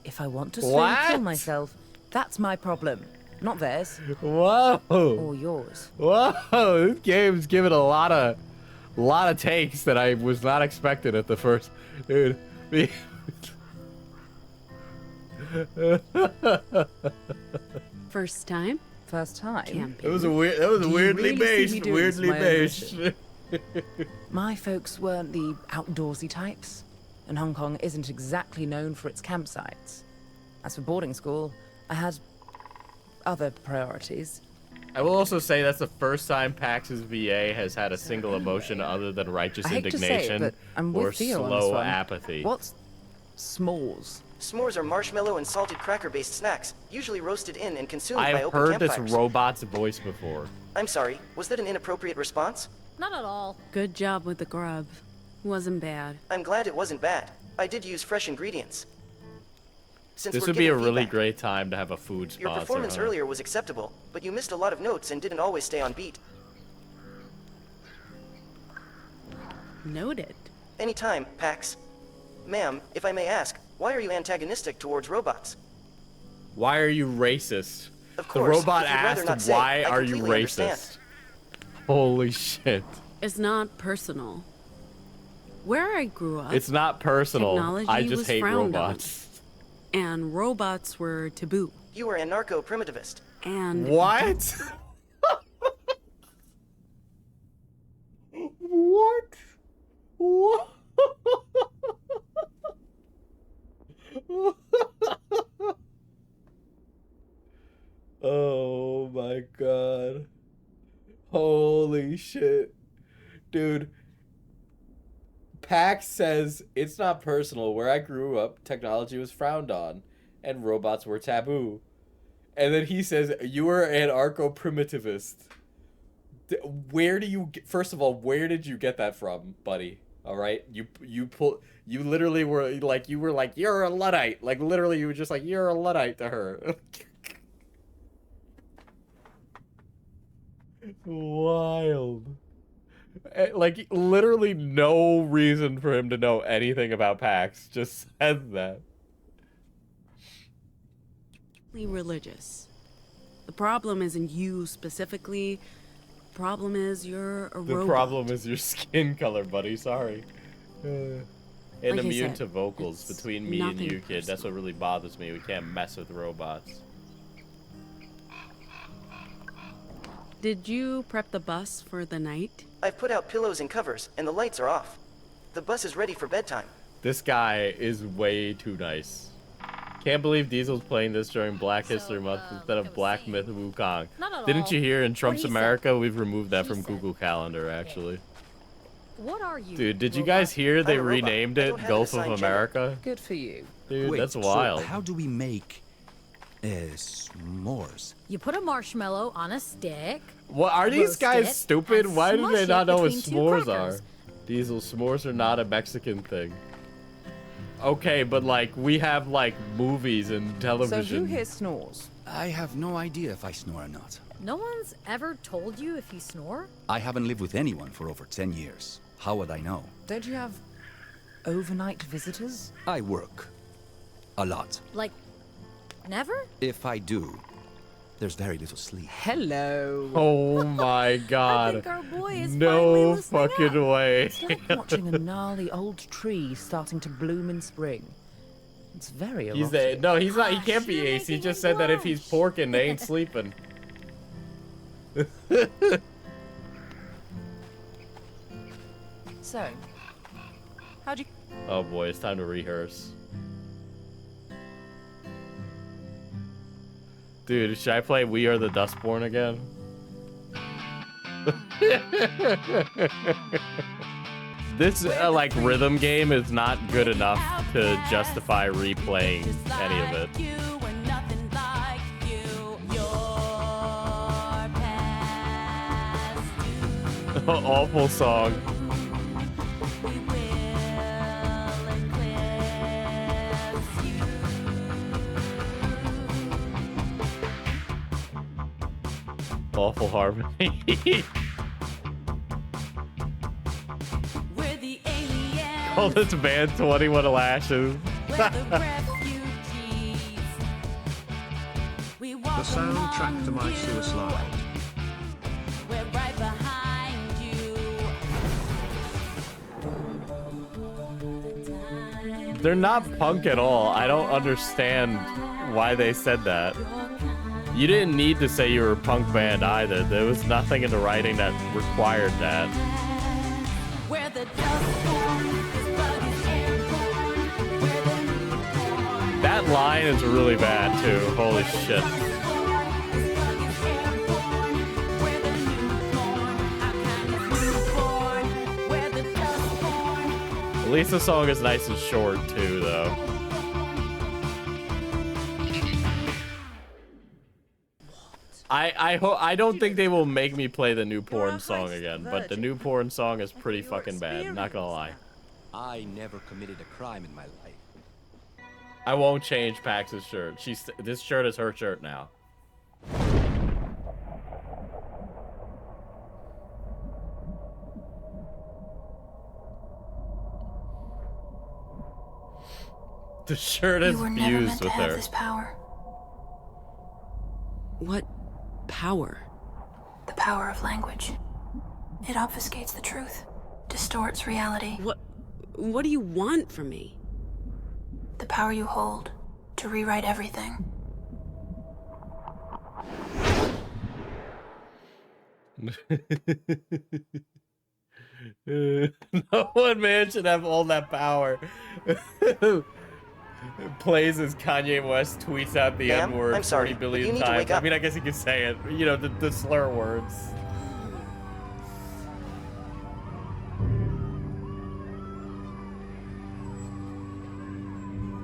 Speaker 4: If I want to swim,
Speaker 1: What?
Speaker 4: kill myself, that's my problem. Not theirs.
Speaker 1: Whoa.
Speaker 4: Or yours.
Speaker 1: Whoa. This game's giving a lot of takes that I was not expecting at the first. Dude.
Speaker 6: First time?
Speaker 4: First time.
Speaker 6: Camping.
Speaker 1: That was weirdly based. Weirdly based.
Speaker 4: My folks weren't the outdoorsy types, and Hong Kong isn't exactly known for its campsites. As for boarding school, I had other priorities.
Speaker 1: I will also say that's the first time Pax's VA has had a single emotion other than righteous
Speaker 4: I hate to say it,
Speaker 1: indignation
Speaker 4: but I'm
Speaker 1: or
Speaker 4: with Theo on this
Speaker 1: slow
Speaker 4: one.
Speaker 1: apathy.
Speaker 4: What's s'mores?
Speaker 13: S'mores are marshmallow and salted cracker-based snacks, usually roasted in and consumed by
Speaker 1: I've
Speaker 13: open
Speaker 1: heard this
Speaker 13: campfires.
Speaker 1: robot's voice before.
Speaker 13: I'm sorry, was that an inappropriate response?
Speaker 2: Not at all.
Speaker 6: Good job with the grub. Wasn't bad.
Speaker 13: I'm glad it wasn't bad. I did use fresh ingredients. Since
Speaker 1: This
Speaker 13: we're
Speaker 1: would be a
Speaker 13: getting
Speaker 1: really
Speaker 13: feedback,
Speaker 1: great time to have a food sponsor.
Speaker 13: your performance
Speaker 1: huh?
Speaker 13: earlier was acceptable, but you missed a lot of notes and didn't always stay on beat.
Speaker 6: Noted.
Speaker 13: Anytime, Pax. Ma'am, if I may ask, why are you antagonistic towards robots?
Speaker 1: Why are you racist?
Speaker 13: Of
Speaker 1: The
Speaker 13: course,
Speaker 1: robot
Speaker 13: if you'd rather not
Speaker 1: asked,
Speaker 13: say,
Speaker 1: why
Speaker 13: I
Speaker 1: are you
Speaker 13: completely
Speaker 1: racist?
Speaker 13: understand.
Speaker 1: Holy shit.
Speaker 6: It's not personal. Where I grew up,
Speaker 1: It's not personal.
Speaker 6: technology
Speaker 1: I just
Speaker 6: was
Speaker 1: hate
Speaker 6: frowned on.
Speaker 1: robots.
Speaker 6: and robots were taboo.
Speaker 13: You were a narco-primitivist.
Speaker 6: And
Speaker 1: What? What? What? Oh my god. Holy shit. Dude. Pax says it's not personal. Where I grew up, technology was frowned on and robots were taboo. And then he says, you were an anarcho-primitivist. Where do you get, first of all, where did you get that from, buddy? All right, you literally were like you're a Luddite. Like literally, you were just like you're a Luddite to her. Wild. Like literally no reason for him to know anything about PAX. Just says that.
Speaker 6: Religious. The problem isn't you specifically. The problem is you're a
Speaker 1: The
Speaker 6: robot.
Speaker 1: problem is your skin color, buddy. Sorry. And
Speaker 6: Like I
Speaker 1: immune
Speaker 6: said,
Speaker 1: to vocals
Speaker 6: it's
Speaker 1: between me and
Speaker 6: nothing
Speaker 1: you, kid. That's what really bothers me. We can't mess with robots.
Speaker 6: Did you prep the bus for the night?
Speaker 13: I've put out pillows and covers, and the lights are off. The bus is ready for bedtime.
Speaker 1: This guy is way too nice. Can't believe Diesel's playing this during Black History Month instead of Black Myth Wukong.
Speaker 2: Not at
Speaker 1: Didn't
Speaker 2: all.
Speaker 1: you hear in Trump's
Speaker 2: What he said.
Speaker 1: America, we've removed that
Speaker 2: She
Speaker 1: from
Speaker 2: said.
Speaker 1: Google Calendar, actually.
Speaker 2: What are you?
Speaker 1: Dude, did you
Speaker 2: robot?
Speaker 1: guys hear they
Speaker 13: I'm a robot.
Speaker 1: renamed
Speaker 13: I
Speaker 1: it
Speaker 13: don't have
Speaker 1: Gulf
Speaker 13: an
Speaker 1: of
Speaker 13: assigned gender.
Speaker 1: America?
Speaker 4: Good for you.
Speaker 1: Dude,
Speaker 3: Wait,
Speaker 1: that's wild.
Speaker 3: So how do we make s'mores?
Speaker 2: You put a marshmallow on a stick.
Speaker 1: What are these
Speaker 2: roast
Speaker 1: guys
Speaker 2: it,
Speaker 1: stupid?
Speaker 2: and
Speaker 1: Why do
Speaker 2: smush
Speaker 1: they
Speaker 2: it
Speaker 1: not know what
Speaker 2: between two
Speaker 1: s'mores
Speaker 2: crackers.
Speaker 1: are? Diesel, s'mores are not a Mexican thing. Okay, but like we have like movies and
Speaker 4: So
Speaker 1: television.
Speaker 4: who here snores?
Speaker 3: I have no idea if I snore or not.
Speaker 2: No one's ever told you if you snore?
Speaker 3: I haven't lived with anyone for over 10 years. How would I know?
Speaker 4: Don't you have overnight visitors?
Speaker 3: I work. A lot.
Speaker 2: Like, never?
Speaker 3: If I do, there's very little sleep.
Speaker 4: Hello.
Speaker 1: Oh my god.
Speaker 2: I think our boy is finally
Speaker 1: No
Speaker 2: listening
Speaker 1: fucking
Speaker 2: up.
Speaker 1: way.
Speaker 4: It's like watching a gnarly old tree starting to bloom in spring. It's very
Speaker 1: He's
Speaker 4: erotic.
Speaker 1: no, he's not. He can't be
Speaker 2: You're
Speaker 1: Ace. He
Speaker 2: making
Speaker 1: just
Speaker 2: it
Speaker 1: said that if he's
Speaker 2: blush.
Speaker 1: porking, they ain't sleeping.
Speaker 4: So, how'd you...
Speaker 1: Oh boy, it's time to rehearse. Dude, should I play We Are the Dustborn again? This like rhythm game is not good enough to justify replaying any of it. Awful song. Awful harmony. Call this band 21 Lashes.
Speaker 7: The soundtrack to my suicide.
Speaker 1: They're not punk at all. I don't understand why they said that. You didn't need to say you were a punk band either. There was nothing in the writing that required that. That line is really bad too. Holy shit. At least the song is nice and short too, though. I don't think they will make me play the new porn song again, but the new porn song is pretty fucking bad, not gonna lie.
Speaker 3: I never committed a crime in my life.
Speaker 1: I won't change Pax's shirt. This shirt is her shirt now. The shirt is fused with her.
Speaker 16: Power.
Speaker 6: What power?
Speaker 16: The power of language. It obfuscates the truth, distorts reality.
Speaker 6: What do you want from me?
Speaker 16: The power you hold to rewrite everything.
Speaker 1: No one man should have all that power. Plays as Kanye West tweets out the
Speaker 13: Ma'am,
Speaker 1: N-word
Speaker 13: I'm sorry,
Speaker 1: 40
Speaker 13: but
Speaker 1: billion
Speaker 13: you need to
Speaker 1: times.
Speaker 13: wake up.
Speaker 1: I mean, I guess you could say it. You know, the slur words.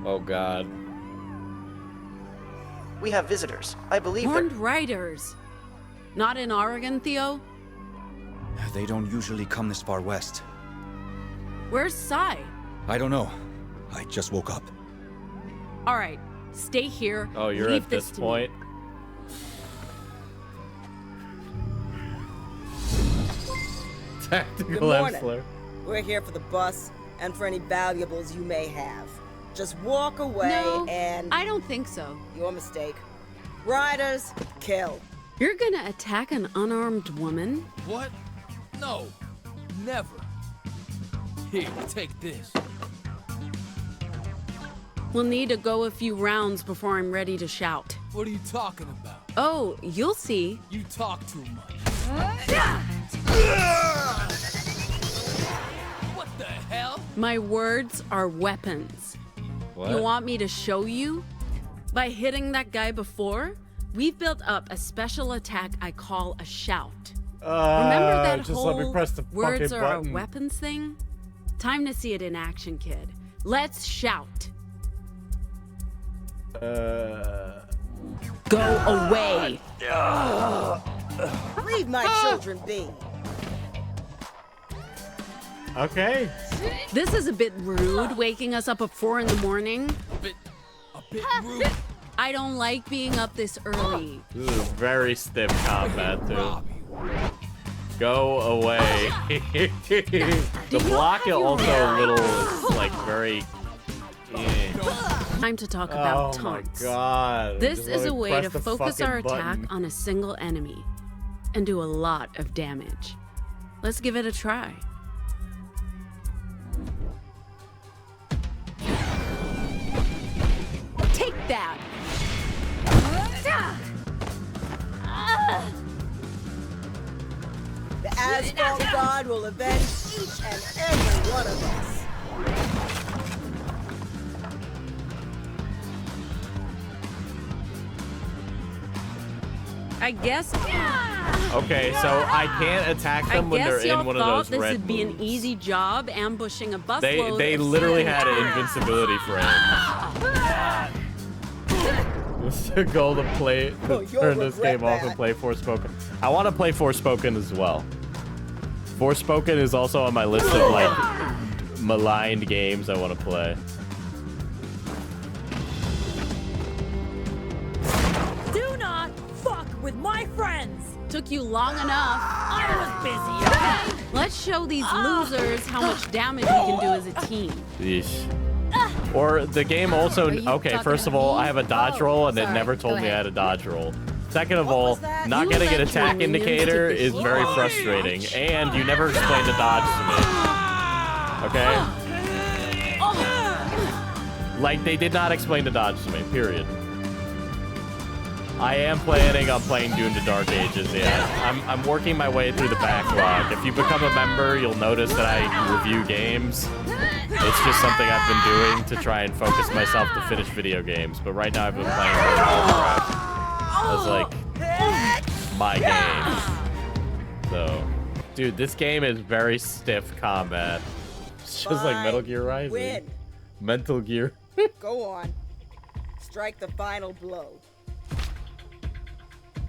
Speaker 1: Oh God.
Speaker 13: We have visitors. I believe
Speaker 6: Horned
Speaker 13: they're...
Speaker 6: riders. Not in Oregon, Theo?
Speaker 3: They don't usually come this far west.
Speaker 6: Where's Sai?
Speaker 3: I don't know. I just woke up.
Speaker 6: All right, stay here.
Speaker 1: Oh, you're
Speaker 6: Leave
Speaker 1: at
Speaker 6: this
Speaker 1: this
Speaker 6: to
Speaker 1: point?
Speaker 6: Me.
Speaker 1: Tactical
Speaker 17: Good morning.
Speaker 1: Emsler.
Speaker 17: We're here for the bus and for any valuables you may have. Just walk away
Speaker 6: No,
Speaker 17: and...
Speaker 6: I don't think so.
Speaker 17: Your mistake. Riders, kill.
Speaker 6: You're gonna attack an unarmed woman?
Speaker 18: What? No, never. Here, take this.
Speaker 6: We'll need to go a few rounds before I'm ready to shout.
Speaker 18: What are you talking about?
Speaker 6: Oh, you'll see.
Speaker 18: You talk too much. What the hell?
Speaker 6: My words are weapons.
Speaker 1: What?
Speaker 6: You want me to show you? By hitting that guy before, we've built up a special attack I call a shout. Remember that
Speaker 1: just
Speaker 6: whole
Speaker 1: let me press the
Speaker 6: words
Speaker 1: fucking
Speaker 6: are
Speaker 1: button.
Speaker 6: our weapons thing? Time to see it in action, kid. Let's shout. Go away.
Speaker 17: Leave my children be.
Speaker 1: Okay.
Speaker 6: This is a bit rude, waking us up at 4 in the morning.
Speaker 18: A bit rude.
Speaker 6: I don't like being up this early.
Speaker 1: This is very stiff combat, too. Go away. The block is also a little, like, very...
Speaker 6: Time to talk about taunts.
Speaker 1: Oh my god.
Speaker 6: This
Speaker 1: Just
Speaker 6: is
Speaker 1: let
Speaker 6: a
Speaker 1: me
Speaker 6: way
Speaker 1: press
Speaker 6: to
Speaker 1: the
Speaker 6: focus
Speaker 1: fucking
Speaker 6: our attack
Speaker 1: button.
Speaker 6: on a single enemy and do a lot of damage. Let's give it a try. Take that!
Speaker 17: The Asphalt God will avenge each and every one of us.
Speaker 6: I guess.
Speaker 1: Okay, so I can't attack them when they're in one of those
Speaker 6: this
Speaker 1: red
Speaker 6: would be an
Speaker 1: moves.
Speaker 6: easy job ambushing a busload.
Speaker 1: They
Speaker 6: of
Speaker 1: literally
Speaker 6: sand.
Speaker 1: had an invincibility frame. It's the goal to play to turn this game off and play Forspoken. I want to play Forspoken as well. Forspoken is also on my list of like maligned games I want to play.
Speaker 2: Do not fuck with my friends.
Speaker 6: Took you long enough.
Speaker 2: I was busy, okay?
Speaker 6: Let's show these losers how much damage we can do as a team.
Speaker 1: Yeesh. Or the game also, okay, first of all, I have a dodge roll and it never told me I had a dodge roll. Second of all, not getting an attack indicator is very frustrating, and you never explained the dodge to me. Okay? Like, they did not explain the dodge to me, period. I am planning on playing Dune to Dark Ages, yeah. I'm working my way through the backlog. If you become a member, you'll notice that I review games. It's just something I've been doing to try and focus myself to finish video games. But right now I've been playing World of Warcraft as like my game. So, dude, this game is very stiff combat. It's just like Metal Gear Rising.
Speaker 17: Win.
Speaker 1: Mental Gear.
Speaker 17: Go on. Strike the final blow.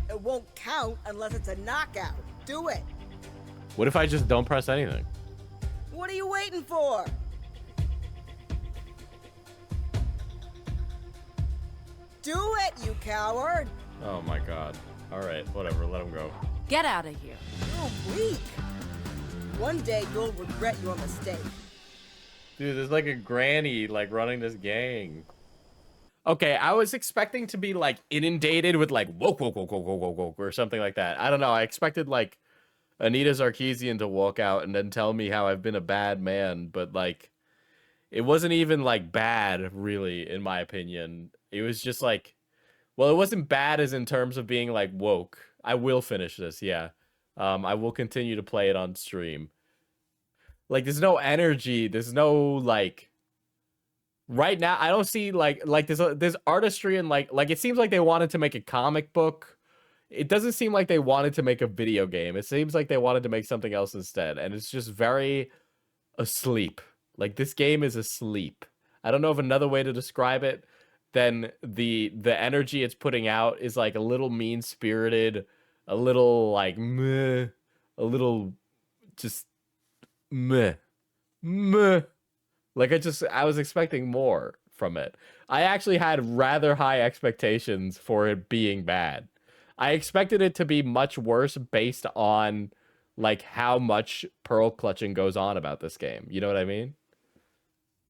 Speaker 17: It won't count unless it's a knockout. Do it.
Speaker 1: What if I just don't press anything?
Speaker 17: What are you waiting for? Do it, you coward.
Speaker 1: Oh my god. Alright, whatever, let him go.
Speaker 6: Get out of here.
Speaker 17: You're weak. One day you'll regret your mistake.
Speaker 1: Dude, there's like a granny like running this gang. Okay, I was expecting to be like inundated with like woke or something like that. I don't know. I expected like Anita Sarkeesian to walk out and then tell me how I've been a bad man, but like it wasn't even like bad really in my opinion. It was just like, well, it wasn't bad as in terms of being like woke. I will finish this, yeah. I will continue to play it on stream. Like there's no energy, there's no like right now I don't see like there's artistry and like it seems like they wanted to make a comic book. It doesn't seem like they wanted to make a video game. It seems like they wanted to make something else instead, and it's just very asleep. Like this game is asleep. I don't know of another way to describe it than the energy it's putting out is like a little mean-spirited, a little like meh, a little just meh. meh. Like I was expecting more from it. I actually had rather high expectations for it being bad. I expected it to be much worse based on like how much pearl clutching goes on about this game. You know what I mean?